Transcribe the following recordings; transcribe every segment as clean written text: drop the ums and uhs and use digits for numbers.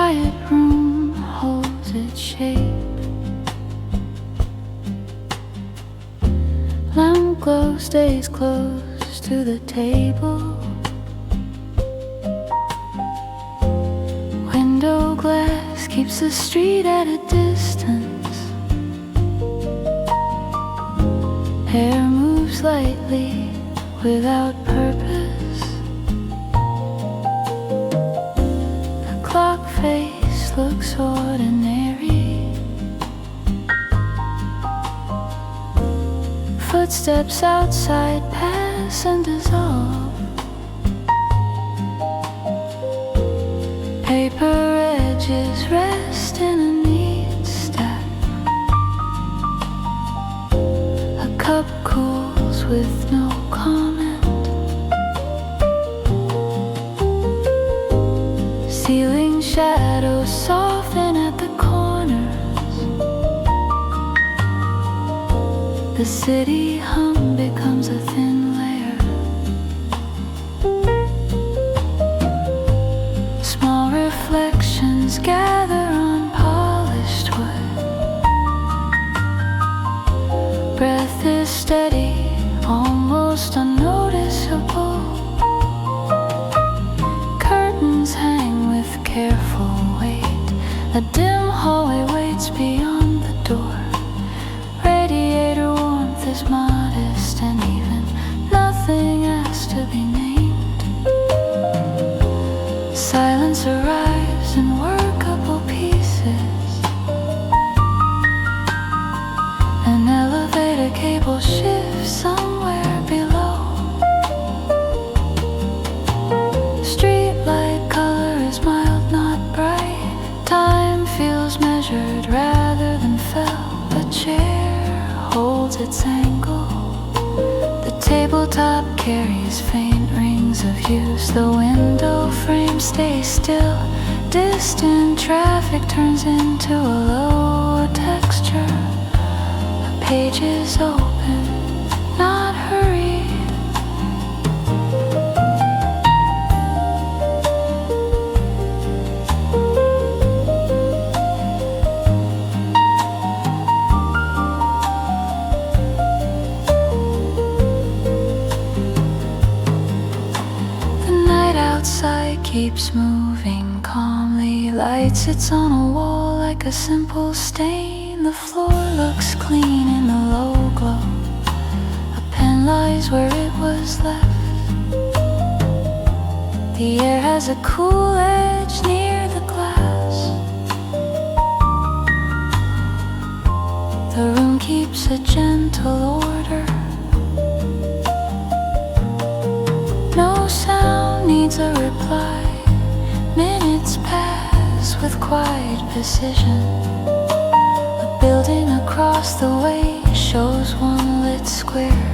quiet room holds its shape. Lamp glow stays close to the table. Window glass keeps the street at a distance. Hair moves lightly without purpose. The clock face looks ordinary. Footsteps outside pass and dissolve. Paper edges rest in a neat stack. A cup cools with no comment. Ceiling shadows soften at the corners. The city hum becomes a thin layer. Small reflections gather on polished wood. Breath is steady, almost unnoticeable. Curtains hang with careful weight. A dim hallway waits beyond the door. Radiator warmth is modest and even. Nothing has to be named. Silence arrives in workable pieces. An elevator cable shifts somewhere below. Streetlight color is mild, not bright. Time feels measured rather than felt. The chair holds its angle. The tabletop carries faint rings of use. The window frame stays still. Distant traffic turns into a low texture. The page is open, not hurried. Outside keeps moving calmly. Light sits on a wall like a simple stain. The floor looks clean in the low glow. A pen lies where it was left. The air has a cool edge near the glass. The room keeps a gentle order. No sound needs a reply. Minutes pass with quiet precision. A building across the way shows one lit square.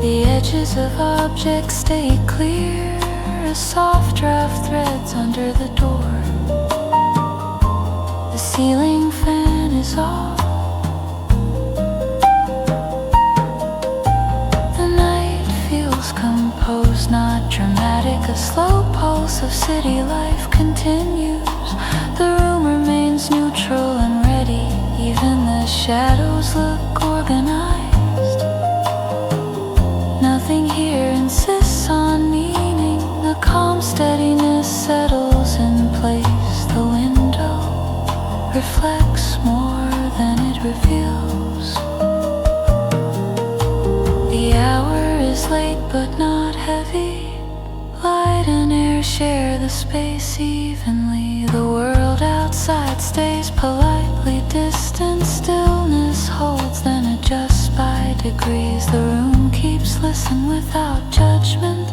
The edges of objects stay clear. A soft draft threads under the door. The ceiling fan is off. Composed, not dramatic. A slow pulse of city life continues. The room remains neutral and ready. Even the shadows look organized. Nothing here insists on meaning. The calm steadiness settles in place. The window reflects more than it reveals. The hour is late but not heavy. Light and air share the space evenly. The world outside stays politely distant. Stillness holds, then adjusts by degrees. The room keeps listen without judgment.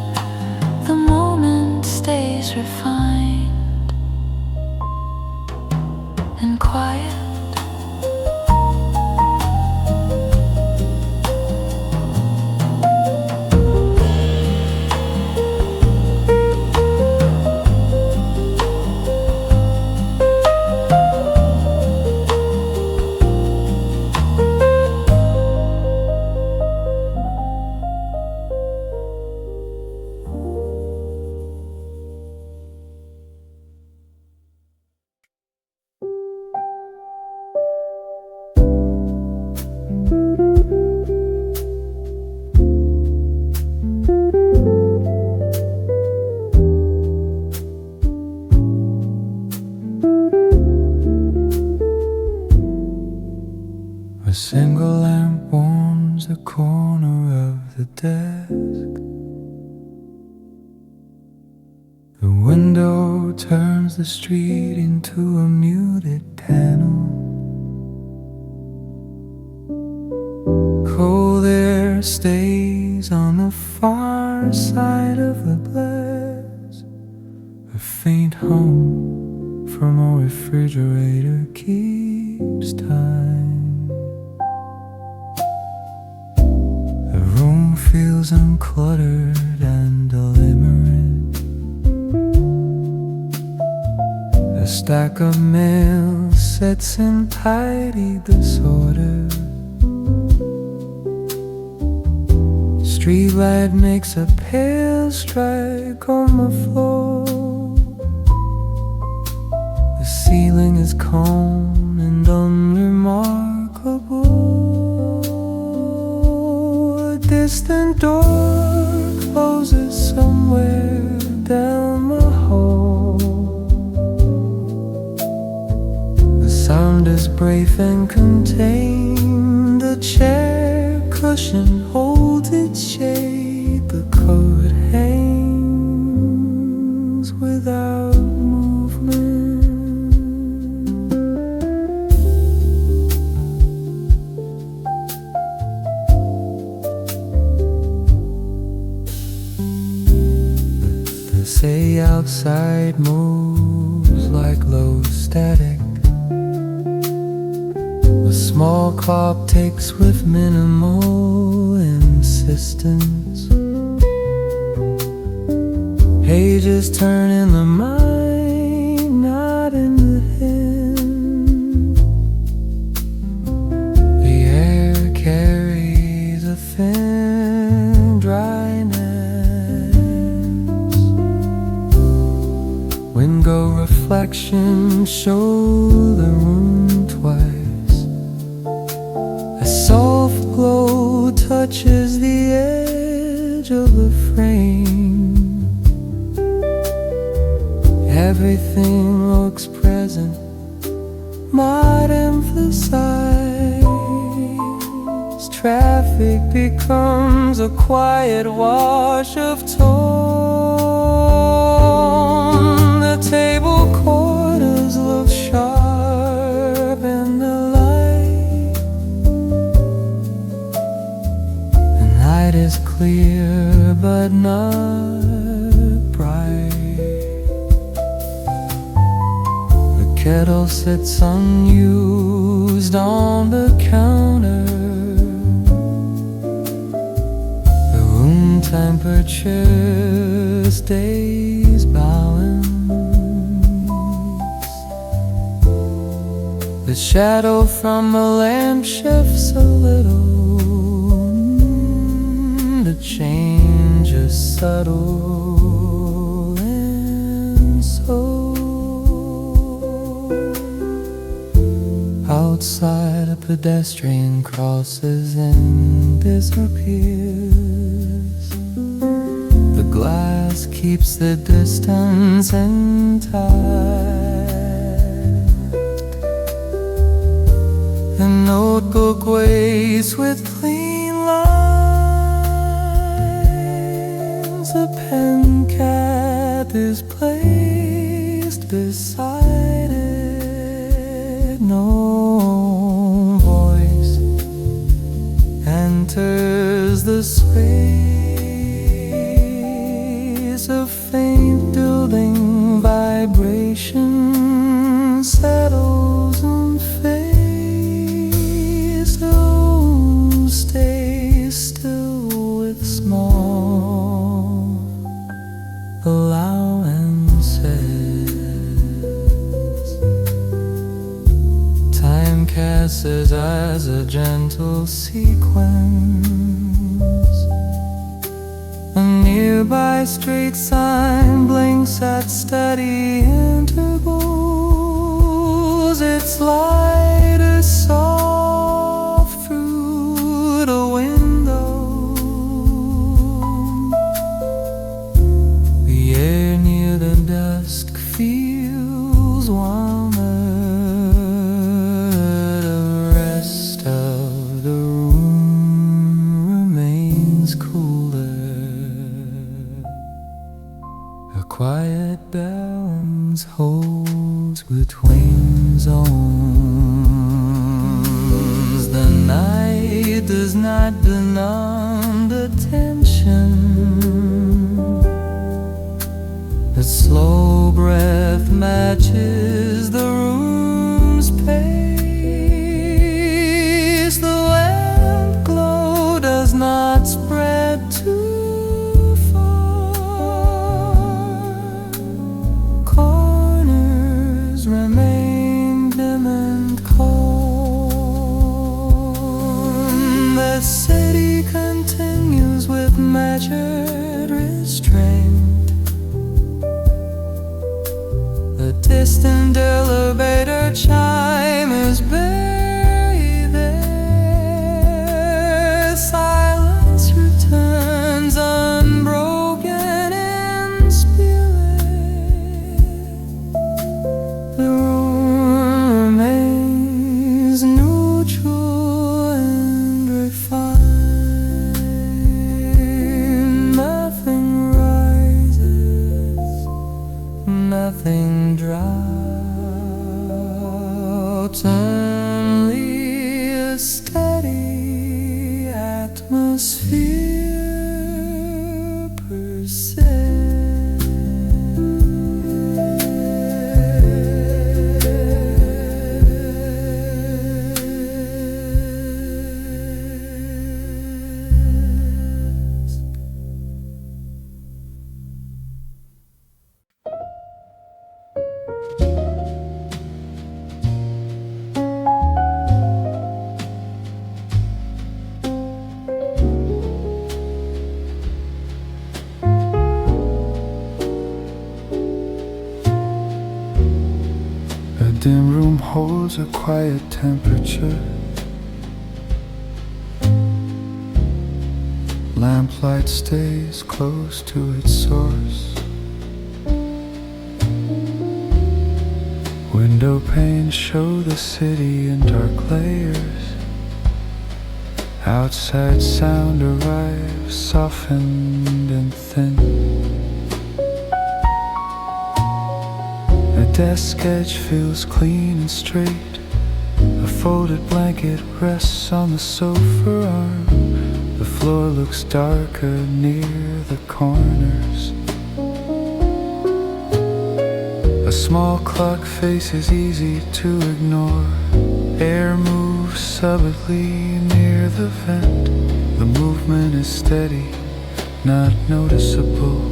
The moment stays refined and quiet. single lamp warms the corner of the desk. The window turns the street into a muted panel. Cold air stays on the far side of the glass. A faint hum from a refrigerator keeps time. The room feels uncluttered and deliberate. A stack of mail sits in tidy disorder. Streetlight makes a pale strike on the floor. The ceiling is calm and unremarkable. A distant door closes somewhere down the hall. The sound is brief and contained. The chair cushion holds its shade. The coat hangs without movement. The say outside moves like low static. A small clock ticks with minimal insistence. Pages turn in the mind, not in the hand. The air carries a thin dryness. Window reflections show the room twice. Soft glow touches the edge of the frame. Everything looks present, might emphasize. Traffic becomes a quiet wash of tone. The table corners look sharp in the light is clear but not bright. The kettle sits unused on the counter. The room temperature stays balanced. The shadow from the lamp shifts a little. The change is subtle and so. Outside a pedestrian crosses and disappears. The glass keeps the distance intact. The notebook waits with clean lines. A pen cap is placed beside it. No voice enters the space. A faint building vibration settles and fades. So stay still with small allowances. Time passes as a gentle sequence. A nearby street sign blinks at steady intervals. Its light is soft through the window. The air near the dusk feels warmer. The rest of quiet balance holds between zones. The night does not benumb the tension. The slow breath matches the room's pace. The lamp glow does not spread too far. Corners remain dim and calm. The city continues with measured restraint. The distant elevator chime is buried there. Silence returns unbroken in spirit. The room remains neutral and refined. Nothing rises, nothing droughts, only a steady atmosphere persists. A dim room holds a quiet temperature. Lamplight stays close to its source. Window panes show the city in dark layers. Outside sound arrives, softened and thin. A desk edge feels clean and straight. A folded blanket rests on the sofa arm. The floor looks darker near the corners. A small clock face is easy to ignore. Air moves subtly near the vent. The movement is steady, not noticeable.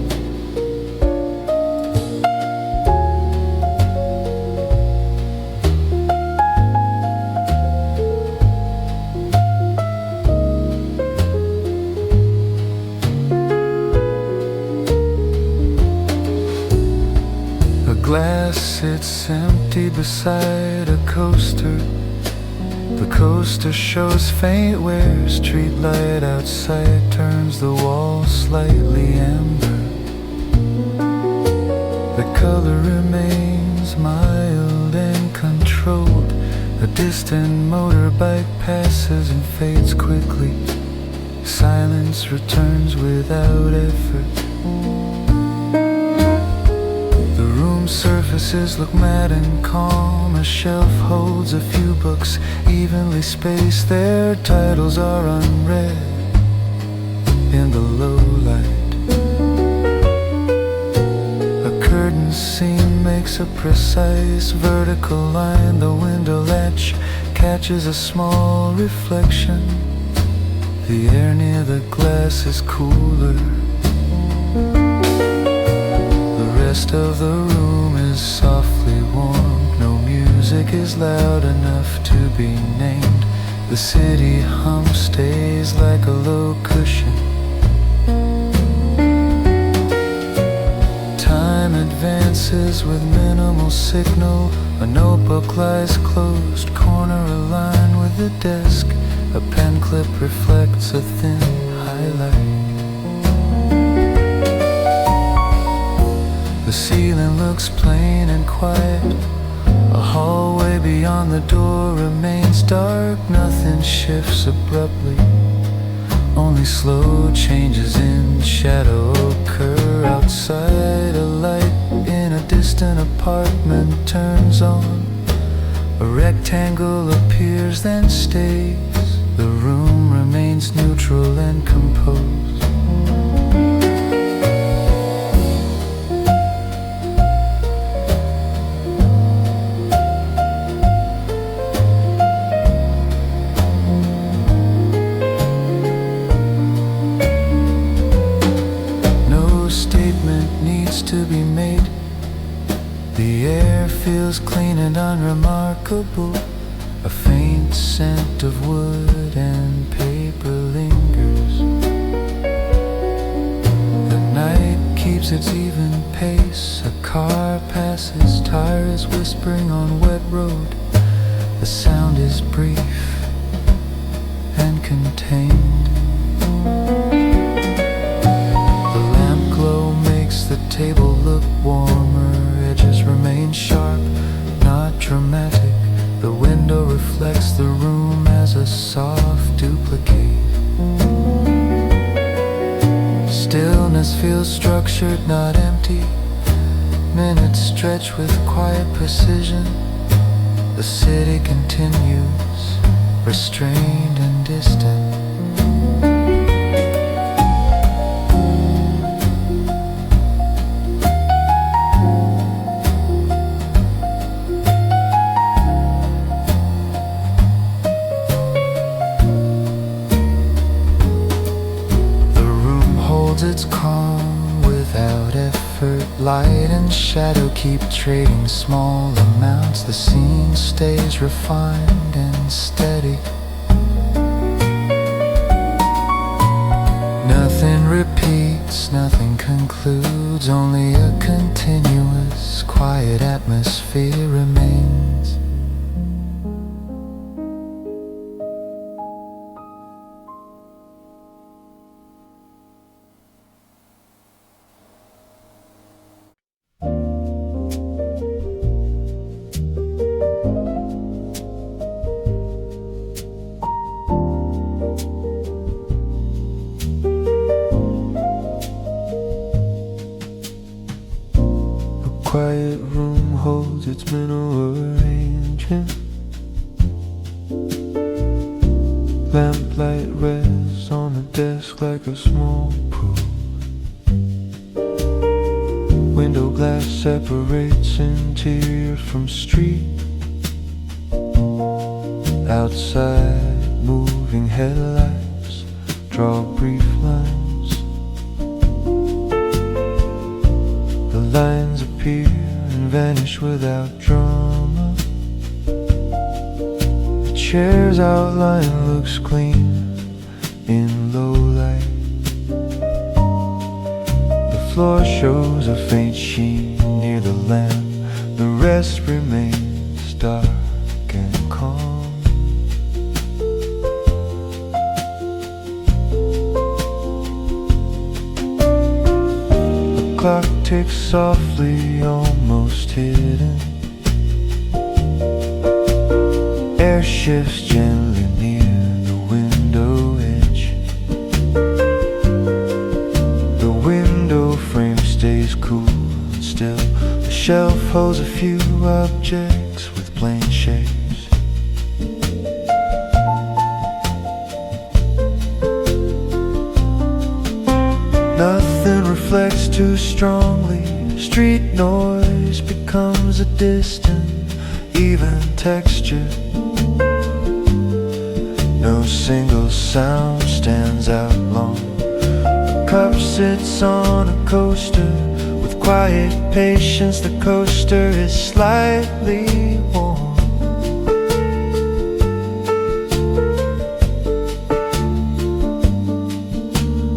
Glass sits empty beside a coaster. The coaster shows faint wear. Street light outside turns the walls slightly amber. The color remains mild and controlled. A distant motorbike passes and fades quickly. Silence returns without effort. Surfaces look matte and calm. A shelf holds a few books, evenly spaced. Their titles are unread in the low light. A curtain seam makes a precise vertical line. The window latch catches a small reflection. The air near the glass is cooler. The rest of the room is softly warm. No music is loud enough to be named. The city hum stays like a low cushion. Time advances with minimal signal. A notebook lies closed, corner aligned with the desk. A pen clip reflects a thin highlight. The ceiling looks plain and quiet. A hallway beyond the door remains dark. Nothing shifts abruptly. Only slow changes in shadow occur outside. A light distant apartment turns on. A rectangle appears, then stays. The room remains neutral and composed. No statement needs to be made. The air feels clean and unremarkable. A faint scent of wood and paper lingers. The night keeps its even pace. A car passes, tires whispering on wet road. The sound is brief and contained. The lamp glow makes the table look warmer. Edges remain sharp, not dramatic. The window reflects the room as a soft duplicate. Stillness feels structured, not empty. Minutes stretch with quiet precision. The city continues, restrained and distant. Its calm without effort. Light and shadow keep trading small amounts. The scene stays refined and steady. Nothing repeats, nothing concludes. Only a continuous, quiet atmosphere remains. Quiet room holds its mental arrangement. Lamplight rests on the desk like a small pool. Window glass separates interior from street. Outside, moving headlights draw brief lines. The lines appear and vanish without drama. The chair's outline looks clean in low light. The floor shows a faint sheen near the lamp. The rest remains dark and calm. The clock ticks softly, almost hidden. Air shifts gently near the window edge. The window frame stays cool and still. The shelf holds a few objects with plain shapes. Nothing reflects too strongly. Street noise becomes a distant, even texture. No single sound stands out long. A cup sits on a coaster. With quiet patience, the coaster is slightly warm.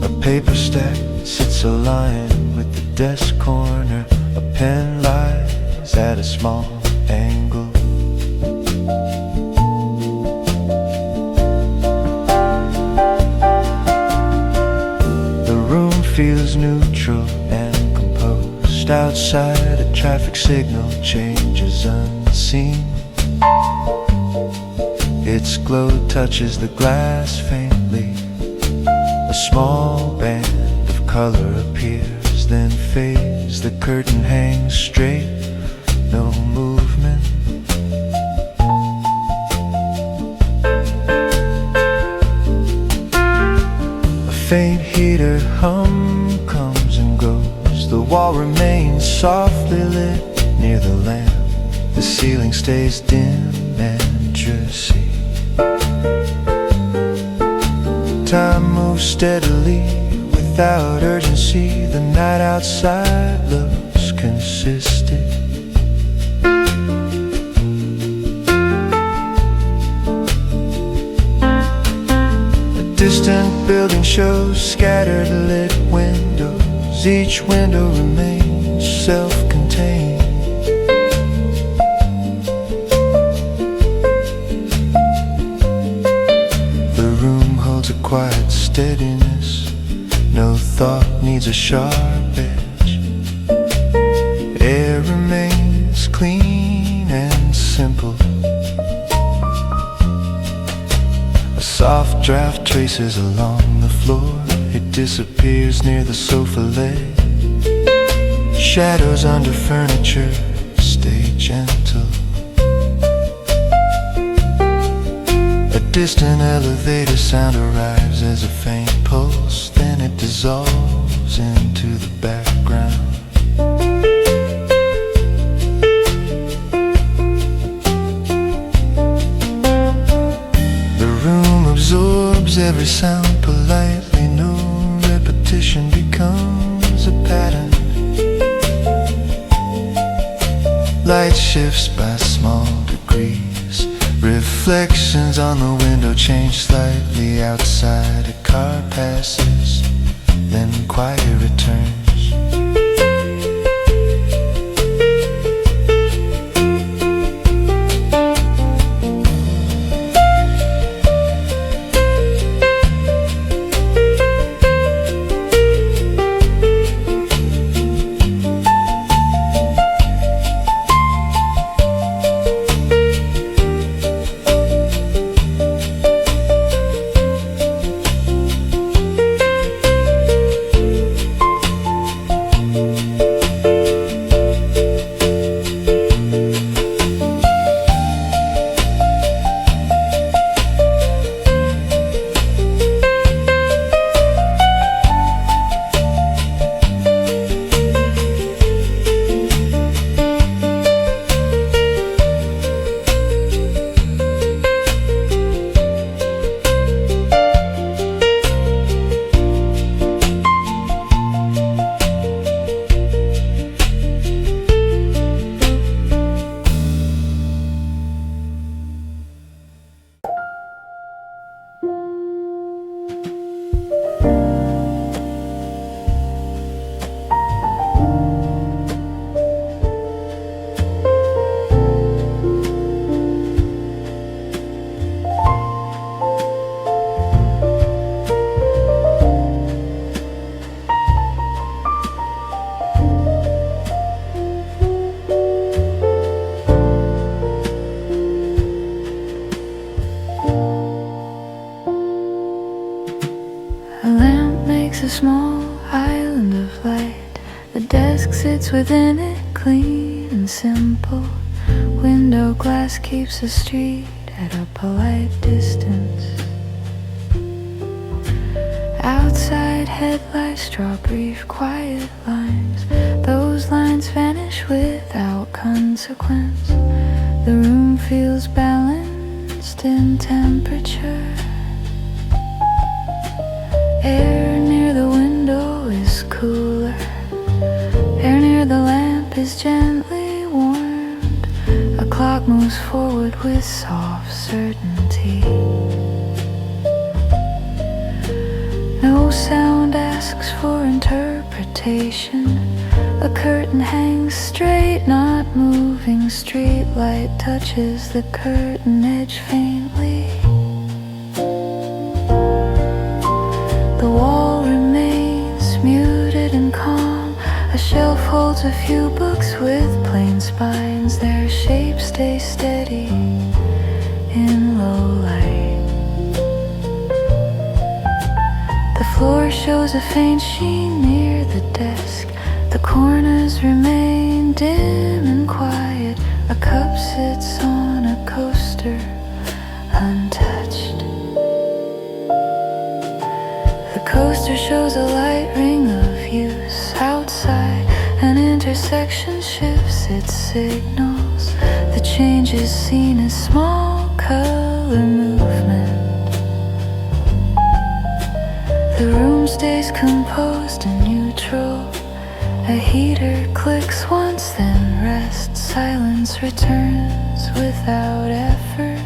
A paper stack sits aligned with the desk corner. A pen lies at a small angle. The room feels neutral and composed. Outside, a traffic signal changes unseen. Its glow touches the glass faintly. A small band of color appears, then fades. The curtain hangs straight, no movement. A faint heater hum comes and goes. The wall remains softly lit near the lamp. The ceiling stays dim and dressy. Time moves steadily without urgency. The night outside looks consistent. A distant building shows scattered lit windows. Each window remains self-contained. A quiet steadiness. No thought needs a sharp edge. Air remains clean and simple. A soft draft traces along the floor. It disappears near the sofa leg. Shadows under furniture stay gentle. A distant elevator sound arrives as a faint pulse, then it dissolves into the background. The room absorbs every sound politely. No repetition becomes a pattern. Light shifts by small degrees. Reflections on the window change slightly. Outside a car passes, then quiet returns. Small island of light. The desk sits within it, clean and simple. Window glass keeps the street at a polite distance. Outside headlights draw brief, quiet lines. Those lines vanish without consequence. The room feels balanced in temperature. Air near the window is cooler. Air near the lamp is gently warmed. A clock moves forward with soft certainty. No sound asks for interpretation. A curtain hangs straight, not moving. Street light touches the curtain edge faintly. The wall remains muted and calm. A shelf holds a few books with plain spines. Their shapes stay steady in low light. The floor shows a faint sheen near the desk. The corners remain dim and quiet. A cup sits on a coaster, untouched. The coaster shows a light ring of use outside. An intersection shifts its signals. The change is seen as small color movement. The room stays composed and neutral. A heater clicks once, then rests. Silence returns without effort.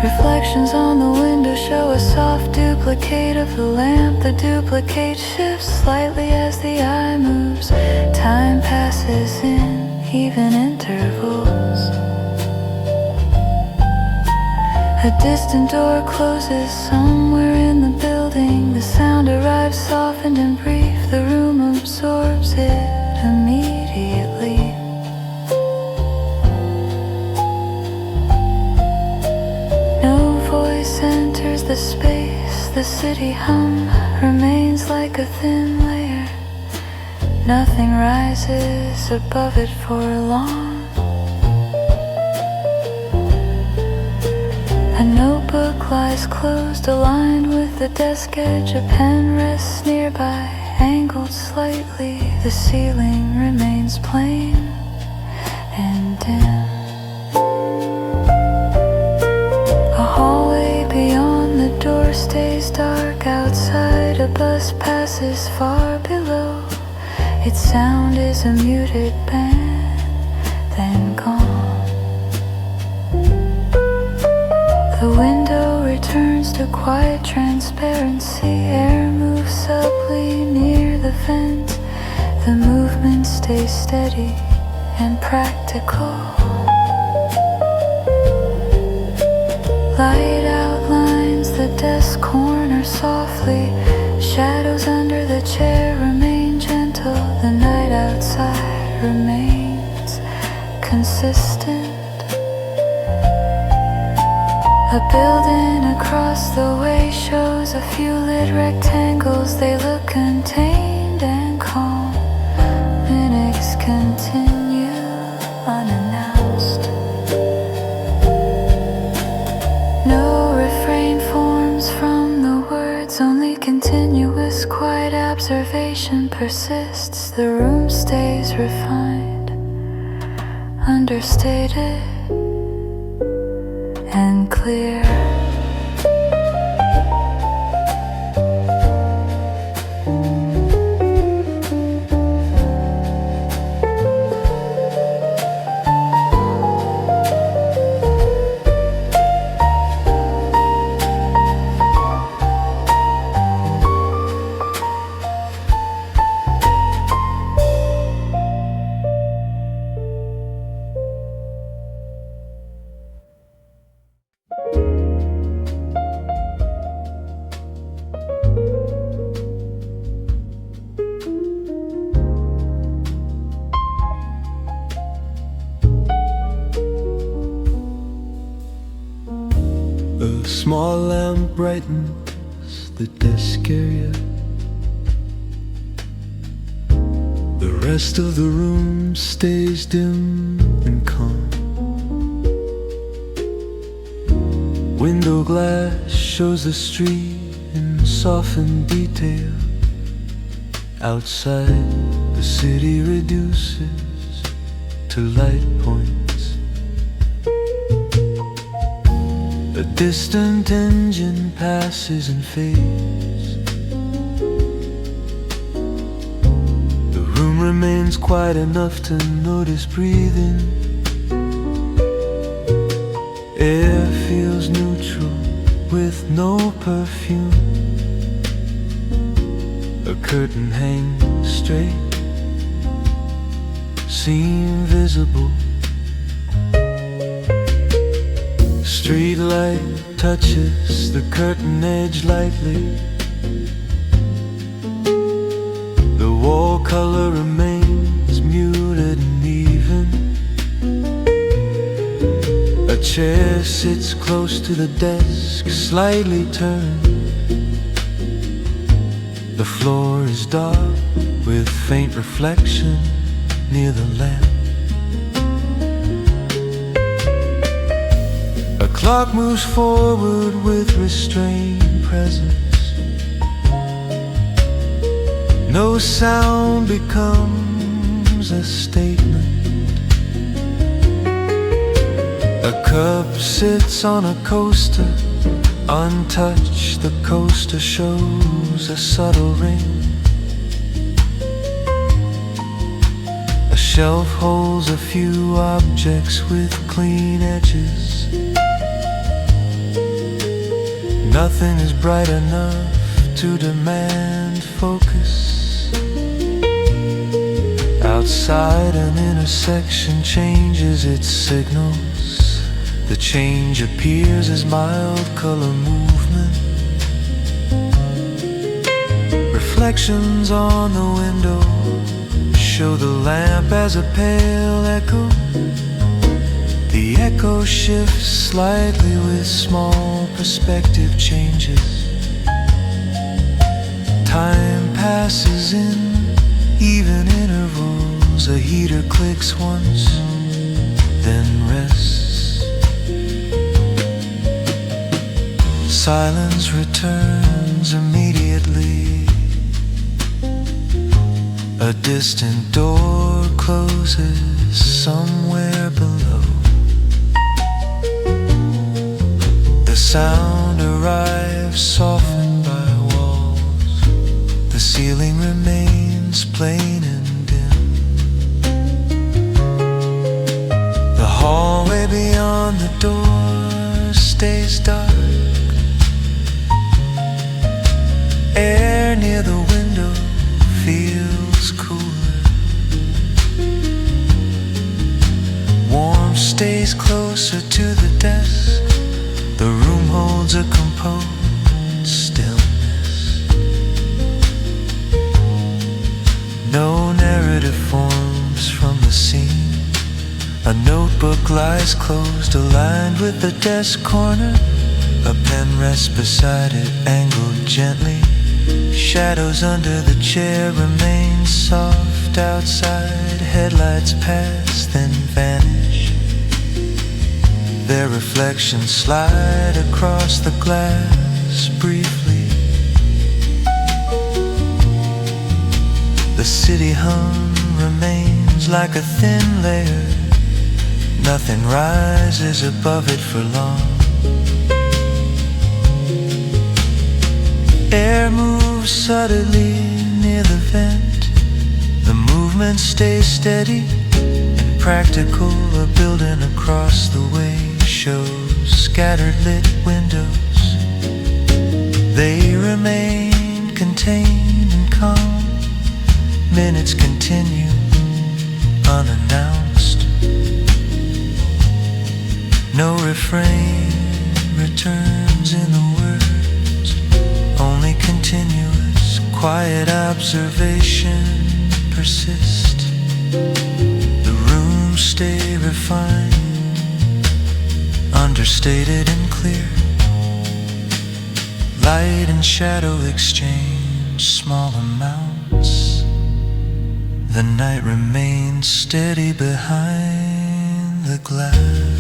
Reflections on the window show a soft duplicate of the lamp. The duplicate shifts slightly as the eye moves. Time passes in even intervals. A distant door closes somewhere in the building. The sound arrives softened and brief. The room absorbs it immediately. No voice enters the space. The city hum remains like a thin layer. Nothing rises above it for long. A notebook lies closed, aligned with the desk edge. A pen rests nearby, angled slightly. The ceiling remains plain and dim. A hallway beyond the door stays dark. Outside, a bus passes far below. Its sound is a muted band, then gone. The window returns to quiet transparency. Air moves subtly near the vent. The movement stays steady and practical. Light outlines the desk corner softly. Shadows under the chair remain gentle. The night outside remains consistent. A building across the way shows a few lit rectangles. They look contained and calm. Minutes continue unannounced. No refrain forms from the words, only continuous quiet observation persists. The room stays refined, understated and clear. A small lamp brightens the desk area. The rest of the room stays dim and calm. Window glass shows the street in softened detail. Outside, the city reduces to light points. A distant engine passes and fades. The room remains quiet enough to notice breathing. Air feels neutral with no perfume. A curtain hangs straight, seem visible. Street light touches the curtain edge lightly. The wall color remains muted and even. A chair sits close to the desk, slightly turned. The floor is dark with faint reflection near the lamp. A clock moves forward with restrained presence. No sound becomes a statement. A cup sits on a coaster, untouched. The coaster shows a subtle ring. A shelf holds a few objects with clean edges. Nothing is bright enough to demand focus. Outside, an intersection changes its signals. The change appears as mild color movement. Reflections on the window show the lamp as a pale echo. The echo shifts slightly with small perspective changes. Time passes in even intervals. A heater clicks once, then rests. Silence returns immediately. A distant door closes somewhere below. The sound arrives softened by walls. The ceiling remains plain and dim. The hallway beyond the door stays dark. Air near the window feels cooler. Warmth stays closer to the desk. The room holds a composed stillness. No narrative forms from the scene. A notebook lies closed, aligned with the desk corner. A pen rests beside it, angled gently. Shadows under the chair remain soft outside. Headlights pass, then vanish. Their reflections slide across the glass briefly. The city hum remains like a thin layer. Nothing rises above it for long. Air moves subtly near the vent. The movement stays steady and practical. A building across the way shows scattered lit windows. They remain contained and calm. Minutes continue unannounced. No refrain returns in the words, only continuous, quiet observation persist. The rooms stay refined, understated and clear. Light and shadow exchange small amounts. The night remains steady behind the glass.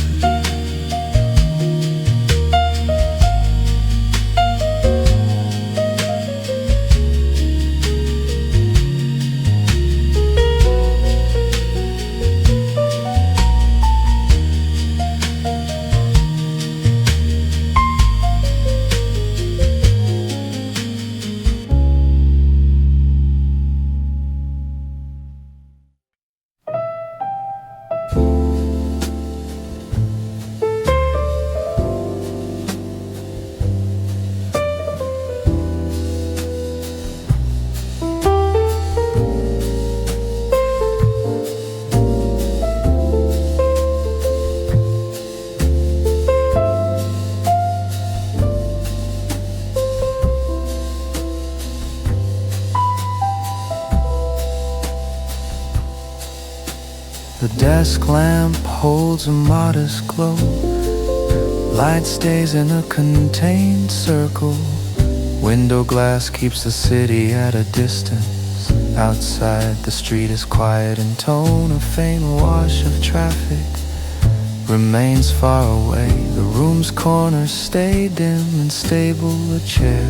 The desk lamp holds a modest glow. Light stays in a contained circle. Window glass keeps the city at a distance. Outside the street is quiet in tone. A faint wash of traffic remains far away. The room's corners stay dim and stable. A chair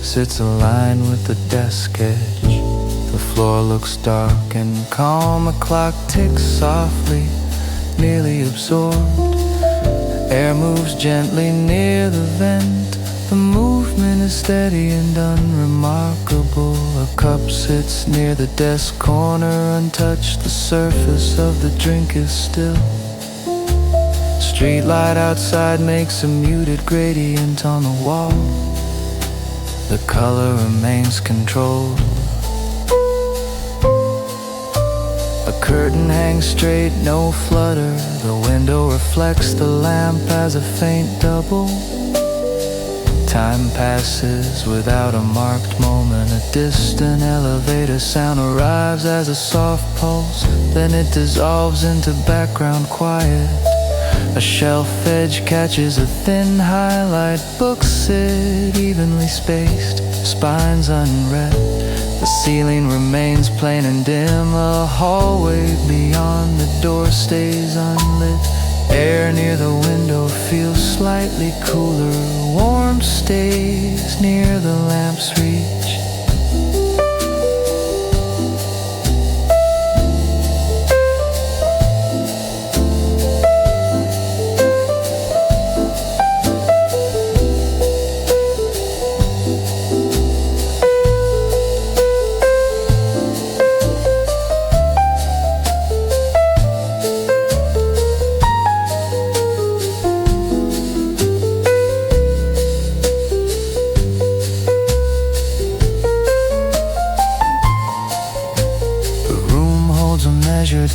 sits aligned with the desk edge. The floor looks dark and calm. A clock ticks softly, nearly absorbed. Air moves gently near the vent. The movement is steady and unremarkable. A cup sits near the desk corner untouched. The surface of the drink is still. Street light outside makes a muted gradient on the wall. The color remains controlled. A curtain hangs straight, no flutter. The window reflects the lamp as a faint double. Time passes without a marked moment. A distant elevator sound arrives as a soft pulse. Then it dissolves into background quiet. A shelf edge catches a thin highlight. Books sit evenly spaced, spines unread. The ceiling remains plain and dim. A hallway beyond the door stays unlit. Air near the window feels slightly cooler. Warmth stays near the lamp's reach.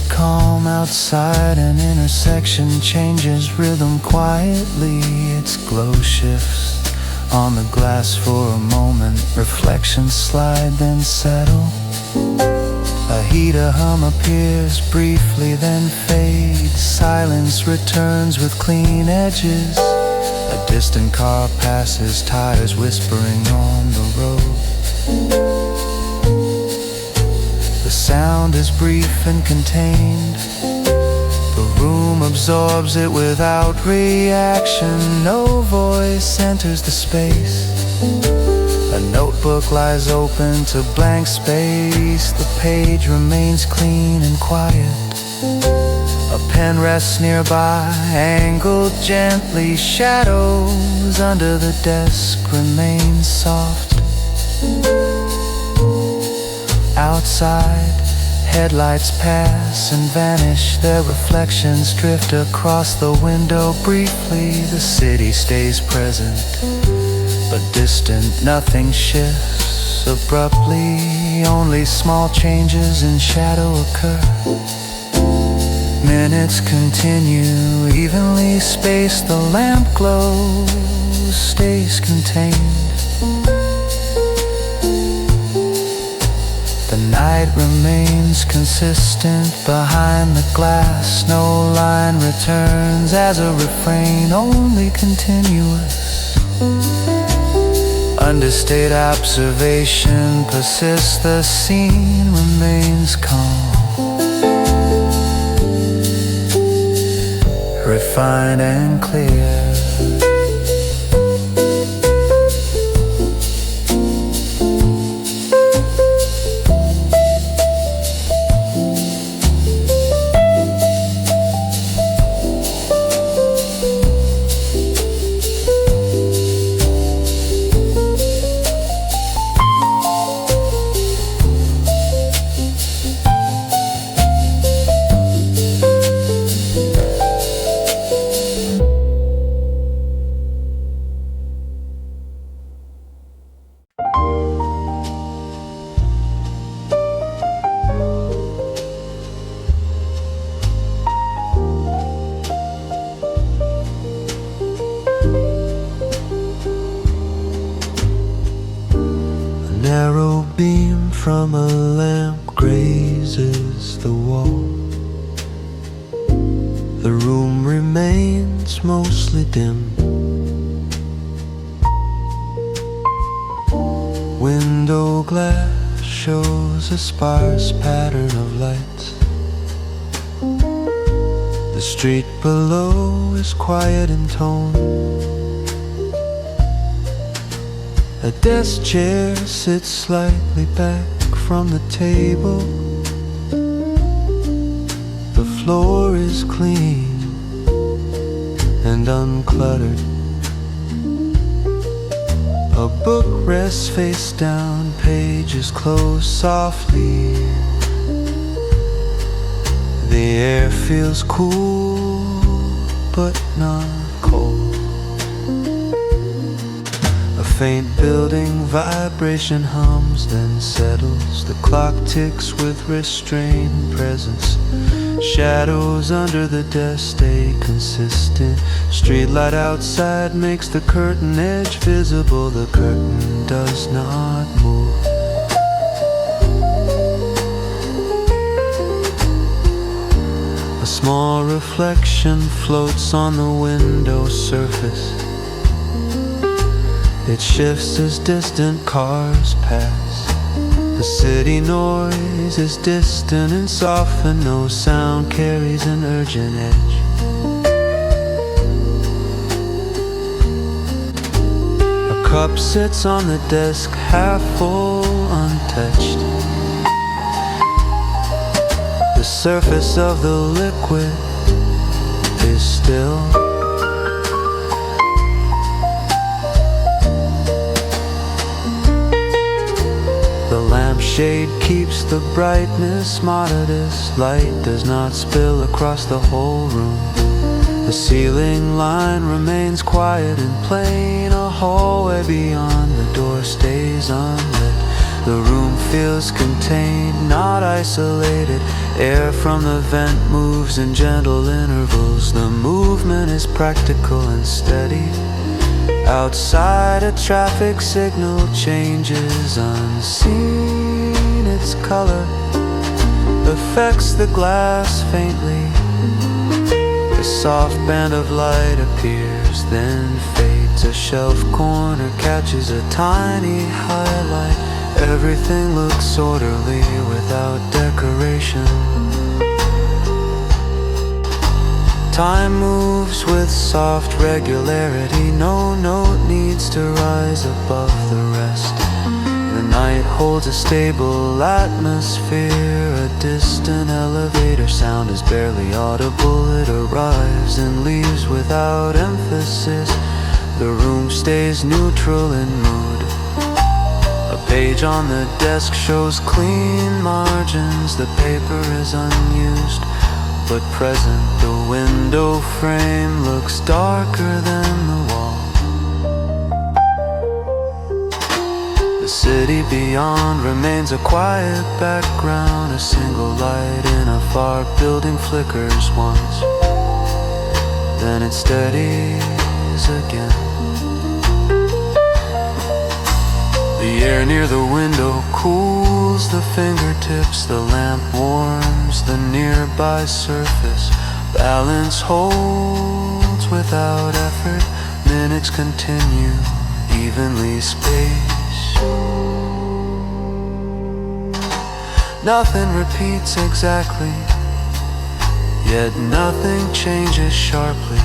Calm outside, an intersection changes rhythm quietly. Its glow shifts on the glass for a moment. Reflections slide then settle. A heater hum appears briefly then fades. Silence returns with clean edges. A distant car passes, tires whispering on the road. The sound is brief and contained. The room absorbs it without reaction. No voice enters the space. A notebook lies open to blank space. The page remains clean and quiet. A pen rests nearby, angled gently. Shadows under the desk remain soft. Outside, headlights pass and vanish. Their reflections drift across the window briefly. The city stays present, but distant. Nothing shifts abruptly. Only small changes in shadow occur. Minutes continue, evenly spaced. The lamp glow stays contained. The night remains consistent behind the glass. No line returns as a refrain, only continuous. Understated observation persists. The scene remains calm, refined and clear. Narrow beam from a lamp grazes the wall. The room remains mostly dim. window glass shows a sparse pattern of lights. The street below is quiet in tone. A desk chair sits slightly back from the table. The floor is clean and uncluttered. A book rests face down, pages close softly. The air feels cool, but not cold. A faint building vibration hums, then settles. The clock ticks with restrained presence. Shadows under the desk stay consistent. Streetlight outside makes the curtain edge visible. The curtain does not move. A small reflection floats on the window surface. It shifts as distant cars pass. The city noise is distant and soft, and no sound carries an urgent edge. A cup sits on the desk, half full, untouched. The surface of the liquid is still. The lampshade keeps the brightness modest. Light does not spill across the whole room. The ceiling line remains quiet and plain. A hallway beyond the door stays unlit. The room feels contained, not isolated. Air from the vent moves in gentle intervals. The movement is practical and steady. Outside, a traffic signal changes unseen. Its color affects the glass faintly. A soft band of light appears, then fades. A shelf corner catches a tiny highlight. Everything looks orderly without decoration. Time moves with soft regularity. No note needs to rise above the rest. The night holds a stable atmosphere. A distant elevator sound is barely audible. It arrives and leaves without emphasis. The room stays neutral in mood. A page on the desk shows clean margins. The paper is unused but present. The window frame looks darker than the wall. The city beyond remains a quiet background. A single light in a far building flickers once, then it steadies again. The air near the window cools the fingertips. The lamp warms the nearby surface. Balance holds without effort. Minutes continue, evenly spaced. Nothing repeats exactly, yet nothing changes sharply.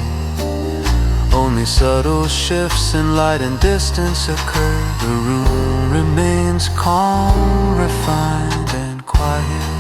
Only subtle shifts in light and distance occur. The room remains calm, refined, and quiet.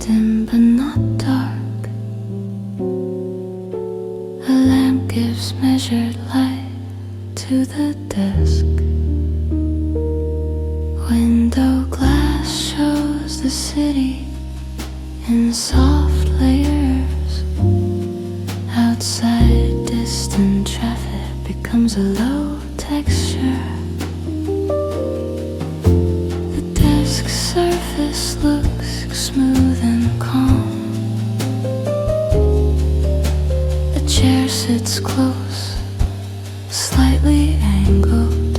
Dim but not dark. A lamp gives measured light to the desk. the city in soft layers. Outside, distant traffic becomes a low texture. The desk surface looks smooth and calm. The chair sits close, slightly angled.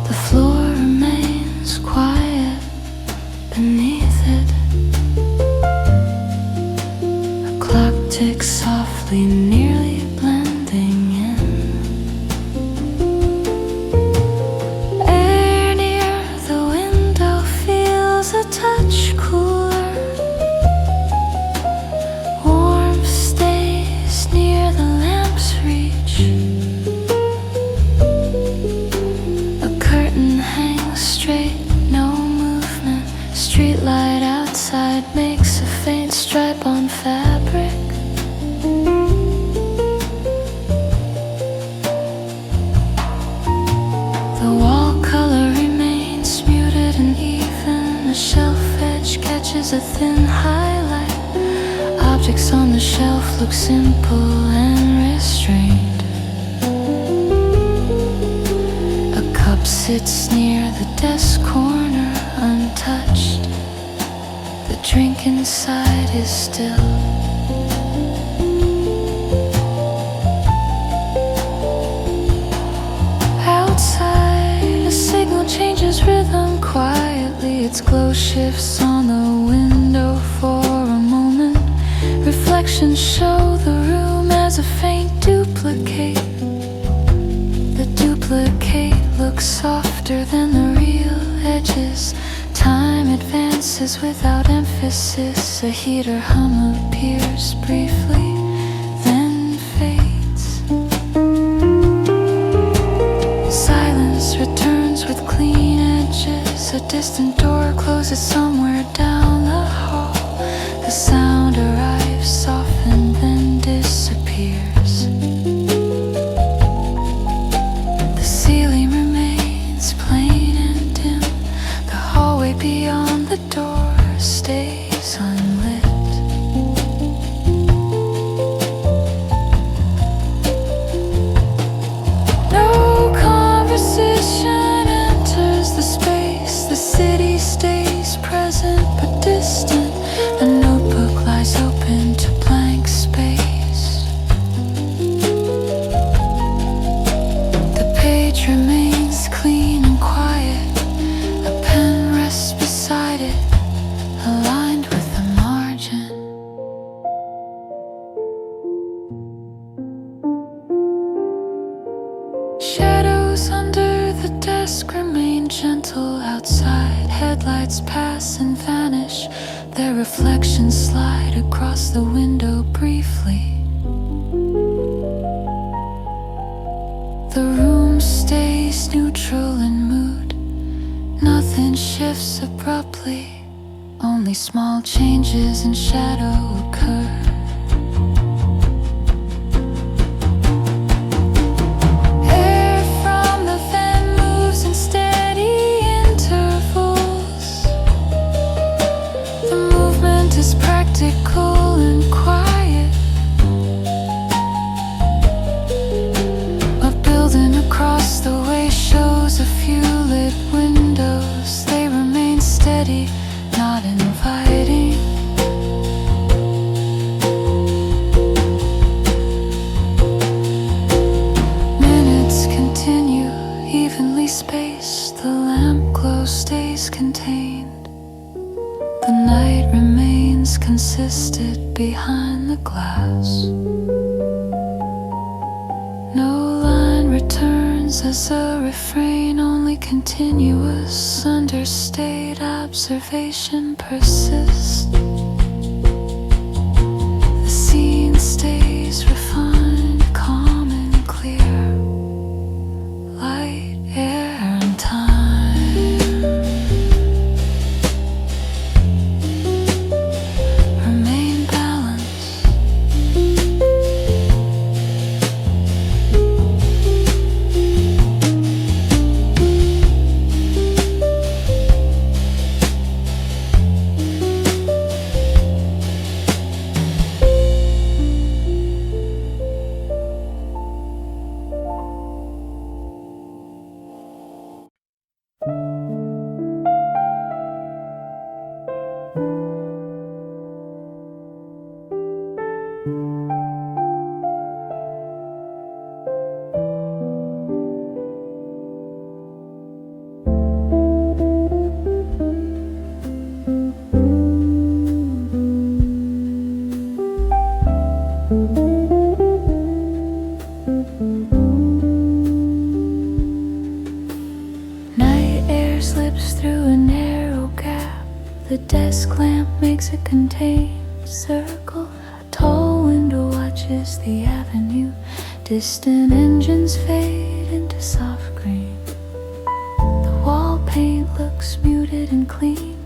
The floor remains quiet beneath it. A clock ticks softly, nearly blending in. Air near the window feels a touch cooler. Warmth stays near the lamp's reach. A curtain hangs straight, no movement. Streetlight outside makes a faint stripe on fabric. The wall color remains muted and even. The shelf edge catches a thin highlight. Objects on the shelf look simple and restrained. A cup sits near the desk corner, untouched. The drink inside is still. Outside, a signal changes rhythm quietly. Its glow shifts on the window for a moment. Reflections show the room as a faint duplicate. The duplicate looks softer than the real edges. Time advances without emphasis. A heater hum appears briefly, then fades. Silence returns with clean edges. A distant door closes somewhere down the hall. The sound arrives softened, then disappears. The ceiling remains plain and dim. The hallway beyond the door stays unlit. No conversation enters the space. The city stays present but distant. A notebook lies open to blank space. The page remains clean and quiet. A pen rests beside it, aligned with the margin. Shadows under the desk remain gentle outside. Headlights pass and vanish. Their reflections slide across the window briefly. The room stays neutral in mood. Nothing shifts abruptly. Only small changes in shadow occur. Air from the fan moves in steady intervals. The movement is practical and quiet. A building across the way shows a few lit windows. They remain steady, not inviting. Minutes continue, evenly spaced. The lamp glow stays contained. The night remains consistent behind the glass. No line returns as a refrain, only continuous understated observation persists. The scene stays refined, calm and clear. Light, air and time remain balanced. slips through a narrow gap. The desk lamp makes a contained circle. A tall window watches the avenue. Distant engines fade into soft green. The wall paint looks muted and clean.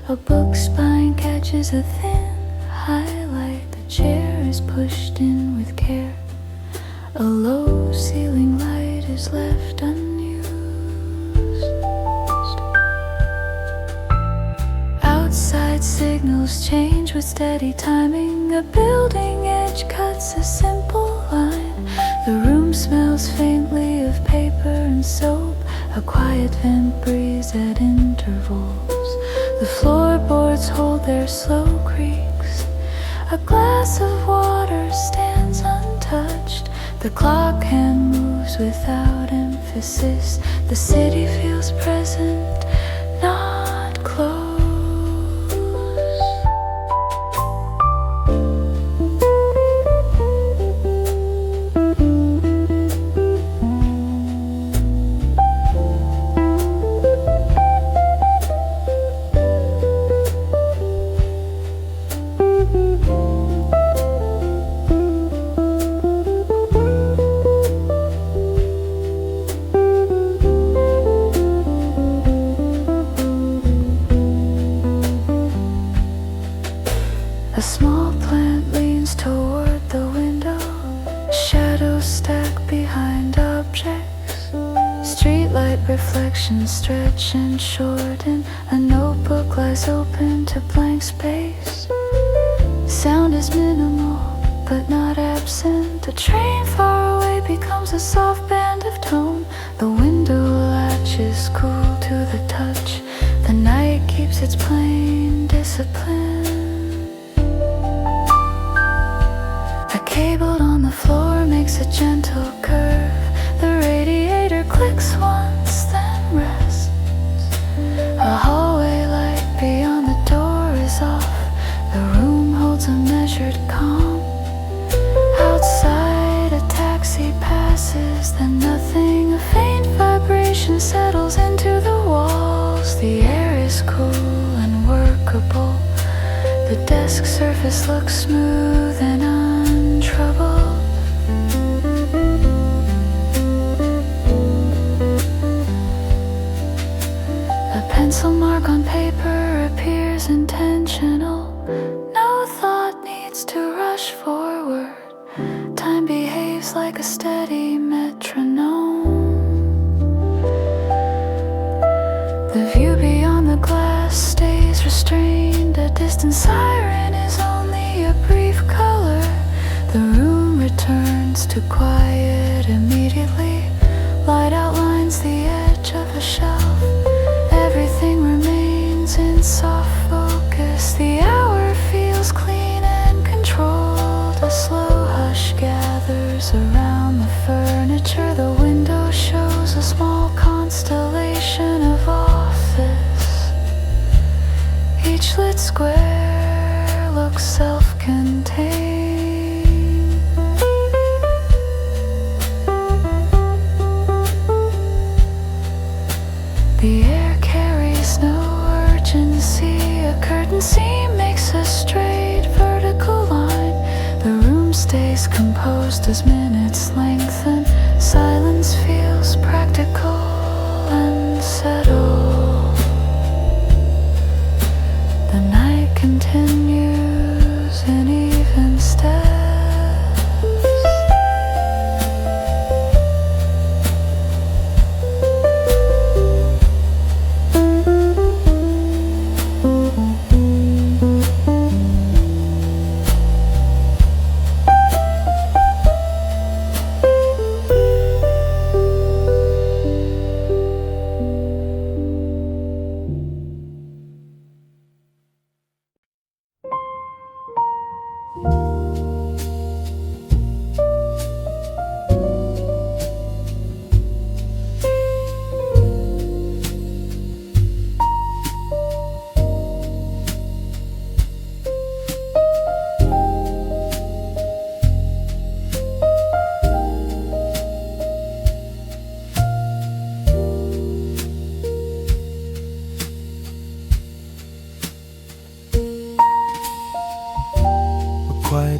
A book spine catches a thin highlight. The chair is pushed in with care. A low ceiling light is left unused. Outside signals change with steady timing. A building edge cuts a simple line. The room smells faintly of paper and soap. A quiet vent breeze at intervals. The floorboards hold their slow creaks. A glass of water stands untouched. The clock hand moves without emphasis. The city feels present, not close. A small plant leans toward the window. Shadows stack behind objects. Streetlight reflections stretch and shorten. A notebook lies open to blank space. Sound is minimal, but not absent. A train far away becomes a soft band of tone. The window latch is cool to the touch. The night keeps its plain discipline. Cabled on the floor makes a gentle curve. The radiator clicks once, then rests. A hallway light beyond the door is off. The room holds a measured calm. Outside a taxi passes, then nothing. A faint vibration settles into the walls. The air is cool and workable. The desk surface looks smooth and untroubled. A pencil mark on paper appears intentional. No thought needs to rush forward. Time behaves like a steady metronome. The view beyond the glass stays restrained. A distant siren is only a brief color. The room returns to quiet immediately. Light outlines the edge of a shelf. Everything remains in soft focus. The hour feels clean and controlled. A slow hush gathers around the furniture. The window shows a small constellation of office. Each lit square looks self-contained. The air carries no urgency. A curtain seam makes a straight vertical line. The room stays composed as minutes lengthen. Silence feels practical and settled. The night continues in even steps.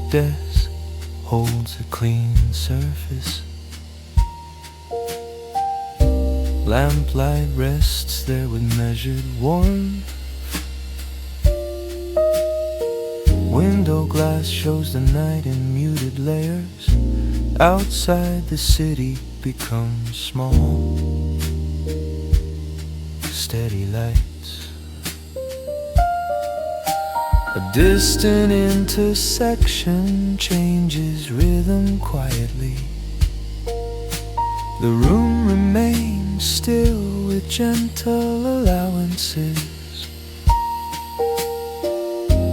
desk holds a clean surface. Lamplight rests there with measured warmth. Window glass shows the night in muted layers. Outside the city becomes small. Steady lights. A distant intersection changes rhythm quietly. The room remains still with gentle allowances.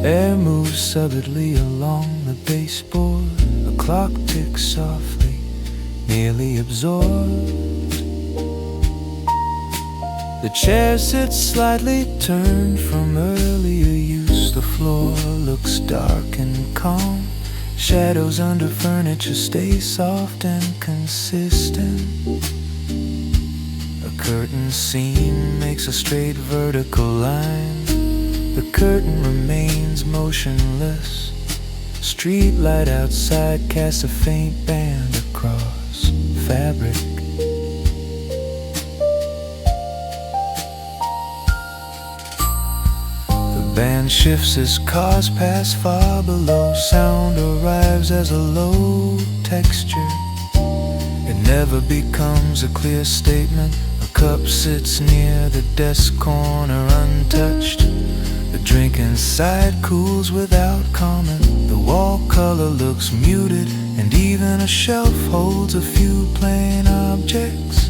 Air moves subtly along the baseboard. A clock ticks softly, nearly absorbed. The chair sits slightly turned from earlier use. The floor looks dark and calm. Shadows under furniture stay soft and consistent. A curtain seam makes a straight vertical line. The curtain remains motionless. Street light outside casts a faint band across fabric. The band shifts as cars pass far below. Sound arrives as a low texture. It never becomes a clear statement. A cup sits near the desk corner untouched. The drink inside cools without comment. The wall color looks muted, and even a shelf holds a few plain objects.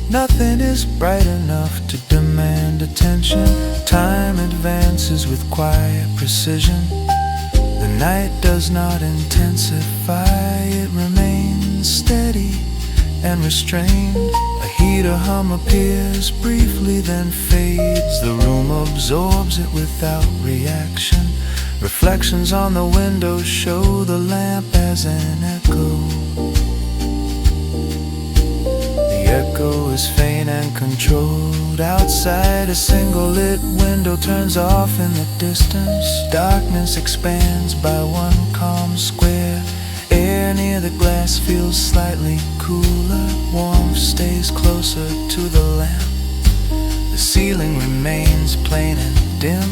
Nothing is bright enough to demand attention. Time advances with quiet precision. The night does not intensify, it remains steady and restrained. A heater hum appears briefly, then fades. The room absorbs it without reaction. Reflections on the window show the lamp as an echo. The echo is faint and controlled. Outside, a single lit window turns off in the distance. Darkness expands by one calm square. Air near the glass feels slightly cooler. Warmth stays closer to the lamp. The ceiling remains plain and dim.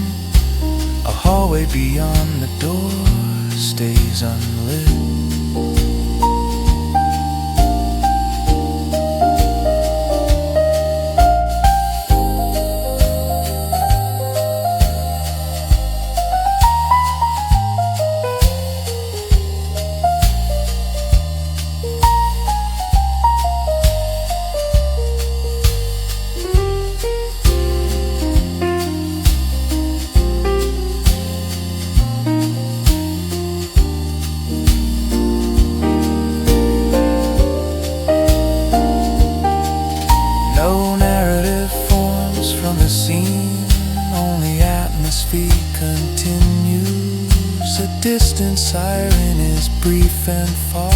A hallway beyond the door stays unlit. Distant siren is brief and far.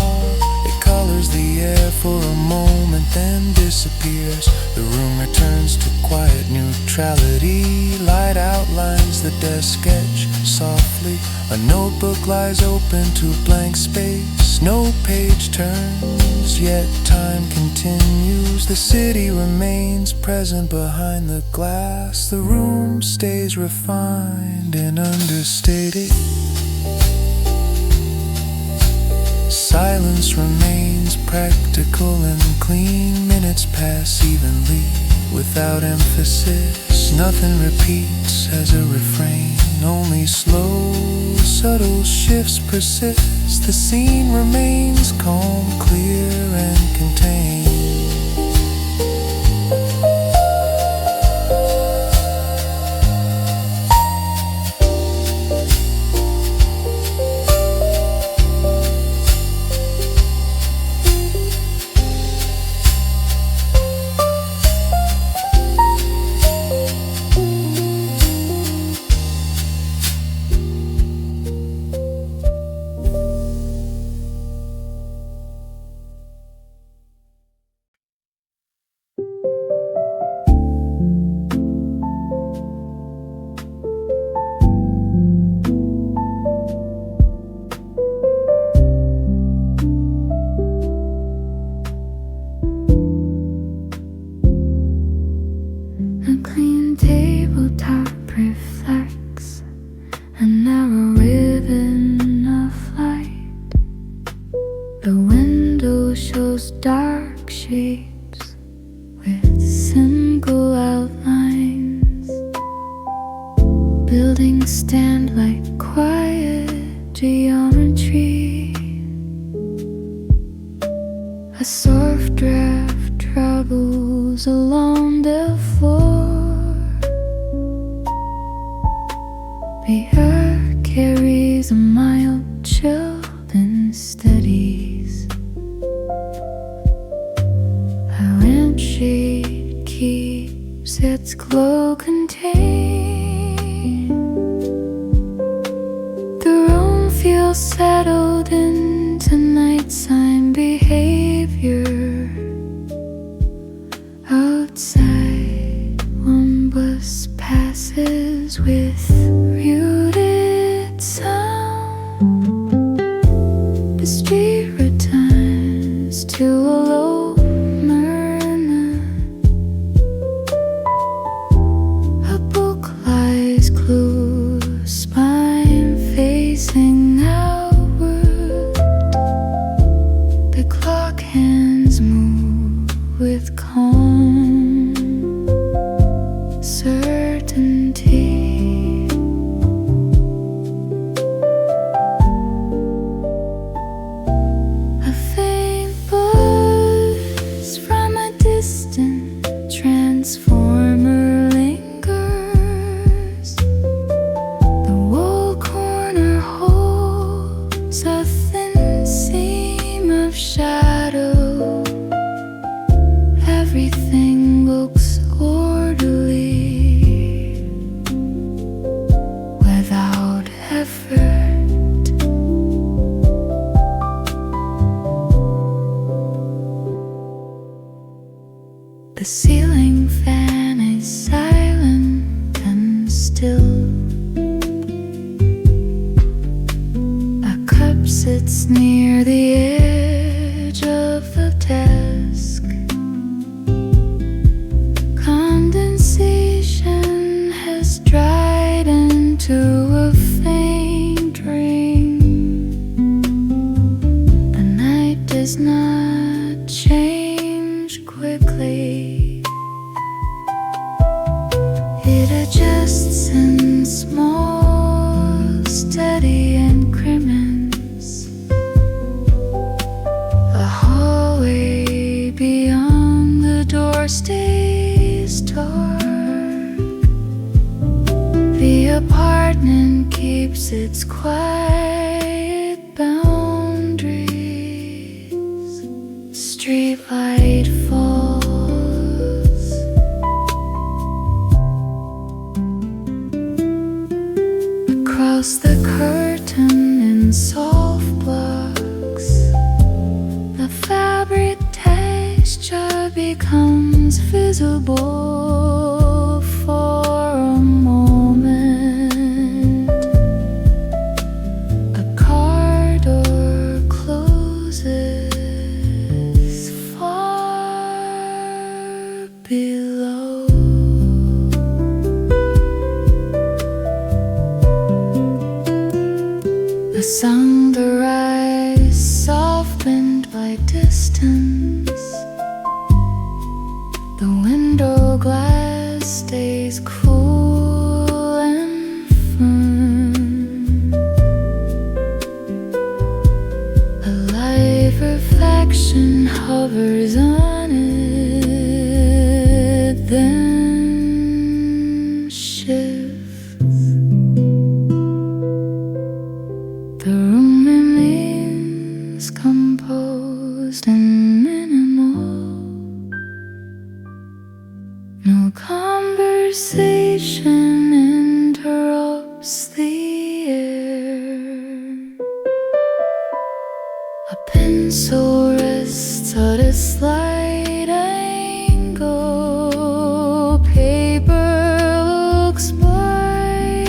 It colors the air for a moment, then disappears. The room returns to quiet neutrality. Light outlines the desk edge softly. A notebook lies open to blank space. No page turns, yet time continues. The city remains present behind the glass. The room stays refined and understated. Silence remains practical and clean. Minutes pass evenly without emphasis. Nothing repeats as a refrain. Only slow, subtle shifts persist. The scene remains calm, clear, and contained. tabletop reflects a narrow ribbon of light. The window shows dark shapes with single outlines. Buildings stand like quiet geometry. A soft draft travels along the floor. The earth carries a mild chill and steadies. A lampshade keeps its glow contained. The room feels settled into nighttime behavior. Outside, one bus passes with muted sound. The street returns to a low murmur. A book lies close, spine facing outward. The clock hands move with calm certainty. A faint buzz from a distant transformer lingers. The wall corner holds a thin seam of shadow. Everything looks orderly without effort. The ceiling fan is silent and still. A cup sits near the edge of the desk. Condensation has dried into a faint ring. The night does not change quickly. It adjusts in small, steady increments. The hallway beyond the door stays dark. The apartment keeps its quiet boundaries. Streetlight falls. Across the curtain in soft blocks, the fabric texture becomes visible for a moment. A car door closes far below. The sound arrives softened by distance. The window glass stays cool and firm. A live reflection hovers on it, then shifts. The room remains composed and minimal. No conversation interrupts the air. A pencil rests at a slight angle. Paper looks bright,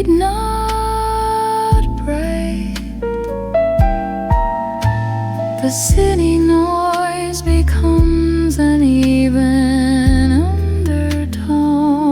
not bright. The city noise becomes an even undertone.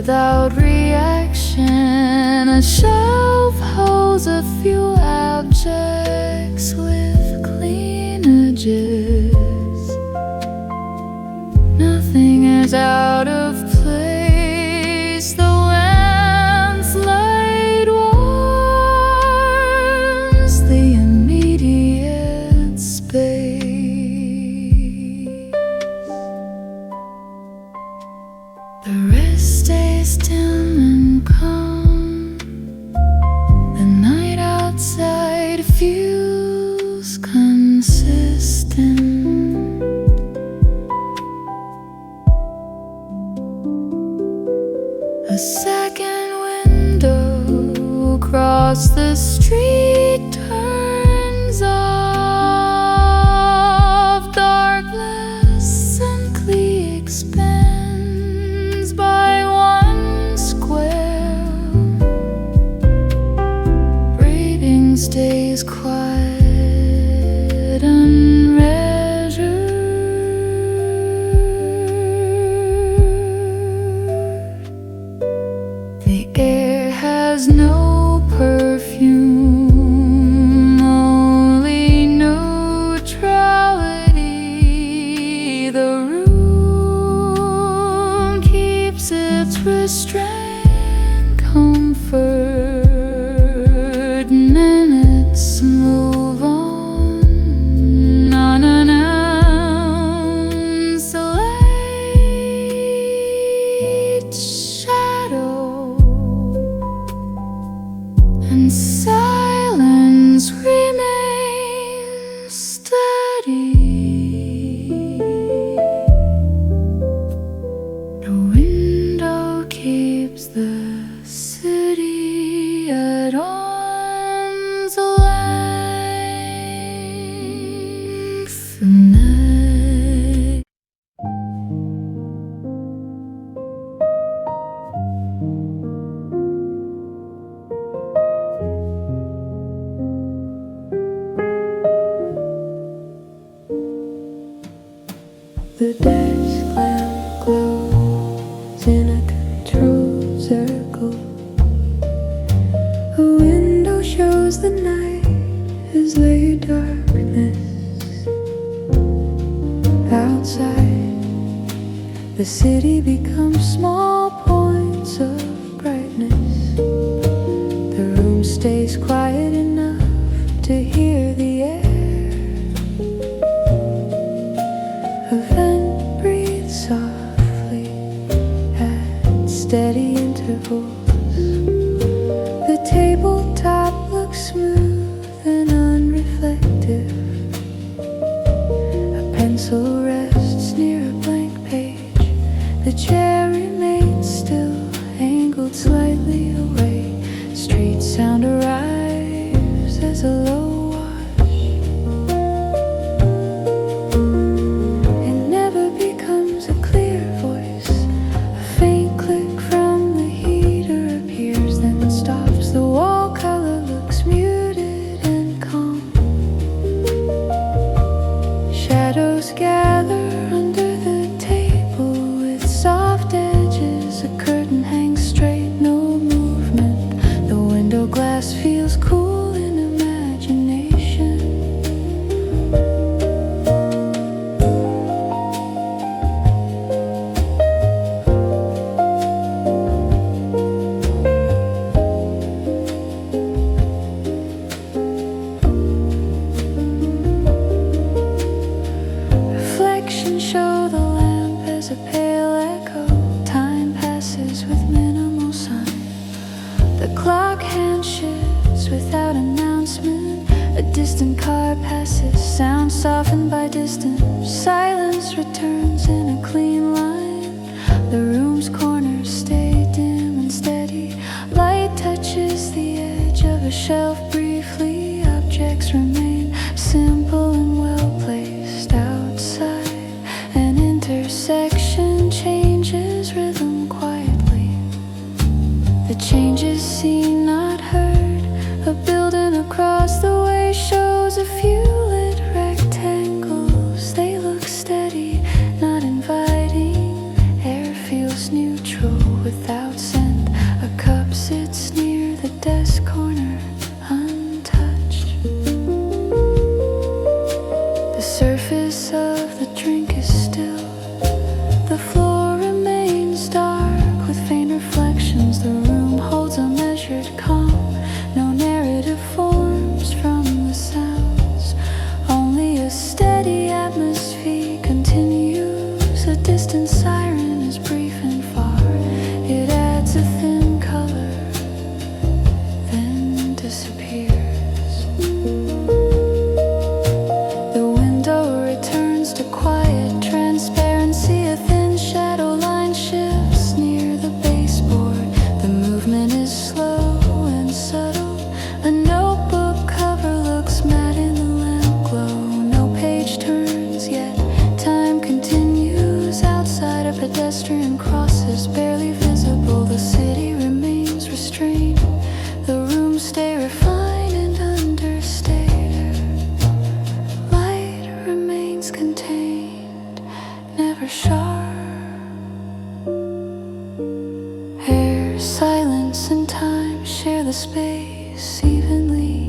without reaction. A shelf holds a few objects with clean edges. Nothing is out of place. The lamps light warms the immediate space. The rest stays dim and calm. The night outside feels consistent. A second window across the street turns off. Dark pleasantly expands by one square. Breathing stays quiet and measured. The air has no perfume, only neutrality. The room keeps its restrained comfort, and minutes move on unannounced. The light shadow and silence remains steady. The window keeps the city at arm's length. Night. The desk lamp glows in a controlled circle. A window shows the night is laid darkness. Outside, the city becomes small points of brightness. The room stays quiet enough to hear the air. A vent breathes softly at steady intervals. The tabletop looks smooth and unreflective. A pencil rests near a blank page. The chair remains still, angled slightly away. Street sound arrives as a low wash. It never becomes a clear voice. A faint click from the heater appears, then stops. The wall color looks muted and calm. Shadows gather under the table with soft edges. A curtain hangs straight, no movement. The window glass feels cool in imagination. Reflections show the lamp as a pale echo. Time passes with minimal sun. The clock hand shifts without announcement. A distant car passes, sound softened by distance. Silence returns in a clean line. The room's corners stay dim and steady. Light touches the edge of a shelf briefly. Objects remain simple and well placed outside. An intersection changes rhythm quietly. The changes seen, not heard. A building across the way shows a few lit rectangles. They look steady, not inviting. Air feels neutral without Silence and time share the space evenly.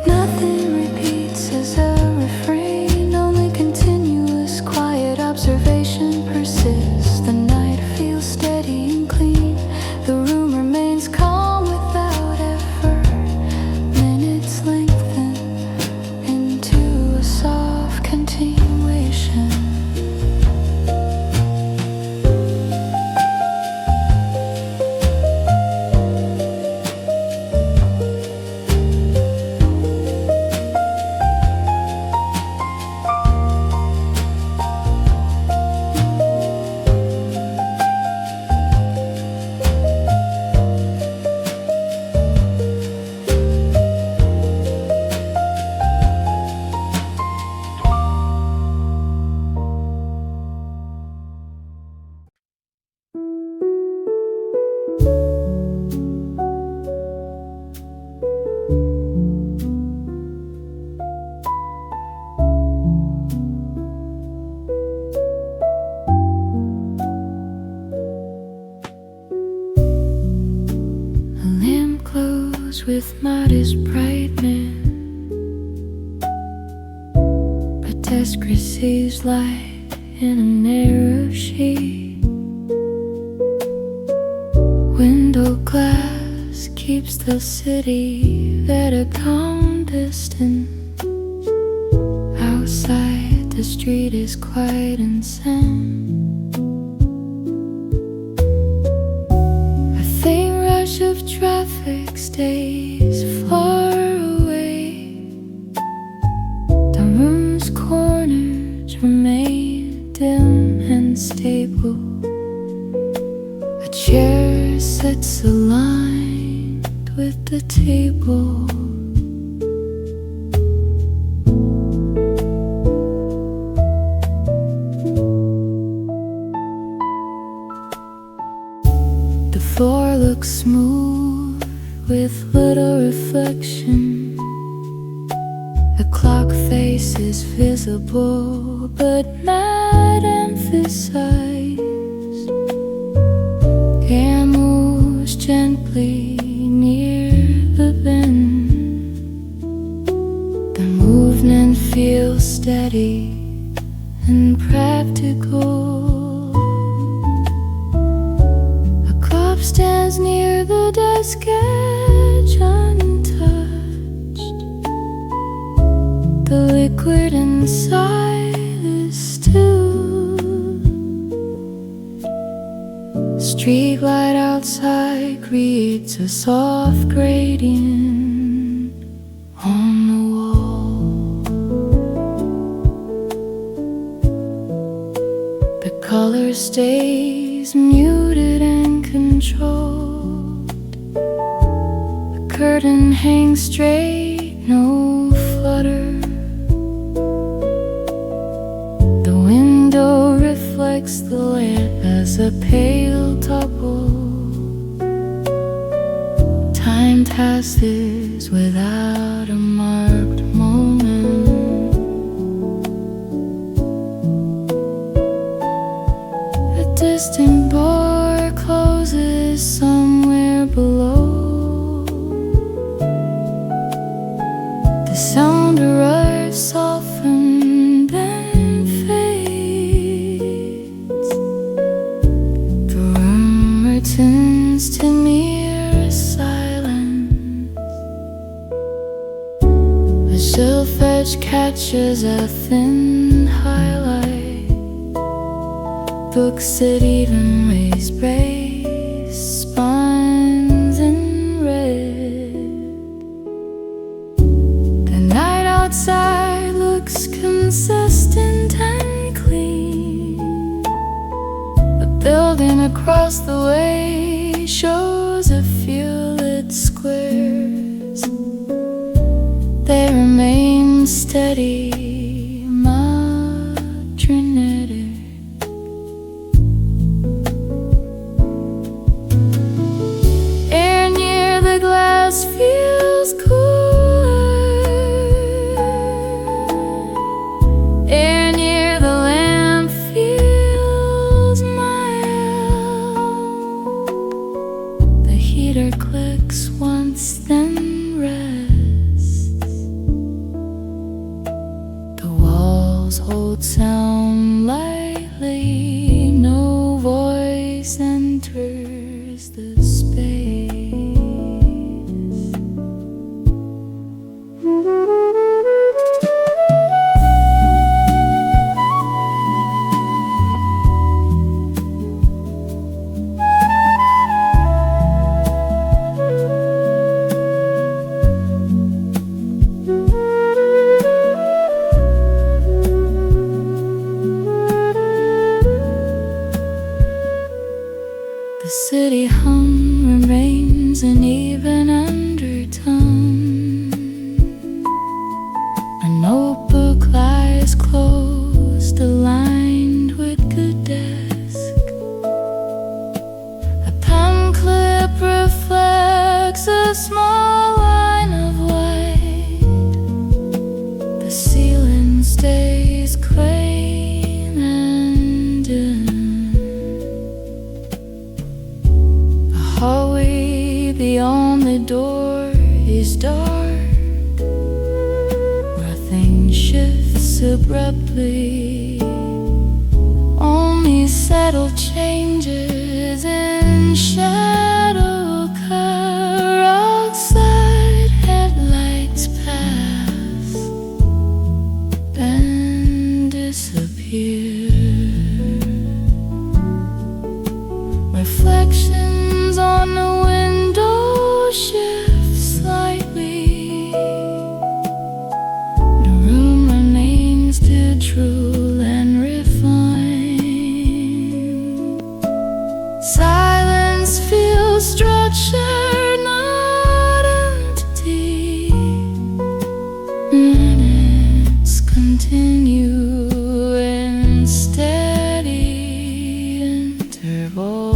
Nothing repeats as a refrain, only continuous quiet observation persists. The night feels steady and clean. The room remains calm without effort. Minutes lengthen into a soft continuation. With modest brightness, protest receives light in a narrow sheet. Window glass keeps the city at a calm distance. Outside, the street is quiet and sane. A faint rush of traffic stays far away. The room's corners remain dim and stable. A chair sits aligned with the table. The floor looks smooth with little reflection. The clock face is visible but not emphasized. Air moves gently near the bend. The movement feels steady and practical. A cup stands near the desk edge untouched. The liquid inside is still. Street light outside creates a soft gradient on the wall. The color stays muted and controlled. The curtain hangs straight, no flutter. The window reflects the lamp as a pale double. Time passes without a marked moment. A distant door closes somewhere below. The sound arrives softened then fades. The room returns to mere silence. A shelf edge catches a thin highlight. Books at even raised brace spines in red. The night outside looks consistent and clean. A building across the way shows a few lit squares. They remain steady, marginated. looks once, then rests. The walls hold sound lightly, no voice enters the space. The city hum remains an even undertone. A notebook lies closed, aligned with the desk. A pen clip reflects a small line of white. The ceiling stays clean and dim. Hallway beyond the door is dark. Nothing shifts abruptly. Only subtle changes in shadow occur outside. Headlights pass, then disappear. Reflections on the window shift slightly. The room remains digital and refined. Silence feels structured, not empty. Minutes continue in steady intervals.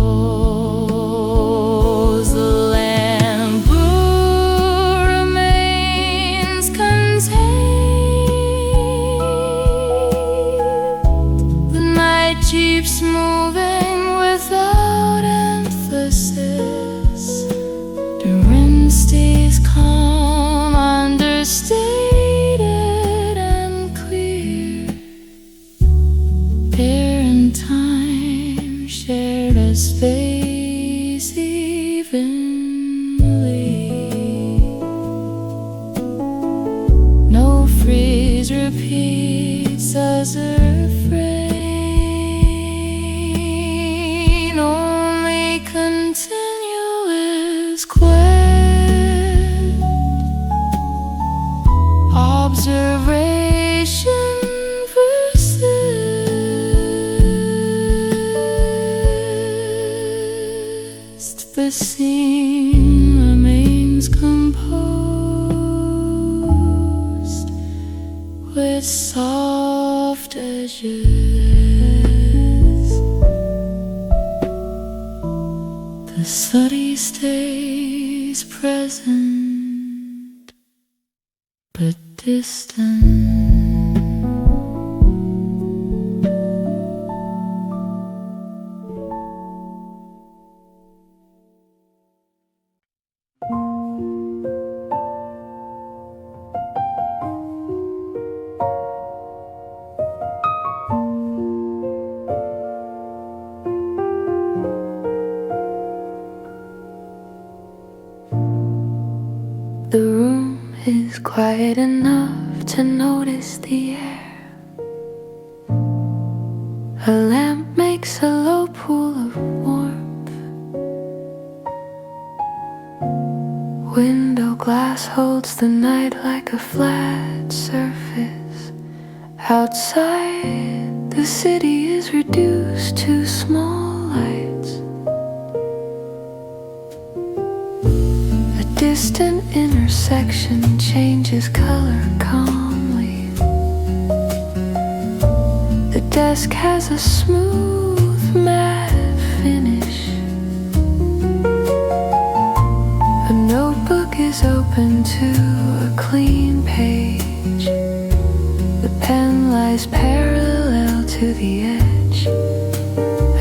The lamp blue remains contained. The night keeps moving without emphasis. The wind stays calm, understated and clear. Air and time shared a space evenly. No phrase repeats as a refrain. Only continuous quest. Observation persists. The scene remains composed with soft edges. The study stays present but distant. The room is quiet enough to notice the air. A lamp makes a low pool of warmth. Window glass holds the night like a flat surface. Outside, the city is reduced to small lights. A distant intersection changes color calmly. The desk has a smooth matte finish. A notebook is open to a clean page. The pen lies parallel to the edge.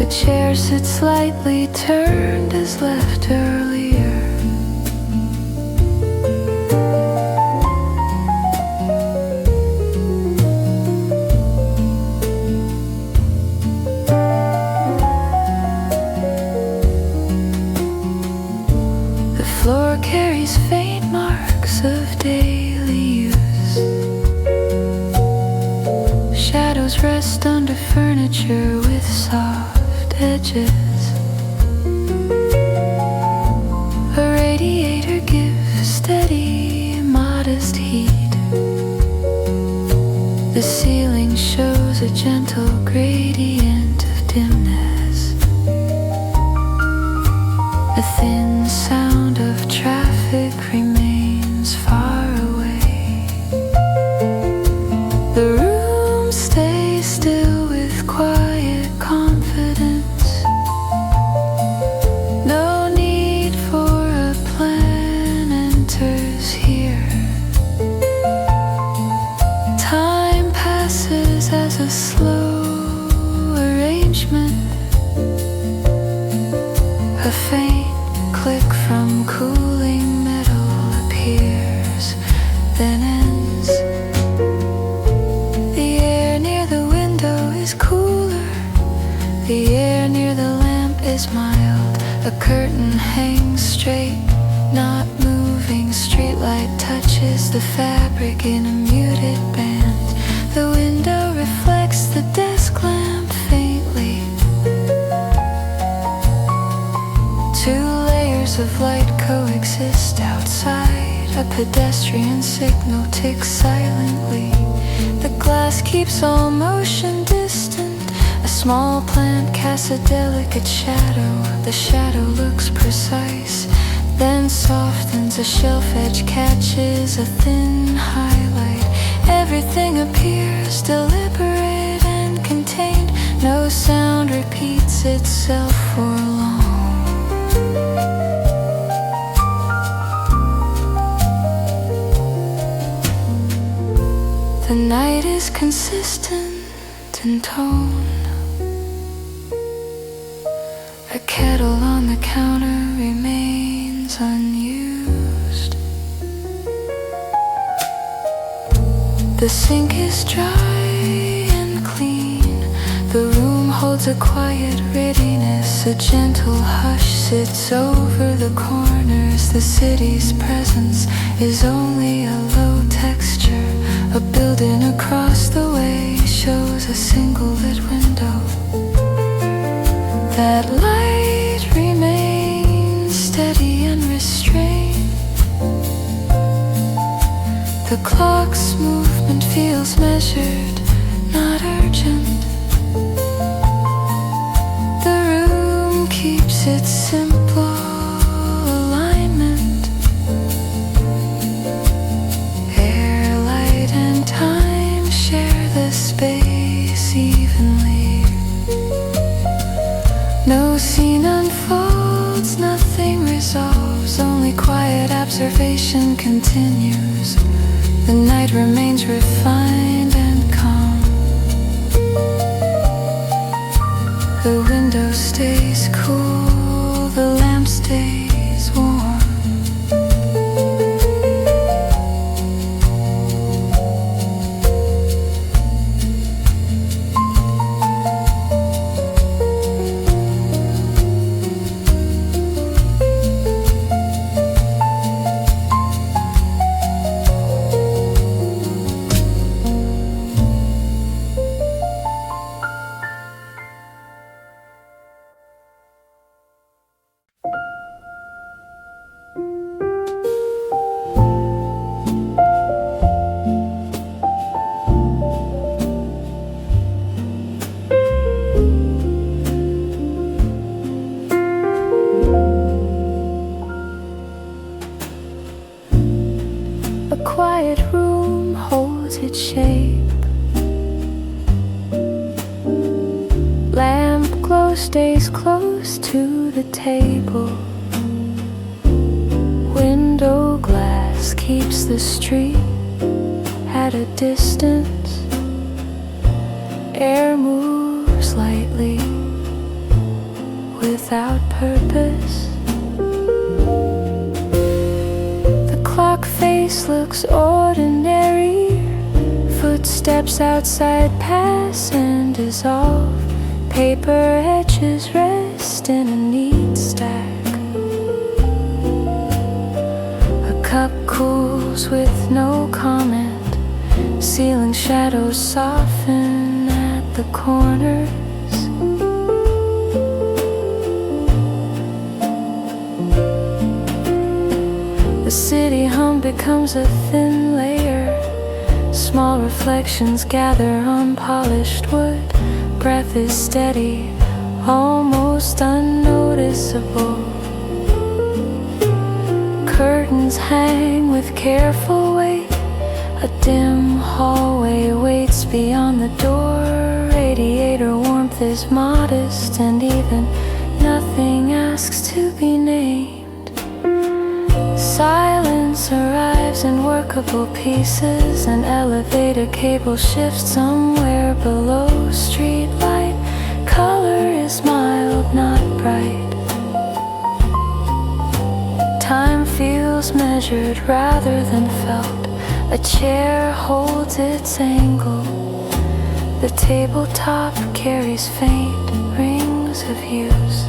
A chair sits slightly turned as left earlier. carries faint marks of daily use. Shadows rest under furniture with soft edges. A radiator gives steady, modest heat. The ceiling shows a gentle gradient of dimness. A thin sound of traffic remains far away. The room stays still with quiet confidence. No need for a plan enters here. Time passes as a slow arrangement. A faint click from cooling metal appears, then ends. The air near the window is cooler. The air near the lamp is mild. A curtain hangs straight, not moving. Streetlight touches the fabric in a muted band. The window reflects the desk lamp faintly. Two layers of light coexist outside. A pedestrian signal ticks silently. The glass keeps all motion distant. A small plant casts a delicate shadow. The shadow looks precise, then softens. A shelf edge catches a thin highlight. Everything appears deliberate and contained. No sound repeats itself for long. The night is consistent in tone. A kettle on the counter remains unused. The sink is dry and clean. The room holds a quiet readiness. A gentle hush sits over the corners. The city's presence is only a low texture. A building across the way shows a single lit window. That light remains steady and restrained. The clock's movement feels measured, not urgent. The room keeps its simple alignment. Air, light, and time share the space evenly. No scene unfolds, nothing resolves. Only quiet observation continues. The night remains refined and calm. The window stays cool, the lamp stays warm. A quiet room holds its shape. Lamp glow stays close to the table. Window glass keeps the street at a distance. Air moves lightly without purpose. The clock face looks ordinary. Footsteps outside pass and dissolve. Paper edges rest in a neat stack. moves with no comment. Ceiling shadows soften at the corners. The city hum becomes a thin layer. Small reflections gather on polished wood. Breath is steady, almost unnoticeable. Curtains hang with careful weight. A dim hallway waits beyond the door. Radiator warmth is modest, and even nothing asks to be named. Silence arrives in workable pieces. An elevator cable shifts somewhere below. Street light color is mild, not bright. Time feels measured rather than felt. A chair holds its angle. The tabletop carries faint rings of use.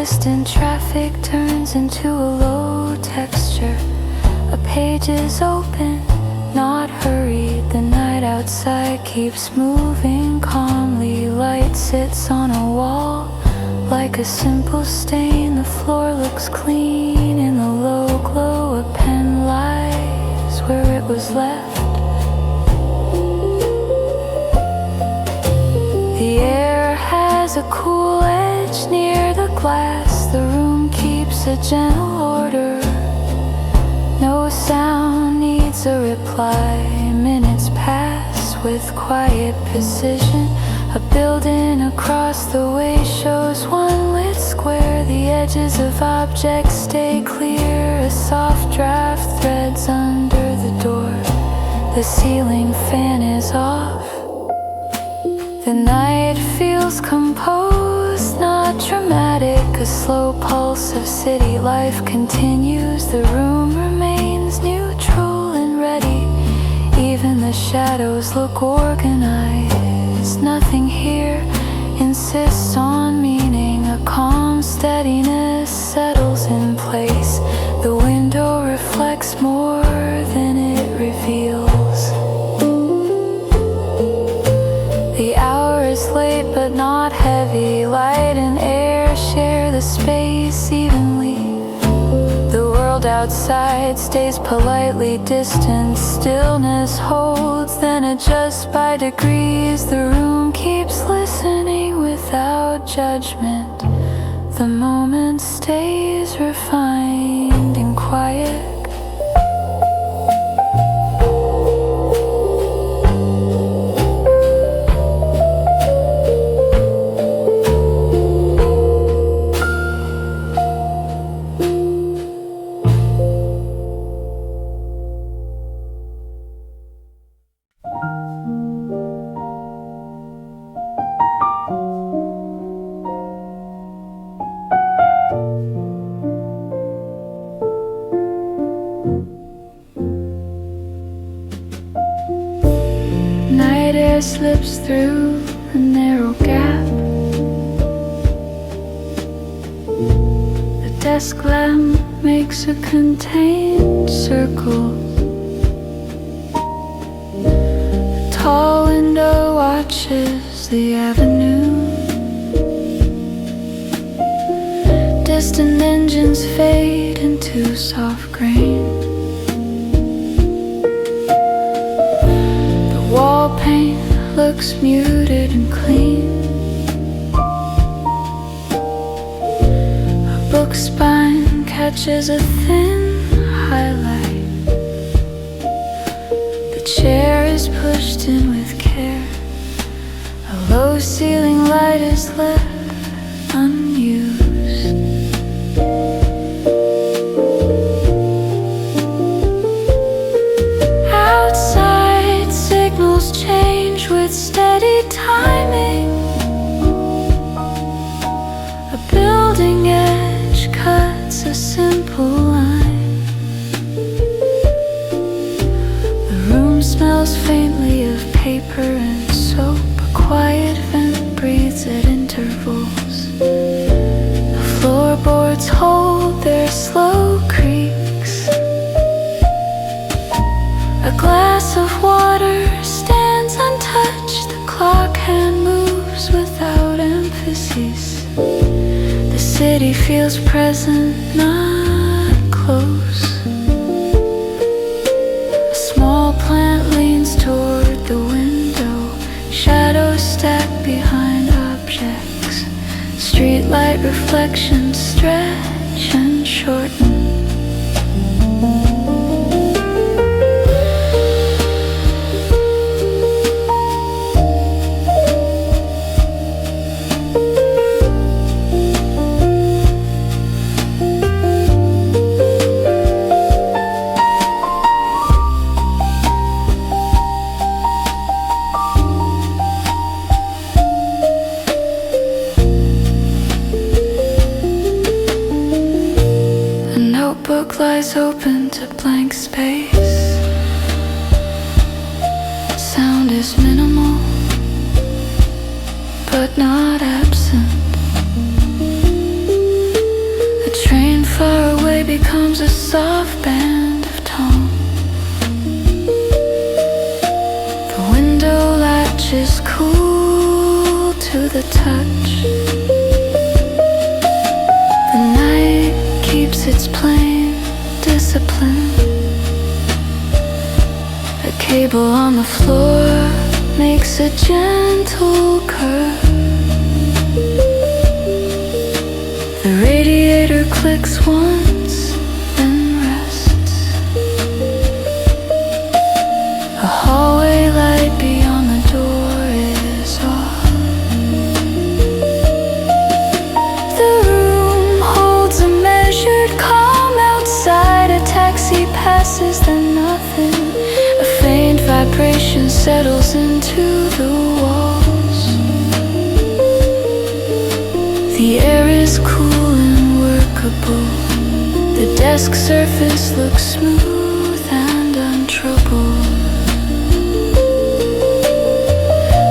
Distant traffic turns into a low texture. A page is open, not hurried. The night outside keeps moving calmly. Light sits on a wall like a simple stain. The floor looks clean in the low glow. A pen lies where it was left. The air has a cool edge near the glass. The room keeps a gentle order. No sound needs a reply. Minutes pass with quiet precision. A building across the way shows one lit square. The edges of objects stay clear. A soft draft threads under the door. The ceiling fan is off. The night feels composed, not dramatic. A slow pulse of city life continues. The room remains neutral and ready. Even the shadows look organized. Nothing here insists on meaning. A calm steadiness settles in place. The window reflects more than it reveals. The hour is late but not heavy. Light and air share the space evenly. The world outside stays politely distant. Stillness holds, then adjusts by degrees. The room keeps listening without judgment. The moment stays refined and quiet. Night air slips through a narrow gap. The desk lamp makes a contained circle. The tall window watches the avenue. Distant engines fade into soft grain. Wall paint looks muted and clean. A book spine catches a thin highlight. The chair is pushed in with care. A low ceiling light is left unused. Outside signals change with steady timing. A building simple line. The room smells faintly of paper and soap. A quiet vent breathes at intervals. The floorboards hold their slow creaks. A glass of water stands untouched. The clock hand moves without emphasis. The city feels present, not close. A small plant leans toward the window. Shadows stack behind objects. Streetlight reflections stretch and shorten. Book lies open to blank space. Sound is minimal, but not absent. A train far away becomes a soft band of tone. The window latch is cool to the touch. The night keeps its plain discipline. A cable on the floor makes a gentle curve. The radiator clicks once, then rests. A hallway light beyond the door is off. The room holds a measured calm outside. A taxi passes, then nothing. A faint vibration settles into the walls. The air is cool and workable. The desk surface looks smooth and untroubled.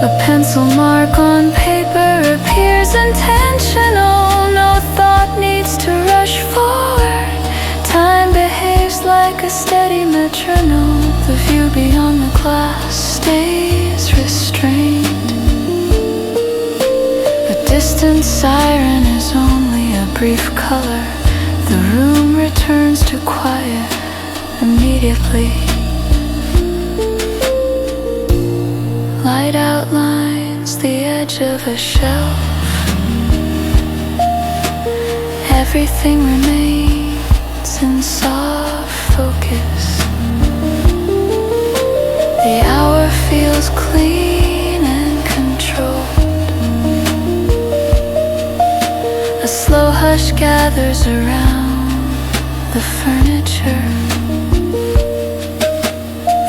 A pencil mark on paper appears intentional. No thought needs to rush forward. Time behaves like a steady metronome. The view beyond the glass stays restrained. A distant siren is only a brief color. The room returns to quiet immediately. Light outlines the edge of a shelf. Everything remains in soft focus. The hour feels clean and controlled. A slow hush gathers around the furniture.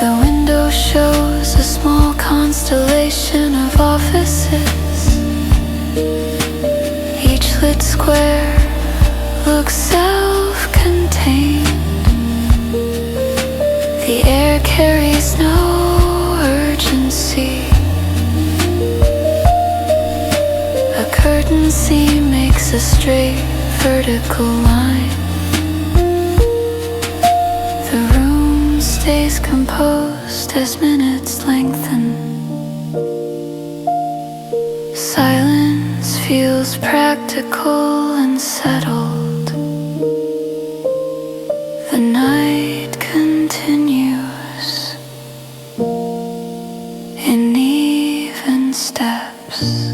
The window shows a small constellation of offices. Each lit square looks self-contained. The air carries no urgency. A curtain seam makes a straight vertical line. The room stays composed as minutes lengthen. Silence feels practical and settled. The night continues in even steps.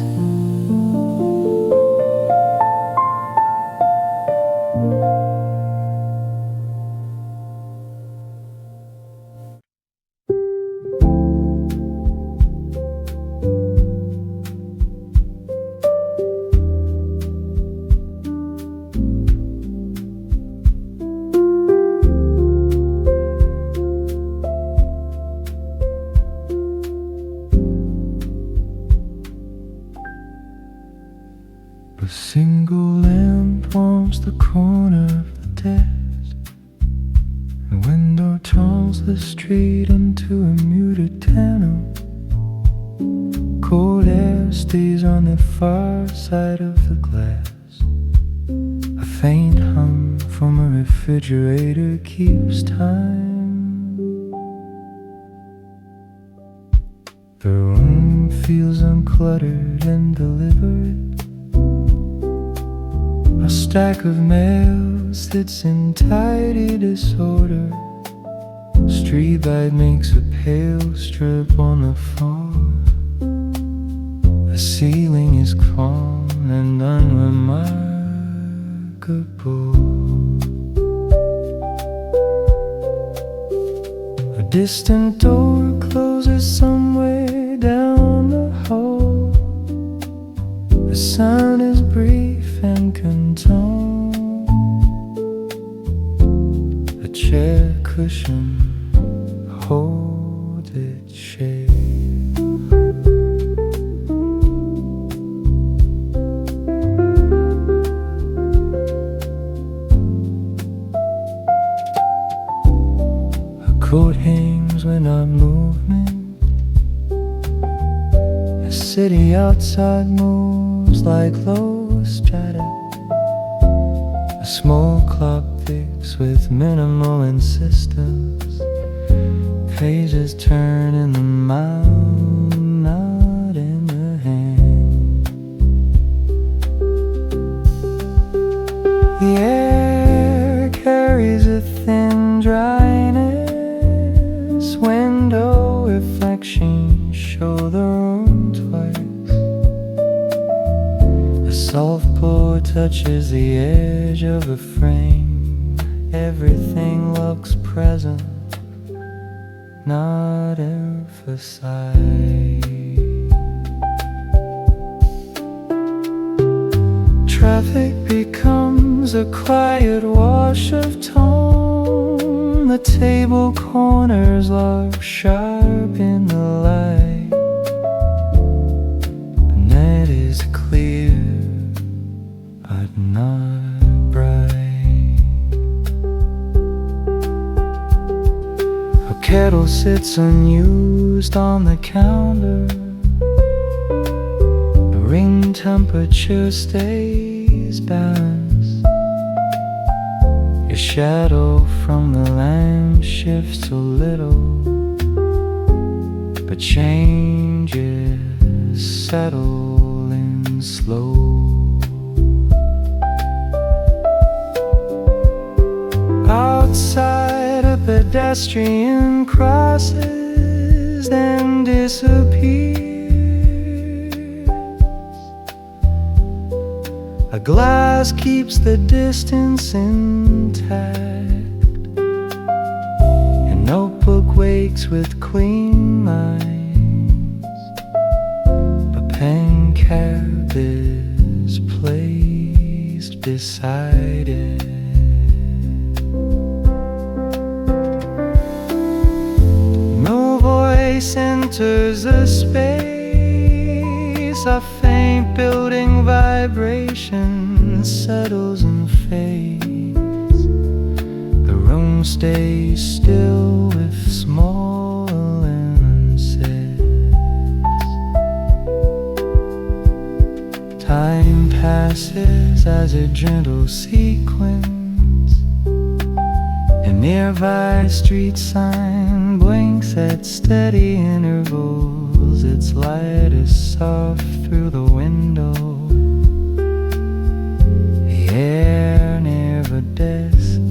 A single lamp warms the corner of the desk. turns the street into a muted tunnel. Cold air stays on the far side of the glass. A faint hum from a refrigerator keeps time. The room feels uncluttered and deliberate. A stack of mail sits in tidy disorder. Street light makes a pale strip on the floor. The ceiling is calm and unremarkable. A distant door closes somewhere down the hall. The sound is brief and contoned. A chair cushion holds its shape. Coat hangs when I'm moving. The city outside moves like low strata. A small clock ticks with minimal insistence. Pages turn in the mouth, not in the hand. The air carries a thin dryness. Window reflections show the room twice. A soft pour touches the edge of a frame. Everything looks present, not emphasized. Traffic becomes a quiet wash of tone. The table corners look sharp in the light. The night is clear, but not bright. A kettle sits unused on the counter. The ring temperature stays balanced. Your shadow from the lamp shifts a little, but changes settle in slow. Outside a pedestrian crosses and disappears. A glass keeps the distance intact. Your notebook wakes with clean lines. A pen cap is placed beside it. No voice enters the space. A faint building vibration settles and fades. The room stays still with small lenses. Time passes as a gentle sequence. A nearby street sign blinks at steady intervals. Its light is soft through the window. The air near the desk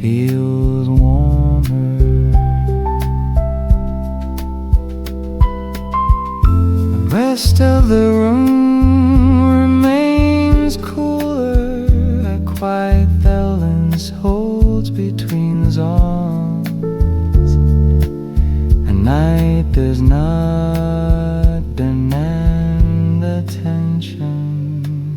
feels warmer. The rest of the room remains cooler. A quiet balance holds between the zones. A night does not demand attention.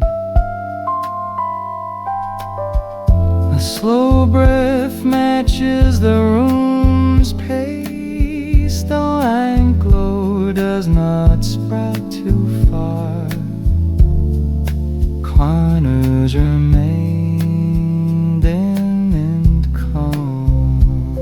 A slow breath matches the room's pace. The lamp glow does not spread too far. Corners remain dim and calm.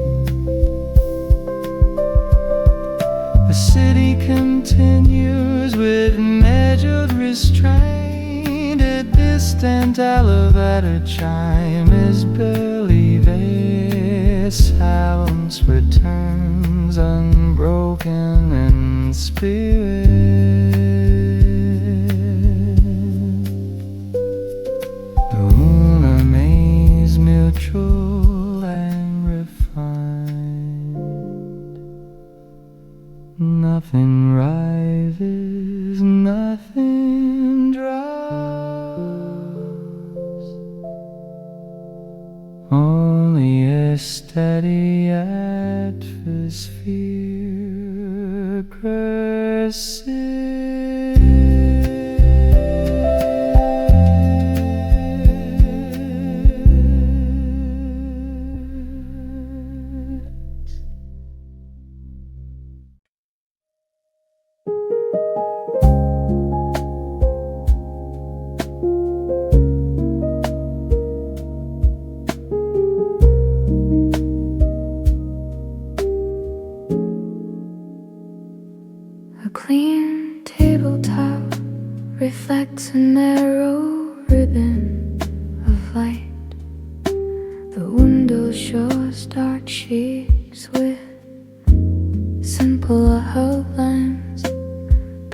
scheduled restraint. A distant elevator chime is barely there. Silence returns unbroken in spirit. The moon remains mutual and refined. Nothing rises, nothing drops, only a steady atmosphere persists. A clean tabletop reflects a narrow ribbon of light. The window shows dark sheets with simple outlines.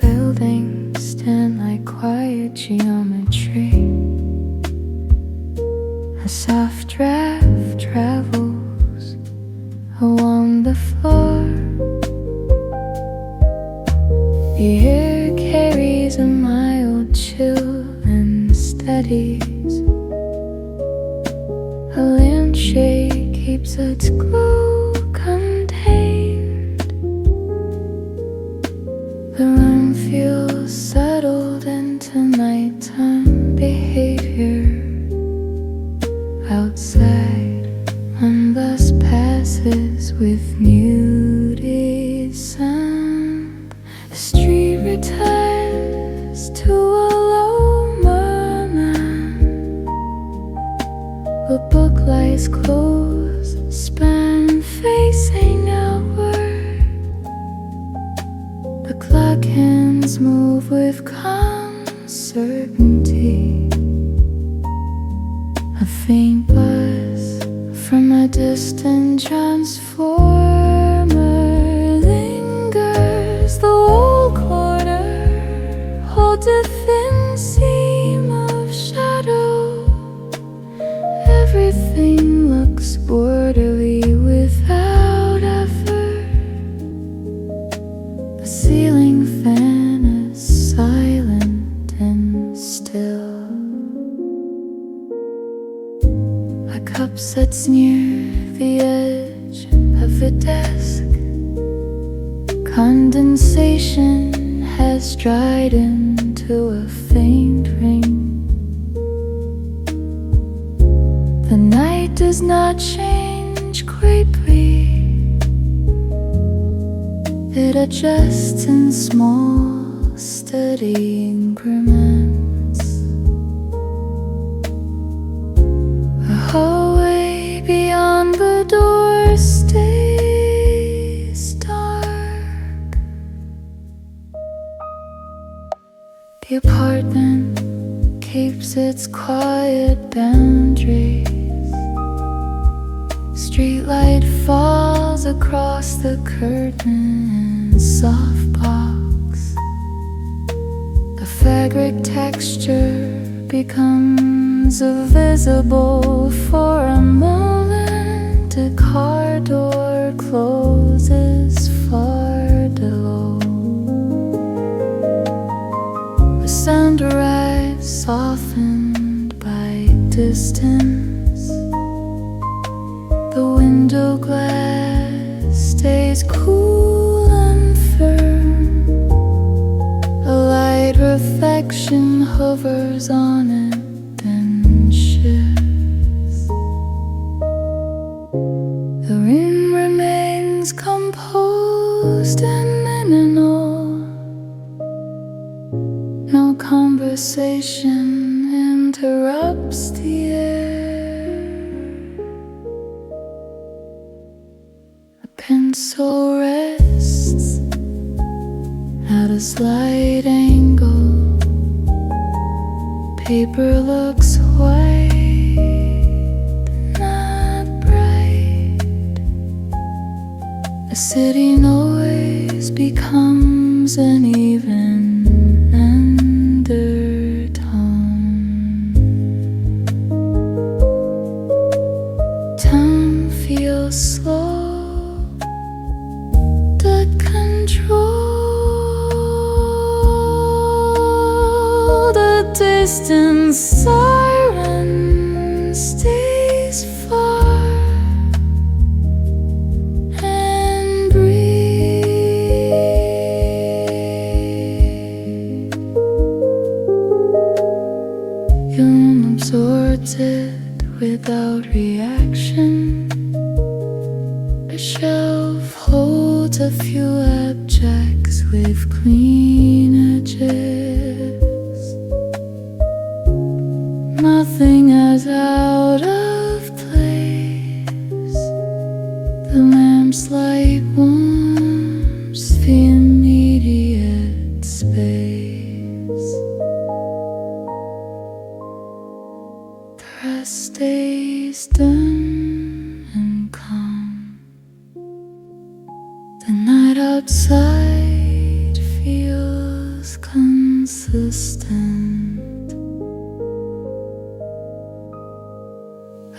Buildings stand like quiet geometry. A soft draft travels along the floor. The air carries a mild chill and steadies. A lampshade keeps its glow contained. The room feels settled into nighttime behavior. Outside, one bus passes with muted sound. The street returns to a low murmur. The book lies closed, span facing outward. The clock hands move with calm certainty. A faint buzz from a distant transformer lingers. The old corner holds a thin seam of shadow. Everything looks orderly without effort. The ceiling fan is silent and still. A cup sits near the edge of the desk. Condensation has dried into a faint ring. The night does not change quickly. It adjusts in small, steady increments. The hallway beyond the door stays dark. The apartment keeps its quiet boundaries. Streetlight falls across the curtain in soft box. The fabric texture becomes visible for a moment. The car door closes far below. The sound arrives softened by distance. The window glass stays cool and firm. A light reflection hovers on it, then shifts. The room remains composed and minimal. No conversation interrupts the air. A pencil rests at a slight angle. paper looks white, not bright. A city noise becomes an even undertone. Time feels slow, the control, the distant siren stays far and breathe. Hume absorbs it without reaction. A shelf holds a few objects with clean edges. Nothing as out of place. The lamp's light warms the immediate space. The rest stays done and calm. The night outside feels consistent.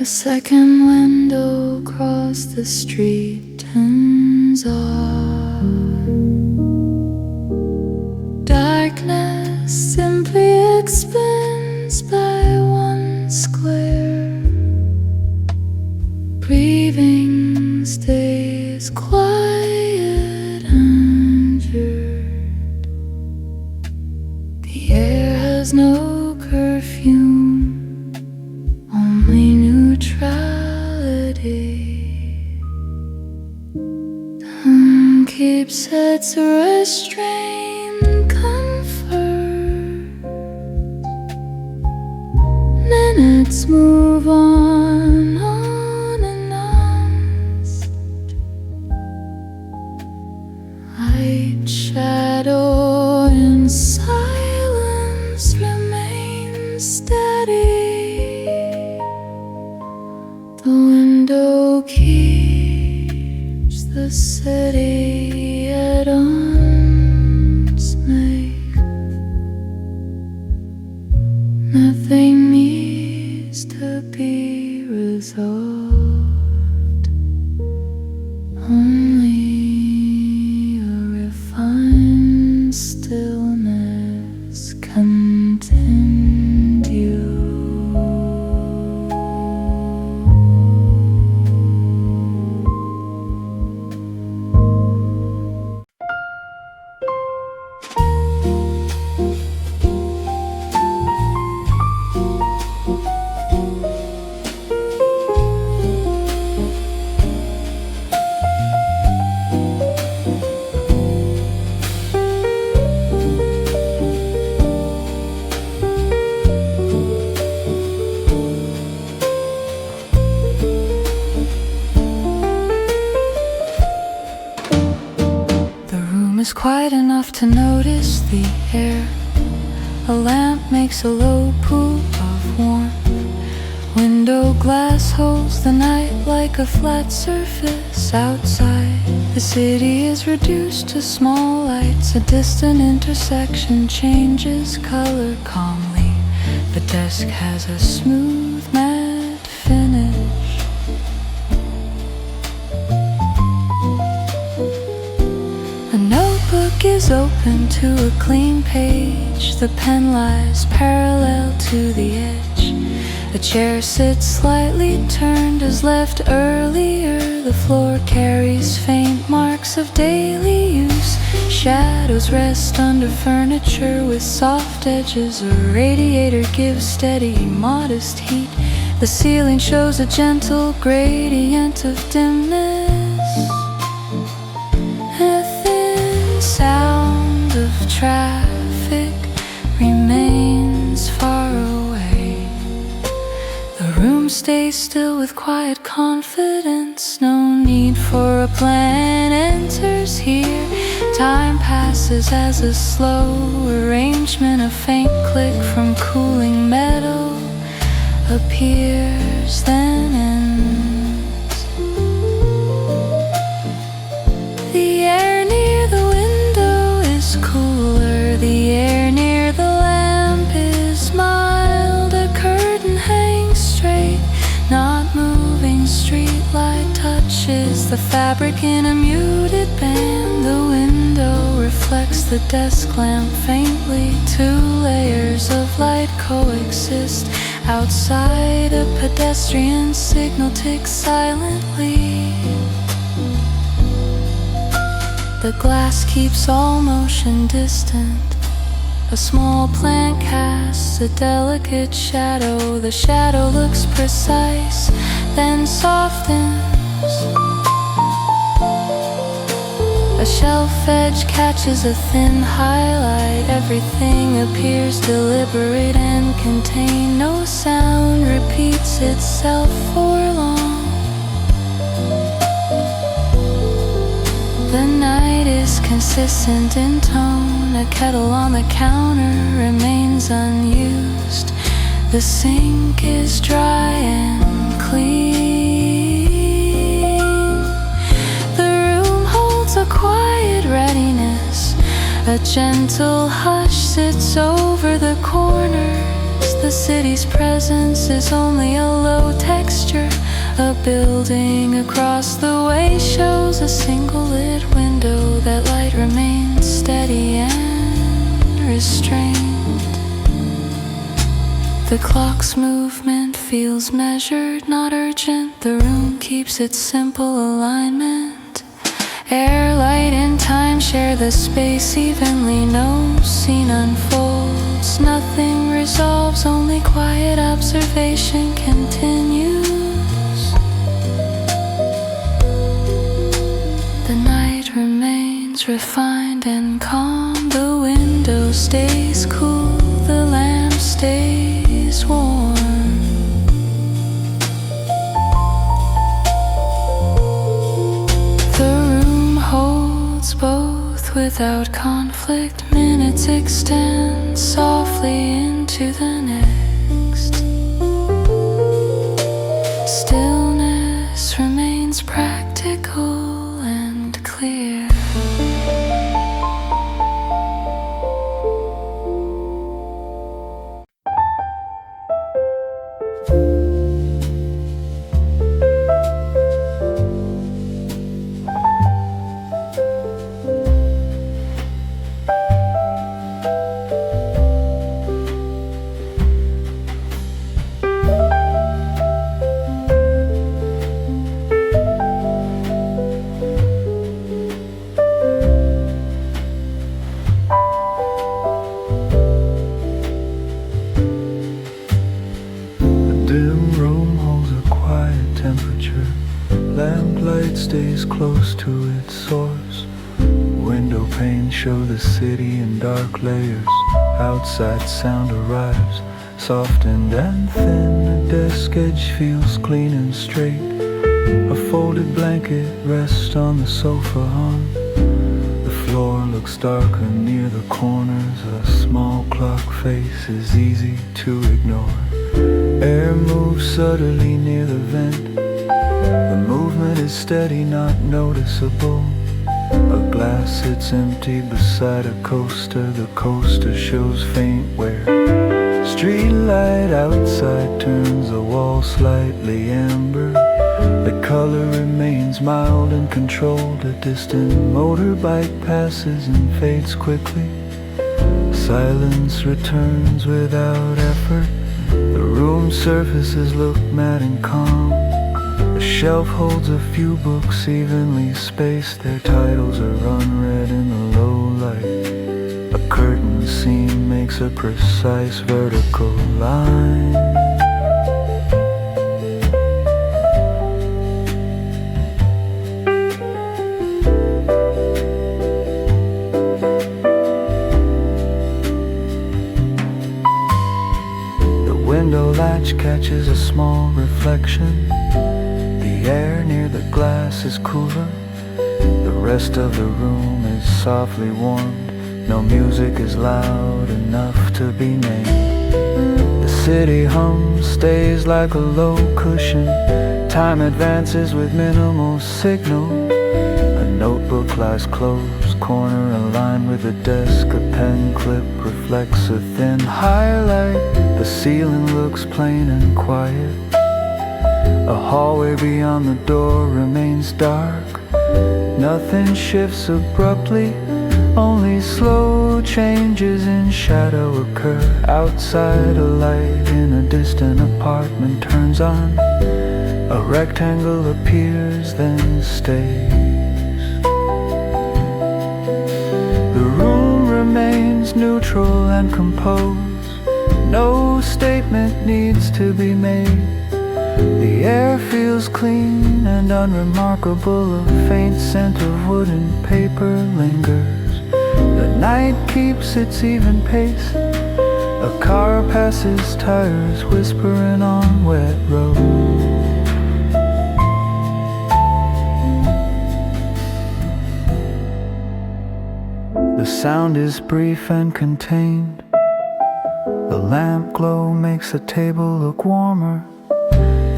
A second window across the street turns on. Darkness simply expands by one square. Breathing stays quiet and endured. The air has no perfume, only neutrality. Time keeps its restrained comfort. Minutes move on unannounced. Light, shadow, and silence remain steady. The window keeps the city at arm's length. Nothing needs to be resolved, only a refined stillness continue. Is quiet enough to notice the air. A lamp makes a low pool of warmth. Window glass holds the night like a flat surface outside. The city is reduced to small lights. A distant intersection changes color calmly. The desk has a smooth matte finish. Book is open to a clean page. The pen lies parallel to the edge. The chair sits slightly turned as left earlier. The floor carries faint marks of daily use. Shadows rest under furniture with soft edges. A radiator gives steady, modest heat. The ceiling shows a gentle gradient of dimness. Sound of traffic remains far away. The room stay still with quiet confidence. No need for a plan enters here. Time passes as a slow arrangement. A faint click from cooling metal appears, then ends. The air near the window is cooler. The air near the lamp is mild. A curtain hangs straight, not moving. Streetlight touches the fabric in a muted band. The window reflects the desk lamp faintly. Two layers of light coexist. Outside, a pedestrian signal ticks silently. The glass keeps all motion distant. A small plant casts a delicate shadow. The shadow looks precise, then softens. A shelf edge catches a thin highlight. Everything appears deliberate and contained. No sound repeats itself for long. The night is consistent in tone. A kettle on the counter remains unused. The sink is dry and clean. The room holds a quiet readiness. A gentle hush sits over the corners. The city's presence is only a low texture. A building across the way shows a single lit window. That light remains steady and restrained. The clock's movement feels measured, not urgent. The room keeps its simple alignment. Air, light, and time share the space evenly. No scene unfolds, nothing resolves. Only quiet observation continues. The night remains refined and calm. The window stays cool, the lamp stays warm. The room holds both without conflict. Minutes extend softly into the next. Stillness remains practical and clear. Stays close to its source. Window panes show the city in dark layers. Outside sound arrives, softened and thin. The desk edge feels clean and straight. A folded blanket rests on the sofa on. The floor looks darker near the corners. A small clock face is easy to ignore. Air moves subtly near the vent. The movement is steady, not noticeable. A glass sits empty beside a coaster. The coaster shows faint wear. Street light outside turns the wall slightly amber. The color remains mild and controlled. A distant motorbike passes and fades quickly. Silence returns without effort. The room's surfaces look matte and calm. The shelf holds a few books evenly spaced. Their titles are unread in the low light. A curtain seam makes a precise vertical line. window latch catches a small reflection. The air near the glass is cooler. The rest of the room is softly warmed. No music is loud enough to be named. The city hum stays like a low cushion. Time advances with minimal signal. A notebook lies close, corner aligned with the desk. A pen clip reflects a thin highlight. The ceiling looks plain and quiet. A hallway beyond the door remains dark. Nothing shifts abruptly, only slow changes in shadow occur. Outside, a light in a distant apartment turns on. A rectangle appears, then stays. The room remains neutral and composed. No statement needs to be made. The air feels clean and unremarkable. A faint scent of wood and paper lingers. The night keeps its even pace. A car passes, tires whispering on wet roads. The sound is brief and contained. The lamp glow makes the table look warmer.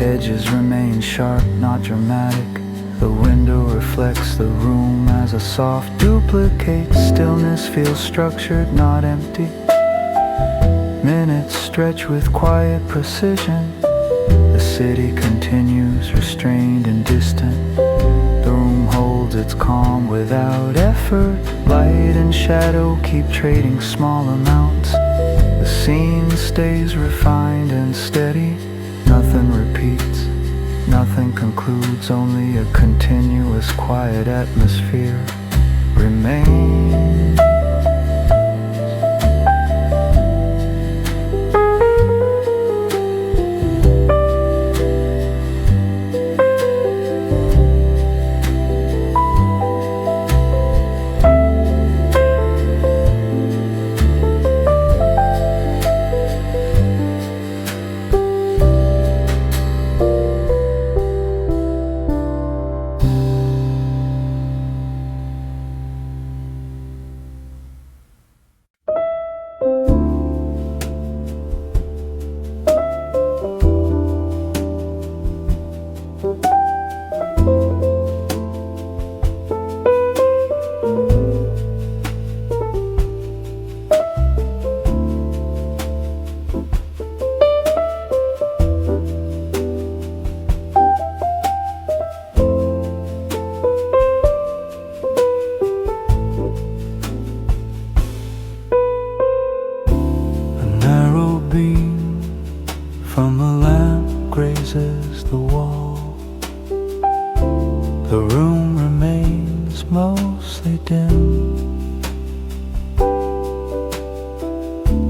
Edges remain sharp, not dramatic. The window reflects the room as a soft duplicate. Stillness feels structured, not empty. Minutes stretch with quiet precision. The city continues, restrained and distant. The room holds its calm without effort. Light and shadow keep trading small amounts. The scene stays refined and steady. Nothing repeats, nothing concludes. Only a continuous quiet atmosphere remains.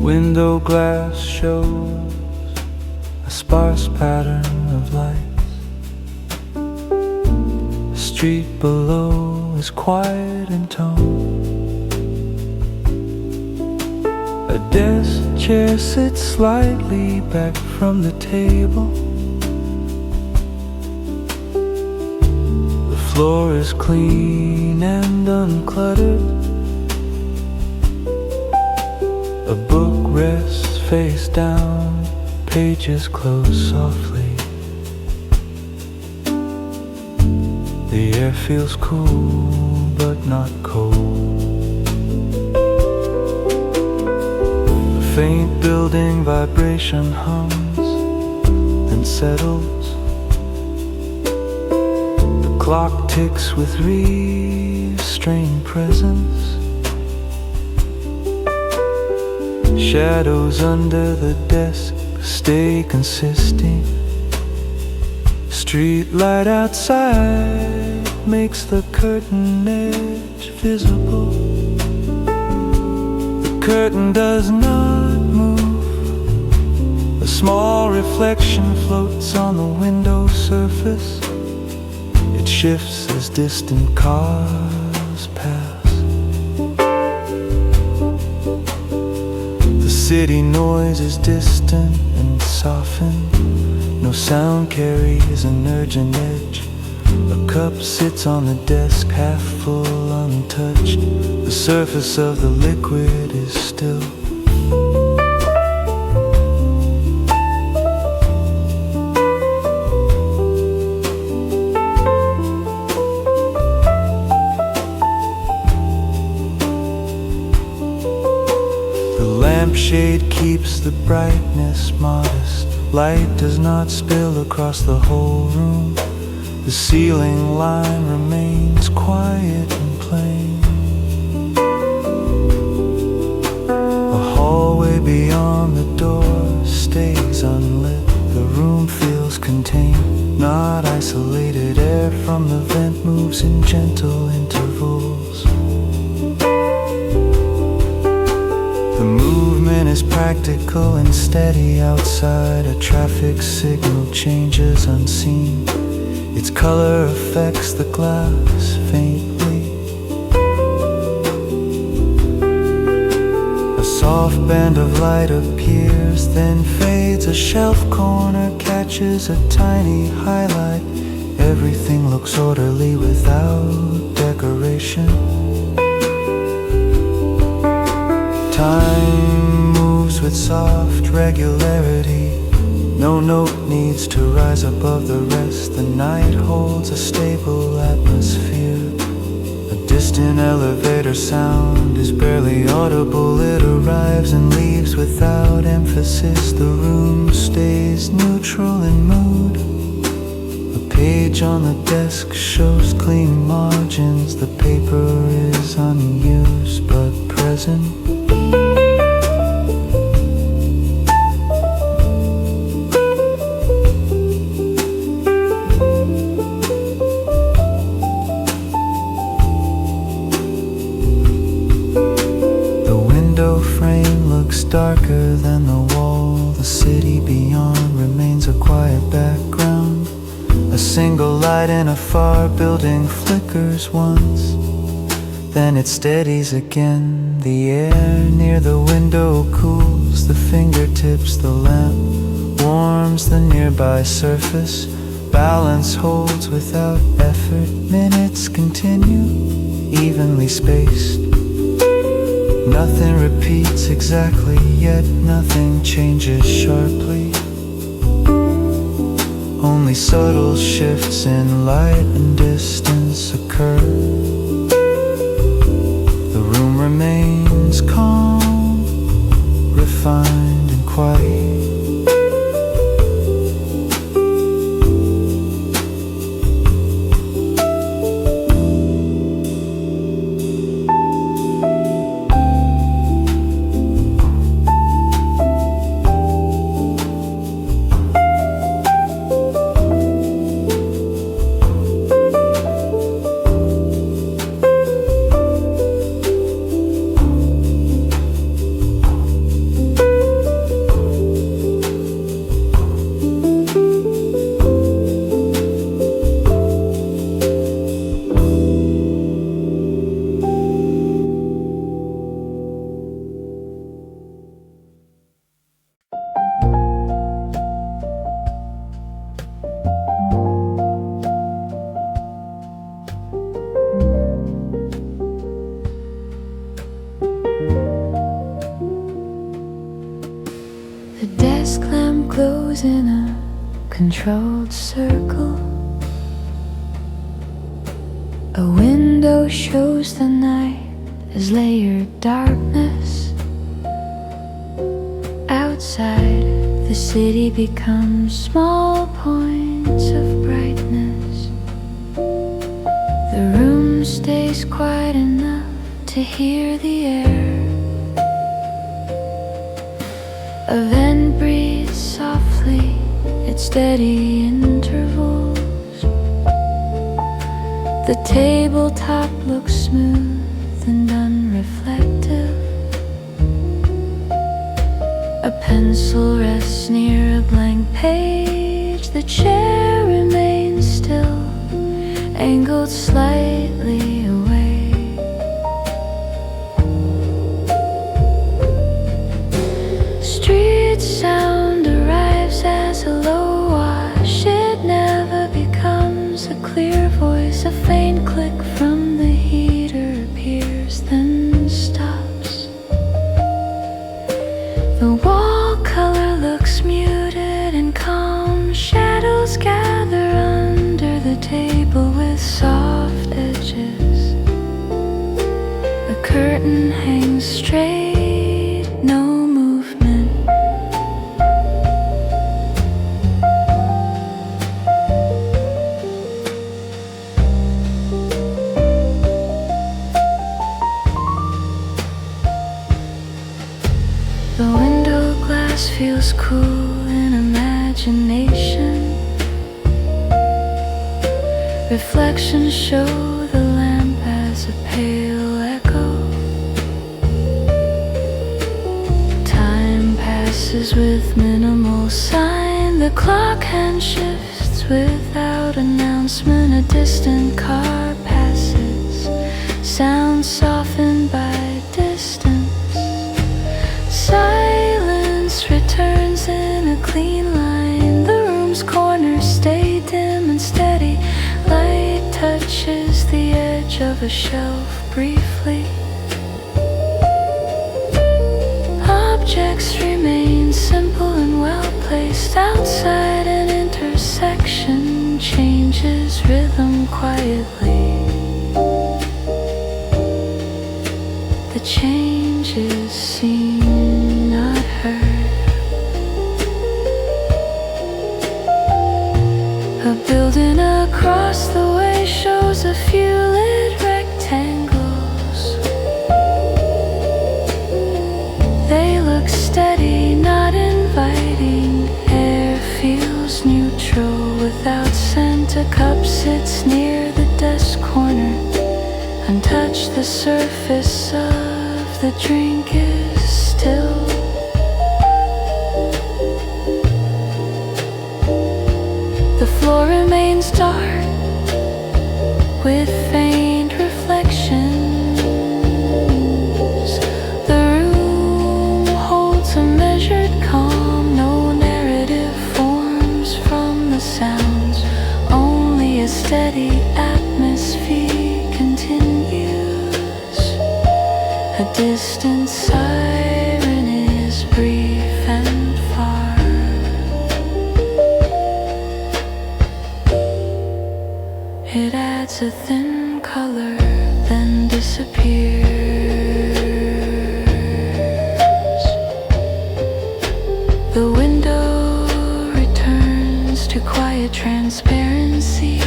Window glass shows a sparse pattern of lights. The street below is quiet in tone. A desk chair sits slightly back from the table. The floor is clean and uncluttered. A book rests face down, pages close softly. The air feels cool but not cold. A faint building vibration hums, then settles. The clock ticks with restrained presence. Shadows under the desk stay consistent. Street light outside makes the curtain edge visible. The curtain does not move. A small reflection floats on the window surface. It shifts as distant cars pass. The city noise is distant and softened. No sound carries an urgent edge. A cup sits on the desk, half full, untouched. The surface of the liquid is still. Lampshade keeps the brightness modest. Light does not spill across the whole room. The ceiling line remains quiet and plain. The hallway beyond the door stays unlit. The room feels contained, not isolated. Air from the vent moves in gentle intervals. The movement is practical and steady outside. A traffic signal changes unseen. Its color affects the glass faintly. A soft band of light appears, then fades. A shelf corner catches a tiny highlight. Everything looks orderly without decoration. Time moves with soft regularity. No note needs to rise above the rest. The night holds a stable atmosphere. A distant elevator sound is barely audible. It arrives and leaves without emphasis. The room stays neutral in mood. A page on the desk shows clean margins. The paper is unused but present. Darker than the wall, the city beyond remains a quiet background. A single light in a far building flickers once, then it steadies again. The air near the window cools the fingertips. The lamp warms the nearby surface. Balance holds without effort. Minutes continue, evenly spaced. Nothing repeats exactly, yet nothing changes sharply. Only subtle shifts in light and distance occur. The room remains calm, refined and quiet. In a controlled circle, a window shows the night as layered darkness. Outside, the city becomes small points of brightness. The room stays quiet enough to hear the air. A vent breathes softly at steady intervals. The tabletop looks smooth and unreflective. A pencil rests near a blank page. The chair remains still, angled slightly away. Each sound arrives as a low wash. It never becomes a clear voice. A faint click from the heater appears, then stops. The wall color looks muted and calm. Shadows gather under the table with soft edges. The curtain hangs straight, no movement. The window glass feels cool in imagination. Reflections show the lamp as a pale echo. Time passes with minimal sign. The clock hand shifts without announcement. A distant car passes, sound softened by distance. Silence returns in a clean line. The room's corners stay dim and steady. Light touches the edge of a shelf briefly. Objects remain simple and well placed. Outside an intersection changes rhythm quietly. The change is seen, not heard. A building across the way shows a few lit rectangles. They look steady, not inviting. Air feels neutral without scent. A cup sits near the desk corner. Untouched, the surface of the drink is still. The floor remains dark with faint reflections. The room holds a measured calm. No narrative forms from the sounds. Only a steady atmosphere continues. A distant siren is brief and far. It adds a thin color, then disappears. The window returns to quiet transparency.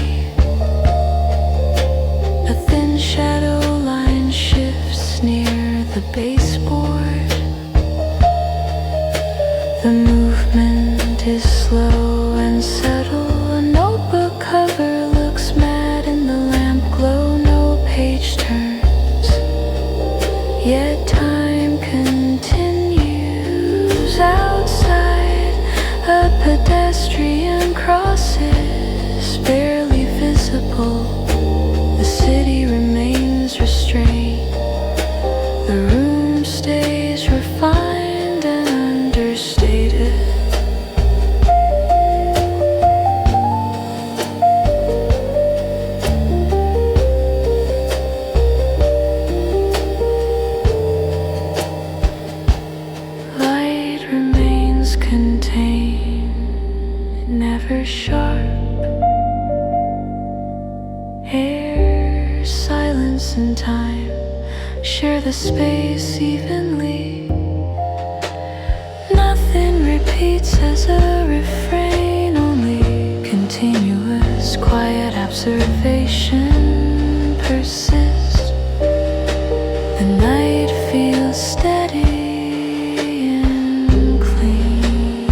A thin shadow line shifts near the baseboard. The movement is slow and subtle. A notebook cover looks mad in the lamp glow. No page turns, yet time continues. Outside, a pedestrian crosses, barely visible. The city remains restrained. The room stays refined and understated. Light remains contained, never sharp. Air, silence, and time share the space evenly. Nothing repeats as a refrain, only continuous quiet observation persists. The night feels steady and clean.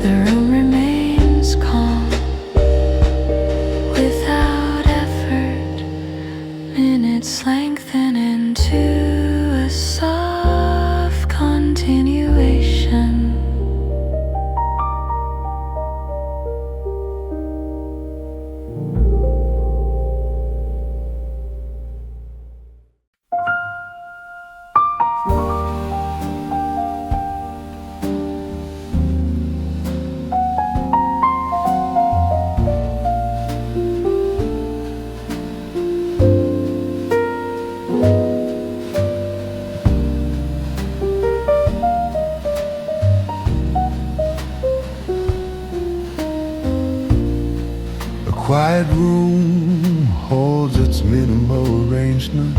The room remains calm without effort. Minutes lengthen into a soft continuation. quiet room holds its minimal arrangement.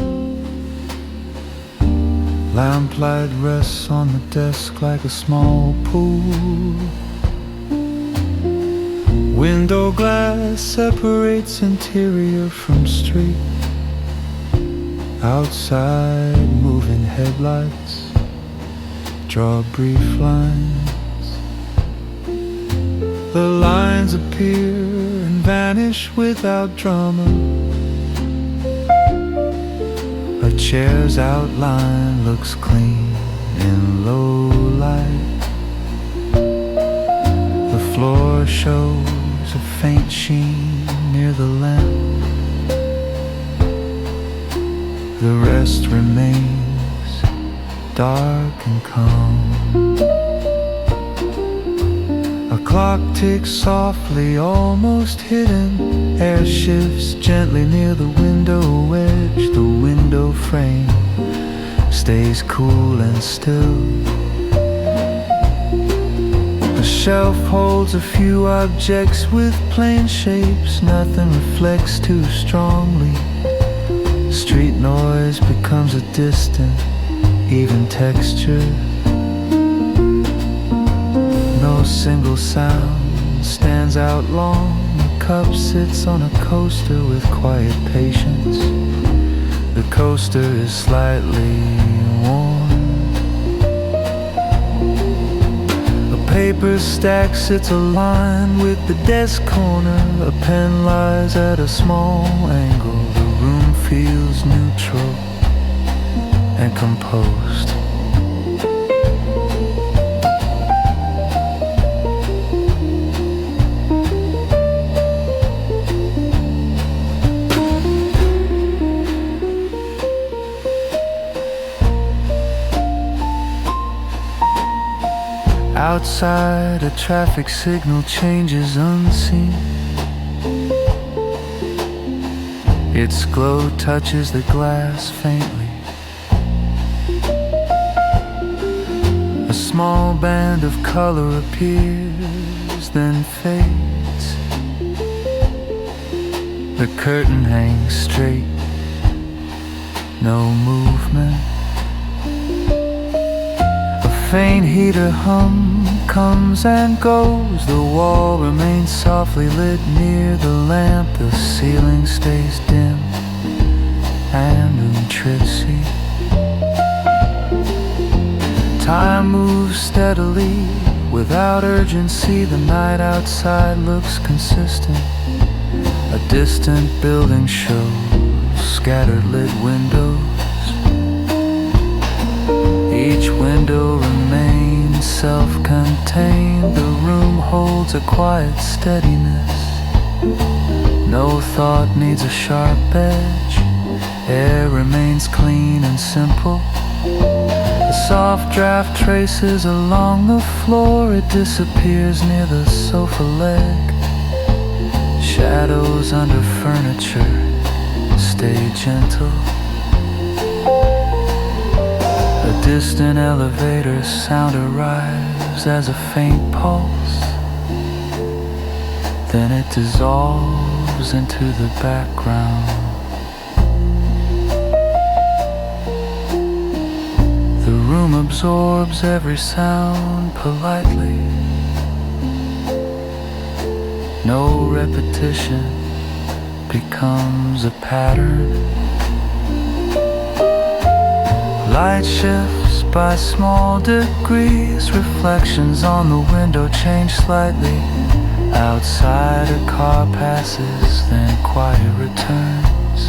Lamplight rests on the desk like a small pool. Window glass separates interior from street. Outside, moving headlights draw brief lines. The lines appear and vanish without drama. A chair's outline looks clean in low light. The floor shows a faint sheen near the lamp. The rest remains dark and calm. A clock ticks softly, almost hidden. Air shifts gently near the window edge. The window frame stays cool and still. The shelf holds a few objects with plain shapes. Nothing reflects too strongly. Street noise becomes a distant, even texture. No single sound stands out long. The cup sits on a coaster with quiet patience. The coaster is slightly worn. A paper stack sits aligned with the desk corner. A pen lies at a small angle. The room feels neutral and composed. Outside, a traffic signal changes unseen. Its glow touches the glass faintly. A small band of color appears, then fades. The curtain hangs straight, no movement. Faint heater hum comes and goes. The wall remains softly lit near the lamp. The ceiling stays dim and untricksy. Time moves steadily without urgency. The night outside looks consistent. A distant building shows scattered lit windows. Each window remains self-contained. The room holds a quiet steadiness. No thought needs a sharp edge. Air remains clean and simple. A soft draft traces along the floor. It disappears near the sofa leg. Shadows under furniture stay gentle. A distant elevator sound arrives as a faint pulse. Then it dissolves into the background. The room absorbs every sound politely. No repetition becomes a pattern. Light shifts by small degrees. Reflections on the window change slightly. Outside a car passes, then quiet returns.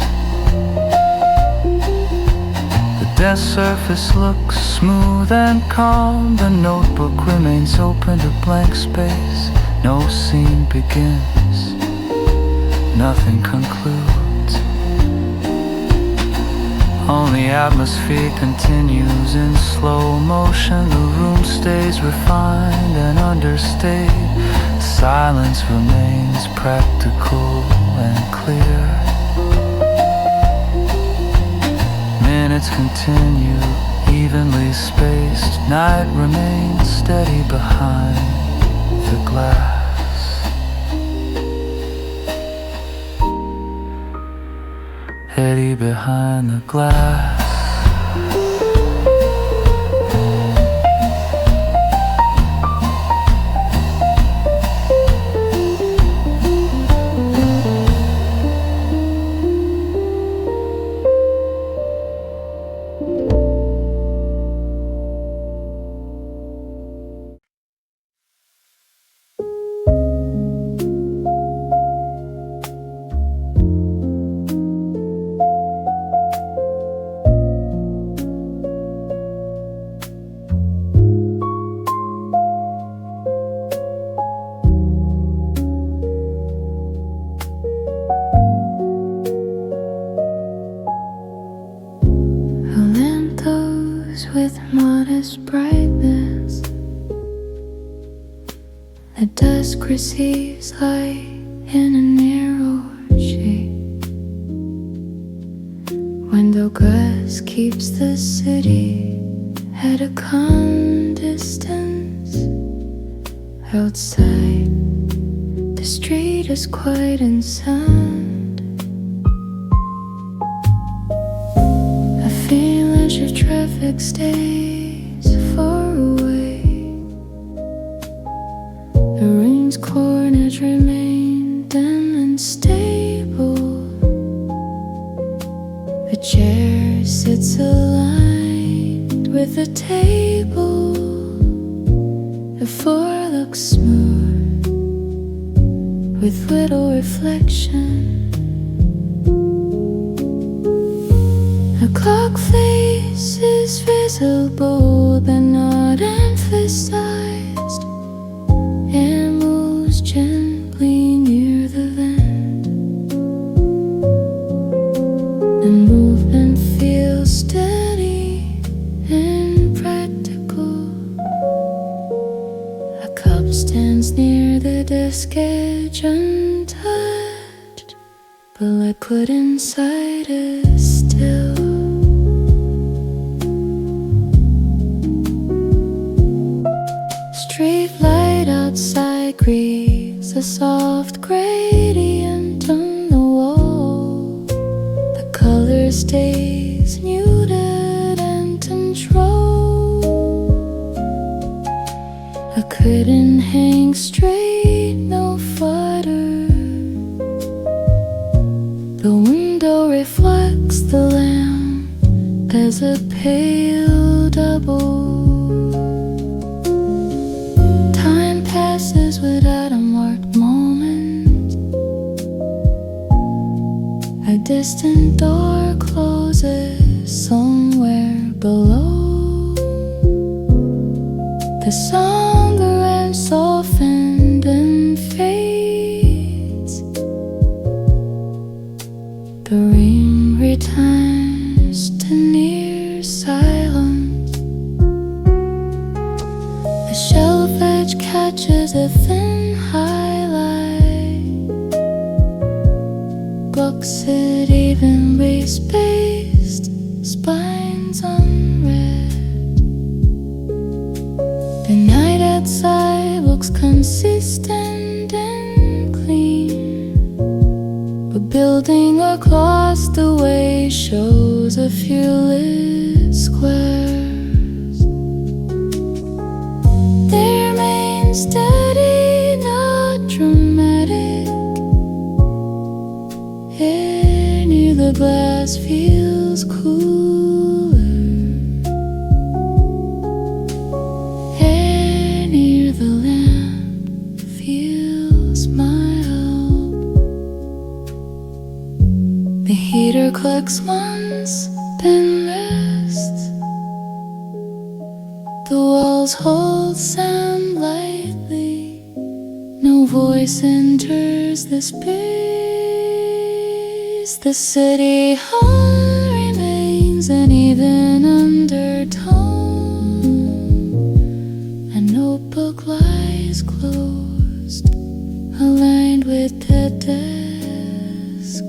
The desk surface looks smooth and calm. The notebook remains open to blank space. No scene begins, nothing concludes. Only atmosphere continues in slow motion. The room stays refined and understated. Silence remains practical and clear. Minutes continue, evenly spaced. Night remains steady behind the glass. Eddie behind the glass. With modest brightness, the dusk receives light in a narrow shade. Window glass keeps the city at a calm distance. Outside, the street is quiet and sound. I feel as your traffic stays far away. The rain's corners remain dim and stable. A chair sits aligned with the table. The floor looks smooth with little reflection. The clock face is visible but not emphasized. It moves gently near the vent. The movement feels steady and practical. A cup stands near the desk edge untouched, but light put inside is still. Street light outside creates a soft gradient on the wall. The color stays muted and controlled. A curtain hangs straight, no flutter. The window reflects the lamp as a pale double. Passes without a marked moment. A distant door closes somewhere below. The somber and softened and fades. The ring returns to near silence. The shelf edge catches a thin highlight. Books sit evenly spaced, spines unread. The night outside looks consistent and clean. A building across the way shows a few lit squares. They remain steady, not dramatic. Air near the glass feels cooler. Air near the lamp feels mild. The heater clicks once, then rests. The walls hold sound lightly. No voice enters the space. The city hum remains an even undertone. A notebook lies closed, aligned with the desk.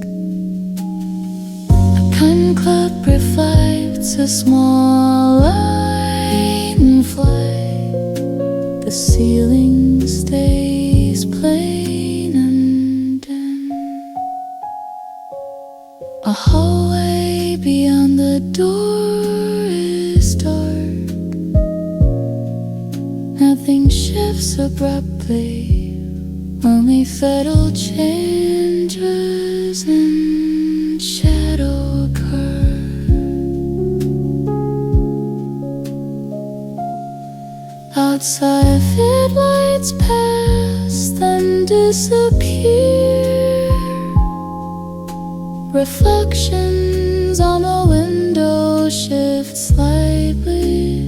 A pen clip reflects a small line flight. The ceiling stays plain and dim. A hallway beyond the door is dark. Nothing shifts abruptly, only fatal changes in shadow occur. Outside lights pass, then disappear. Reflections on a window shift slightly.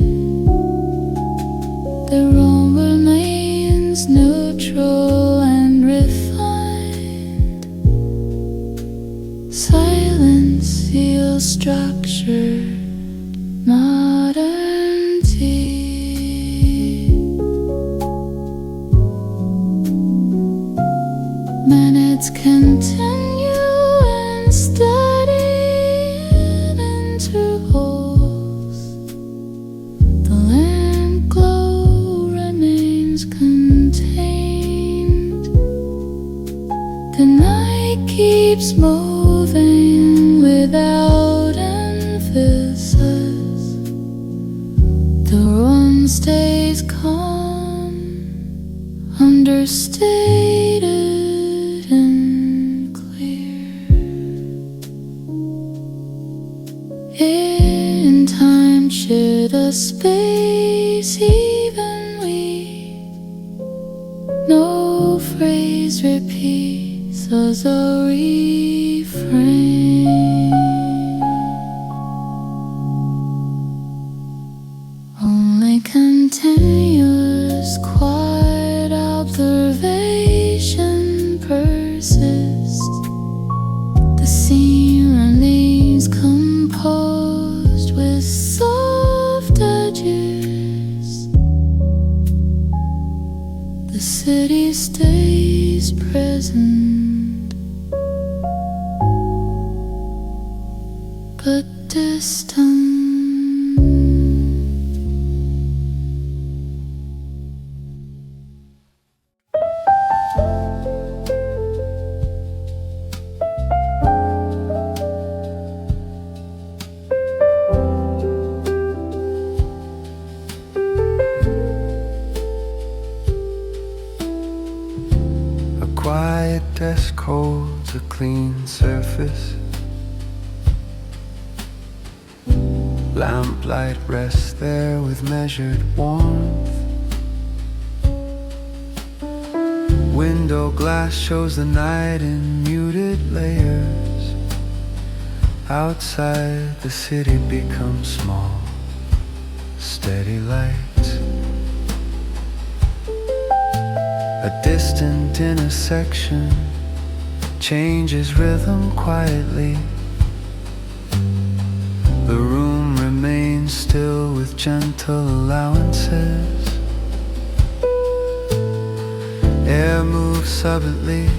The room remains neutral and refined. Silence feels structured, modernity. Minutes continue and steady in intervals. The lamp glow remains contained. The night keeps moving without emphasis. The room stays calm, understated. In time, should a space evenly? No phrase repeats as a refrain. Only continuous quiet observation persists. The scene remains composed with soft edges. The city stays present, but distant. Quiet desk holds a clean surface. Lamplight rests there with measured warmth. Window glass shows the night in muted layers. Outside the city becomes small, steady light. A distant intersection changes rhythm quietly. The room remains still with gentle allowances. Air moves subtly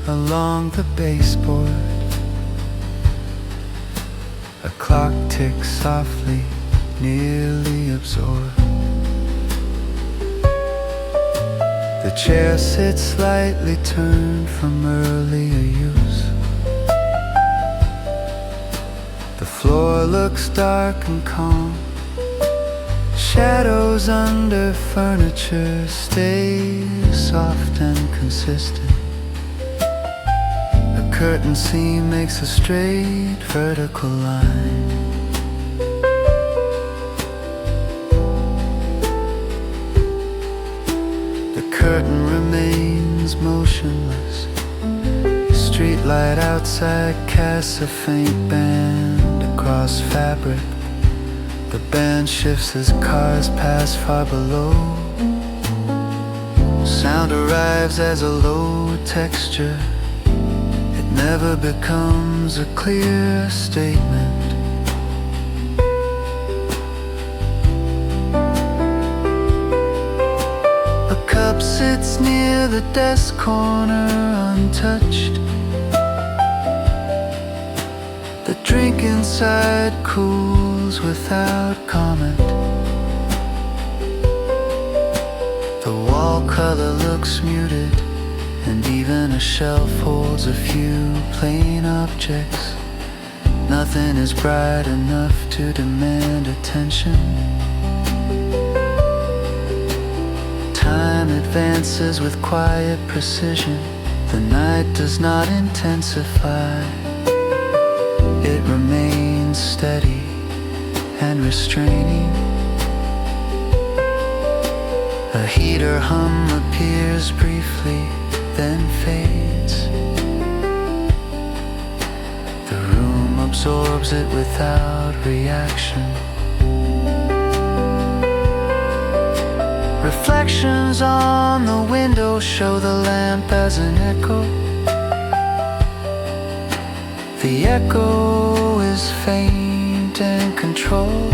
along the baseboard. A clock ticks softly, nearly absorbed. The chair sits slightly turned from earlier use. The floor looks dark and calm. Shadows under furniture stay soft and consistent. A curtain seam makes a straight vertical line. Curtain remains motionless. Streetlight outside casts a faint band across fabric. The band shifts as cars pass far below. Sound arrives as a low texture. It never becomes a clear statement. Sits near the desk corner untouched. The drink inside cools without comment. The wall color looks muted, and even a shelf holds a few plain objects Nothing is bright enough to demand attention. Time advances with quiet precision. The night does not intensify. It remains steady and restraining. A heater hum appears briefly, then fades. The room absorbs it without reaction. Reflections on the window show the lamp as an echo. The echo is faint and controlled.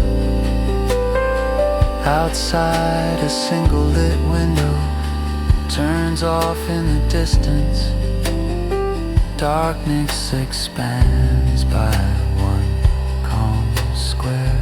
Outside, a single lit window turns off in the distance. Darkness expands by one calm square.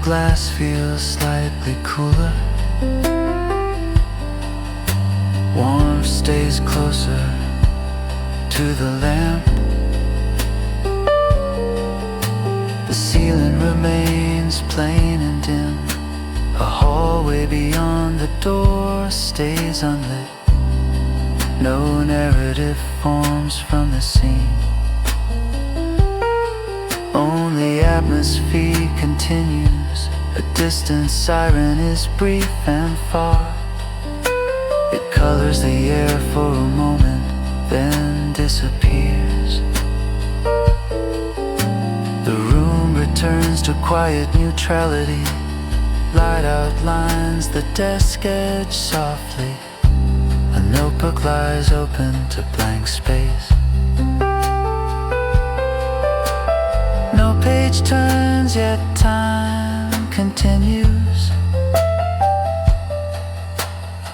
Glass feels slightly cooler. Warmth stays closer to the lamp. The ceiling remains plain and dim. A hallway beyond the door stays unlit. No narrative forms from the scene. Only atmosphere continues. A distant siren is brief and far. It colors the air for a moment, then disappears. The room returns to quiet neutrality. Light outlines the desk edge softly. A notebook lies open to blank space. No page turns, yet time continues.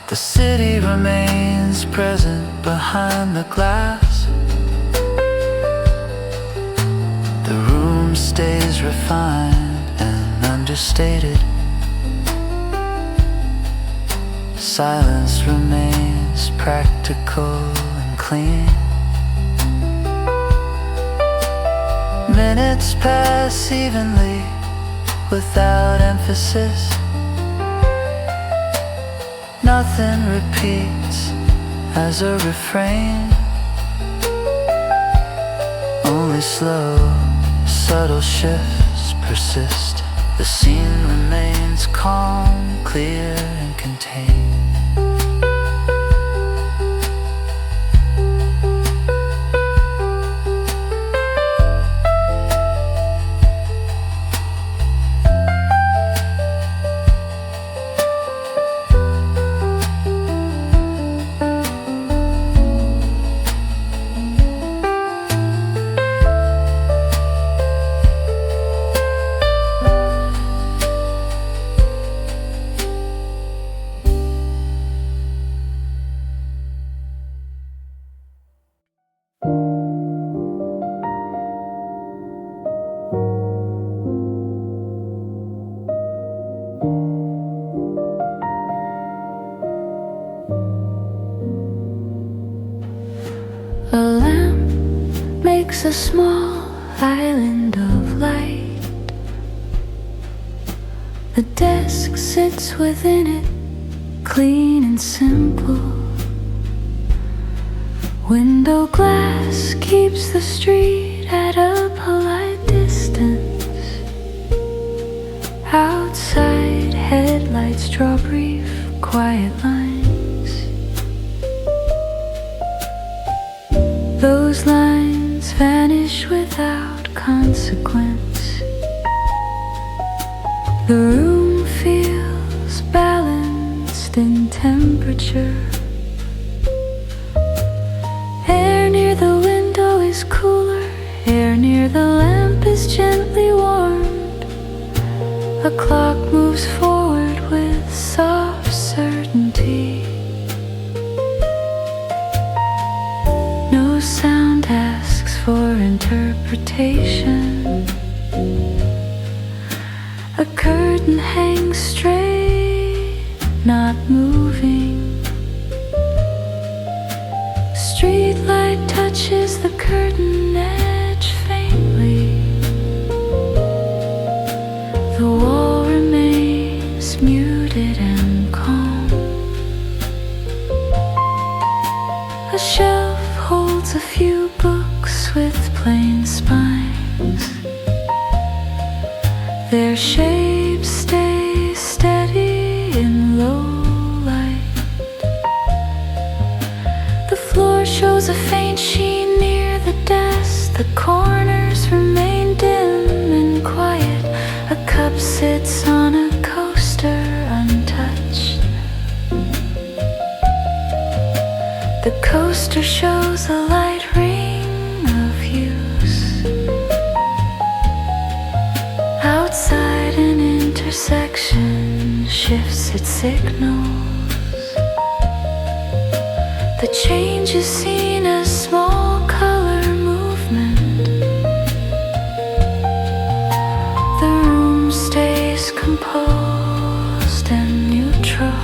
The city remains present behind the glass. The room stays refined and understated. Silence remains practical and clean. Minutes pass evenly without emphasis. Nothing repeats as a refrain. Only slow, subtle shifts persist. The scene remains calm, clear, and contained. A lamp makes a small island of light. The desk sits within it, clean and simple. Window glass keeps the street at a polite distance. Outside, headlights draw brief, quiet lines. Those lines vanish without consequence. The room feels balanced in temperature. Air cooler, air near the lamp is gently warmed. The clock moves forward with soft certainty. No sound asks for interpretation. A curtain hangs straight, not moving. Streetlight touches the curtain edge faintly. The wall remains muted and calm. A shelf holds a few books with plain spines. Their shapes stay steady in low light. The floor shows a faint sheen near the desk. The corners remain dim and quiet. A cup sits on a coaster untouched. The coaster shows a light ring of hues. Outside an intersection shifts its signals. The change is seen as small color movement. The room stays composed and neutral.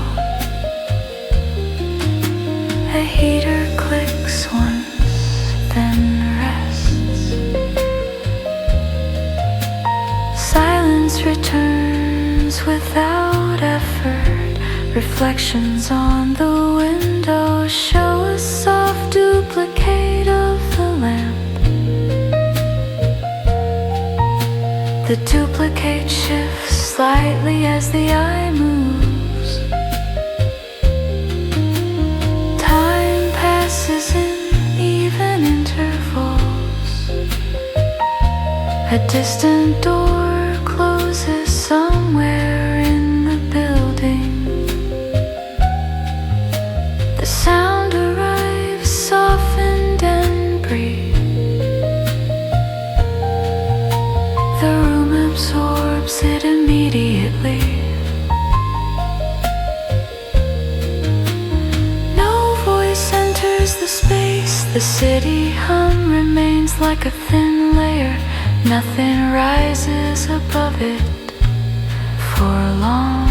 A heater clicks once, then rests. Silence returns without effort. Reflections on the window show a soft duplicate of the lamp. The duplicate shifts slightly as the eye moves. Time passes in even intervals. A distant door closes somewhere in the building. The sound arrives softened and brief. The room absorbs it immediately. No voice enters the space. The city hum remains like a thin layer. Nothing rises above it for long.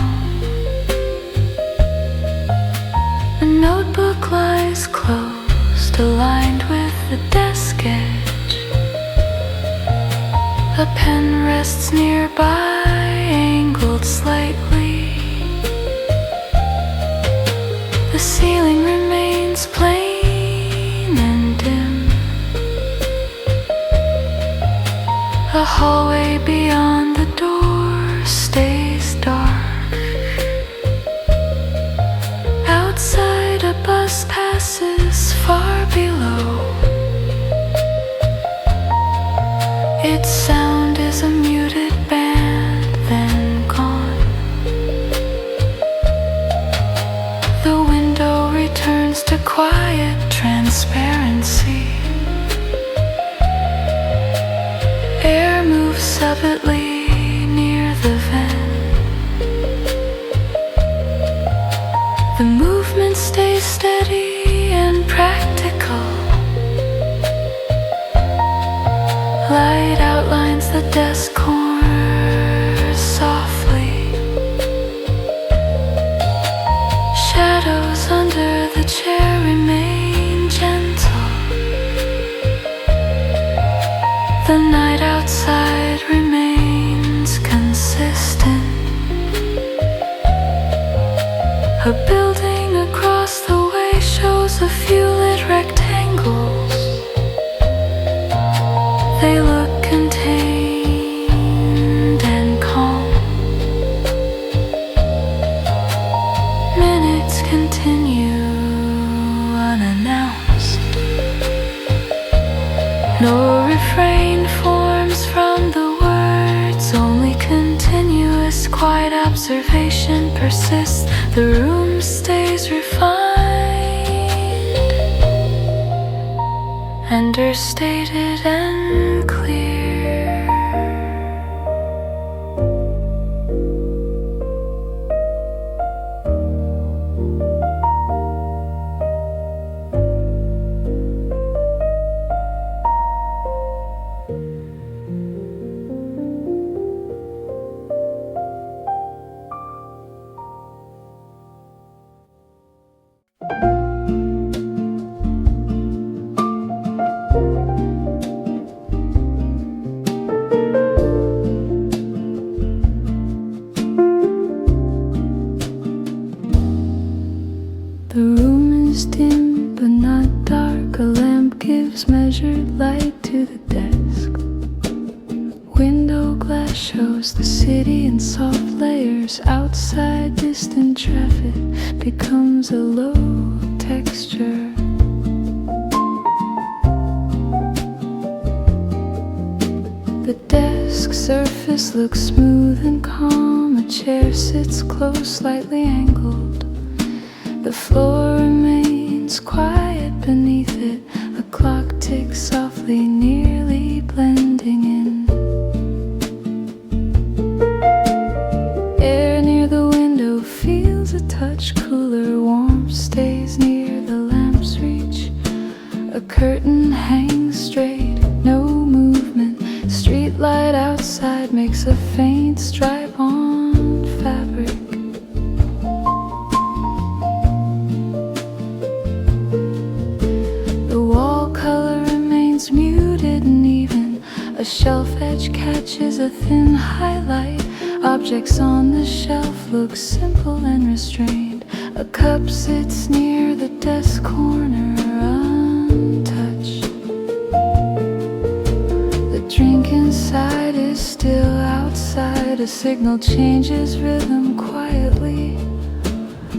A notebook lies closed, aligned with the desk edge. A pen rests nearby, angled slightly. The ceiling remains plain and dim. The hallway beyond the door stays dark. Outside a bus passes far below. Its sound is a muted band, then gone. The window returns to quiet transparency. Air moves subtly near the vent. The movement stays steady and practical. Light outlines the desk corners softly. Shadows under the chair remain gentle. The night outside remains consistent. A building across the way shows a few lit rectangles. They look contained and calm. Minutes continue unannounced. No refrain forms from the words, only continuous quiet observation persists. The room stays refined understated and clear. The room is dim but not dark. A lamp gives measured light to the desk. Window glass shows the city in soft layers. Outside, distant traffic becomes a low texture. The desk surface looks smooth and calm. A chair sits close, slightly angled. The floor remains quiet beneath it. A clock ticks softly, nearly blending in. Air near the window feels a touch cooler. Warmth stays near the lamp's reach. A curtain hangs straight, no movement. Street light outside makes a faint stripe on fabric. Muted and even. A shelf edge catches a thin highlight. Objects on the shelf look simple and restrained. A cup sits near the desk corner, untouched. The drink inside is still outside. A signal changes rhythm quietly.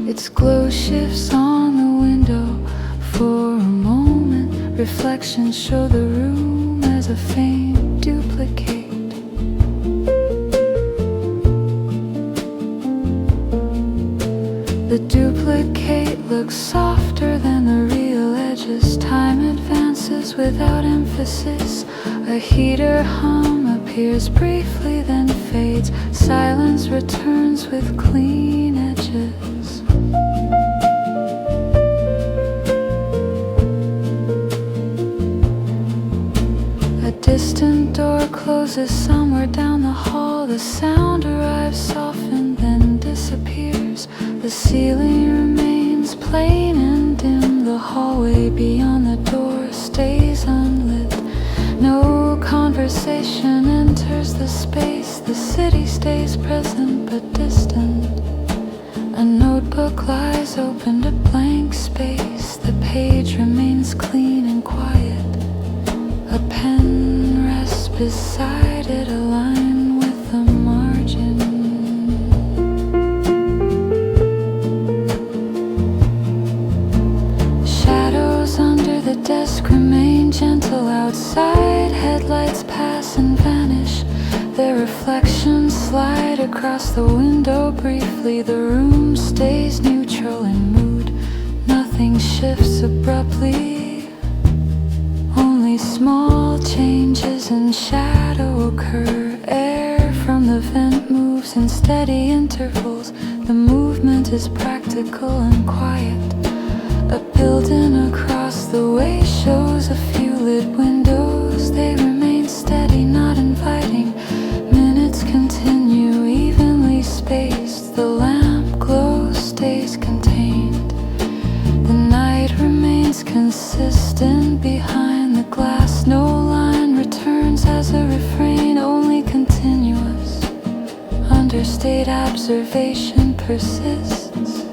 Its glow shifts on the window for a moment. Reflections show the room as a faint duplicate. The duplicate looks softer than the real edges. Time advances without emphasis. A heater hum appears briefly, then fades. Silence returns with clean edges. Distant door closes somewhere down the hall. The sound arrives softened, then disappears. The ceiling remains plain and dim. The hallway beyond the door stays unlit. No conversation enters the space. The city stays present but distant. A notebook lies open to blank space. The page remains clean and quiet. A pen rests beside it, aligned with the margin. Shadows under the desk remain gentle outside. Headlights pass and vanish. Their reflections slide across the window briefly. The room stays neutral in mood. Nothing shifts abruptly. Small changes in shadow occur. Air from the vent moves in steady intervals. The movement is practical and quiet. A building across the way shows a few lit windows. They remain steady, not inviting. Minutes continue, evenly spaced. The lamp glow stays contained. The night remains consistent behind the glass. No line returns as a refrain, only continuous. Understate observation persists.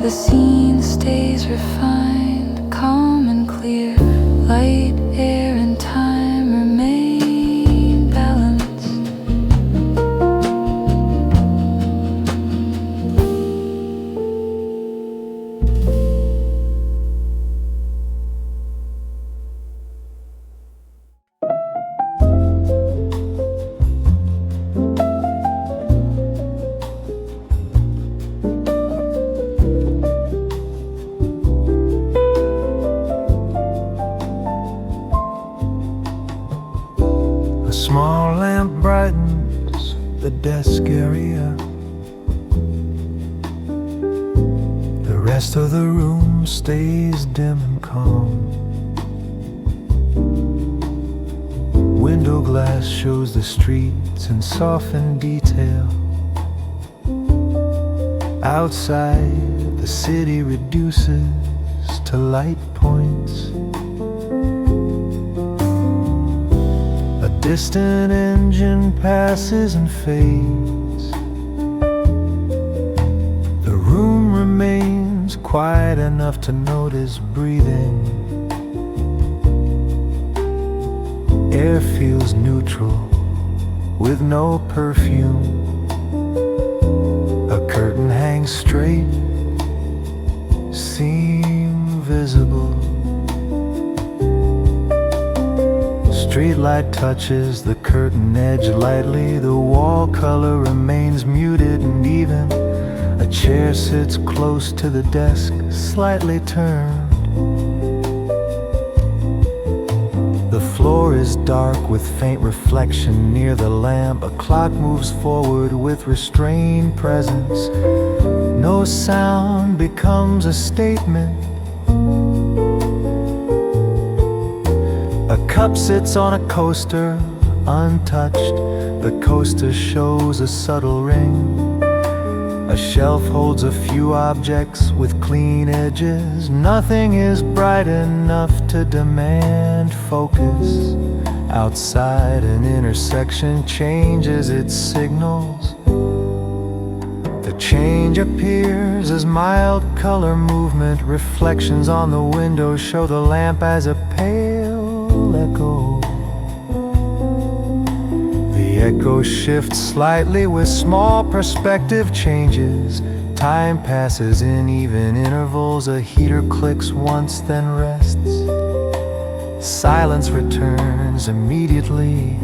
The scene stays refined, calm and clear. Light, air, and time remain balanced. small lamp brightens the desk area. The rest of the room stays dim and calm. Window glass shows the streets in softened detail. Outside, the city reduces to light points. A distant engine passes and fades. The room remains quiet enough to notice breathing. Air feels neutral, with no perfume. A curtain hangs straight, seem visible. Streetlight touches the curtain edge lightly. The wall color remains muted and even. A chair sits close to the desk, slightly turned. The floor is dark with faint reflection near the lamp. A clock moves forward with restrained presence. No sound becomes a statement. A cup sits on a coaster, untouched. The coaster shows a subtle ring. A shelf holds a few objects with clean edges. Nothing is bright enough to demand focus. Outside, an intersection changes its signals. The change appears as mild color movement. Reflections on the window show the lamp as a pale echo. The echo shifts slightly with small perspective changes. Time passes in even intervals. A heater clicks once, then rests. Silence returns immediately.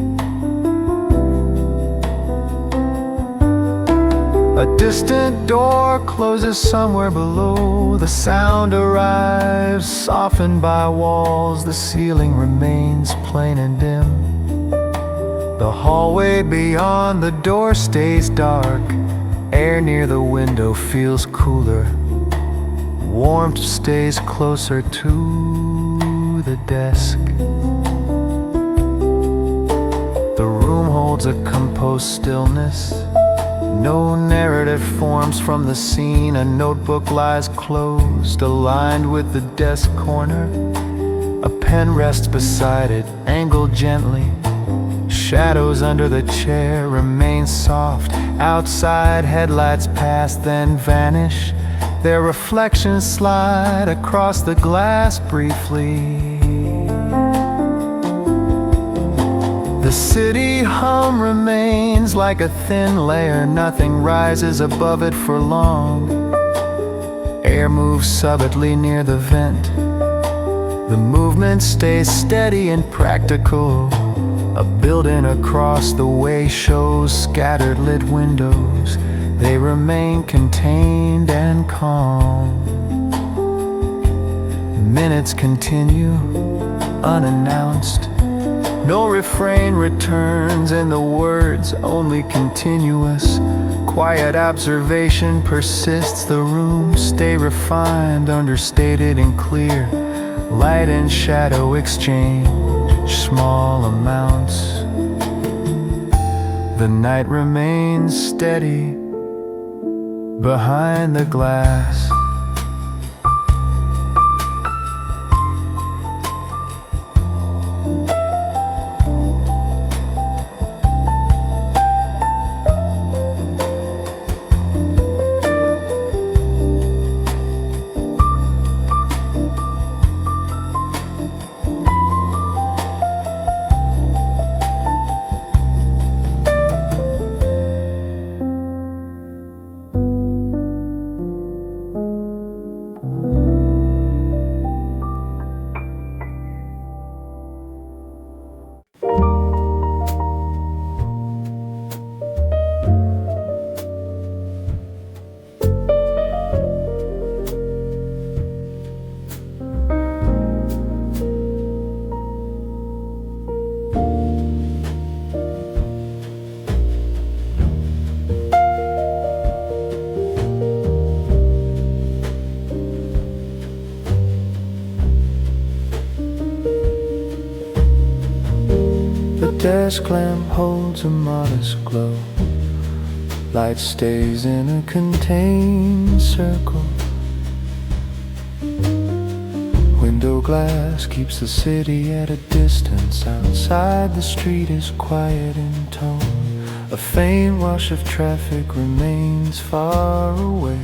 A distant door closes somewhere below. The sound arrives, softened by walls. The ceiling remains plain and dim. The hallway beyond the door stays dark. Air near the window feels cooler. Warmth stays closer to the desk. The room holds a composed stillness. No narrative forms from the scene. A notebook lies closed, aligned with the desk corner. A pen rests beside it, angled gently. Shadows under the chair remain soft. Outside, headlights pass, then vanish. Their reflections slide across the glass briefly. The city hum remains like a thin layer. Nothing rises above it for long. Air moves subtly near the vent. The movement stays steady and practical. A building across the way shows scattered lit windows. They remain contained and calm. Minutes continue, unannounced. No refrain returns and the words only continuous. Quiet observation persists. The rooms stay refined, understated and clear. Light and shadow exchange small amounts. The night remains steady behind the glass. desk lamp holds a modest glow. Light stays in a contained circle. Window glass keeps the city at a distance. Outside the street is quiet in tone. A faint wash of traffic remains far away.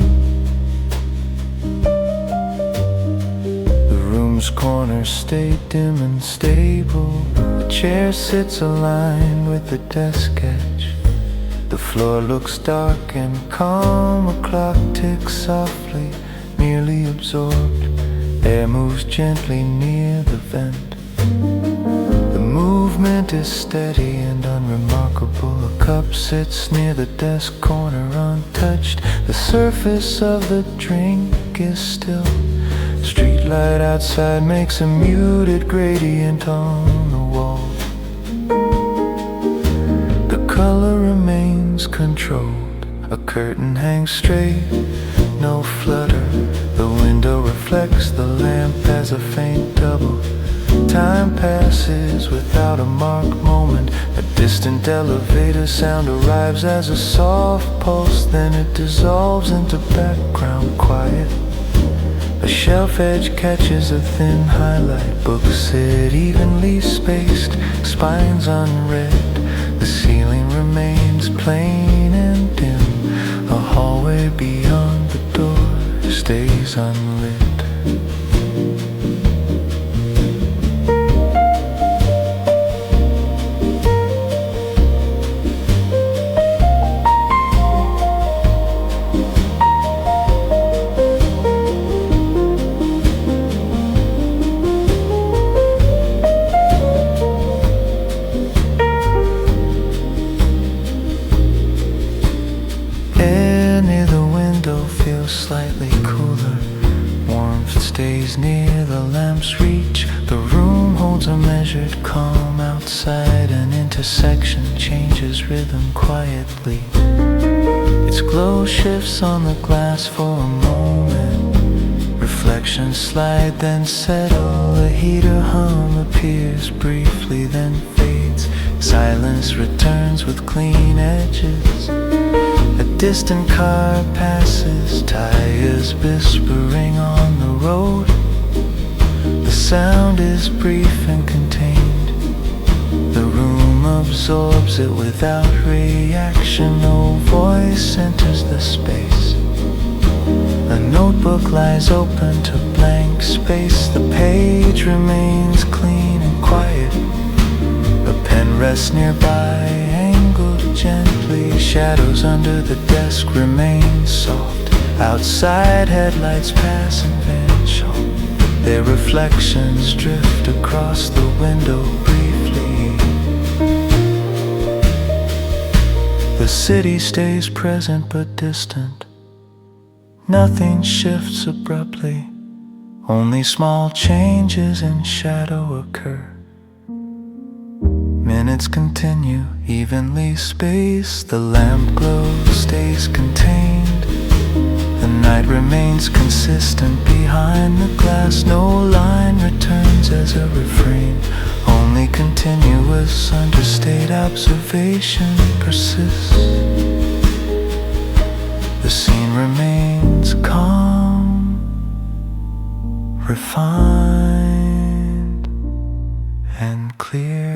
The room's corners stay dim and stable. The chair sits aligned with the desk edge. The floor looks dark and calm. A clock ticks softly, merely absorbed. Air moves gently near the vent. The movement is steady and unremarkable. A cup sits near the desk corner untouched. The surface of the drink is still. Streetlight outside makes a muted gradient on the wall. The color remains controlled. A curtain hangs straight, no flutter. The window reflects the lamp as a faint double. Time passes without a marked moment. A distant elevator sound arrives as a soft pulse. Then it dissolves into background quiet. A shelf edge catches a thin highlight. Books sit evenly spaced, spines unread. The ceiling remains plain and dim. A hallway beyond the door stays unlit. Slightly cooler, warmth stays near the lamp's reach. The room holds a measured calm. Outside an intersection changes rhythm quietly. Its glow shifts on the glass for a moment. Reflections slide, then settle. A heater hum appears briefly, then fades. Silence returns with clean edges. A distant car passes, tires whispering on the road. The sound is brief and contained. The room absorbs it without reaction. No voice enters the space. A notebook lies open to blank space. The page remains clean and quiet. A pen rests nearby, angled gently. Shadows under the desk remain soft. Outside headlights pass and vanish. Their reflections drift across the window briefly. The city stays present but distant. Nothing shifts abruptly. Only small changes in shadow occur. Minutes continue, evenly spaced. The lamp glow stays contained. The night remains consistent behind the glass. No line returns as a refrain. Only continuous understate observation persists. The scene remains calm, refined, and clear.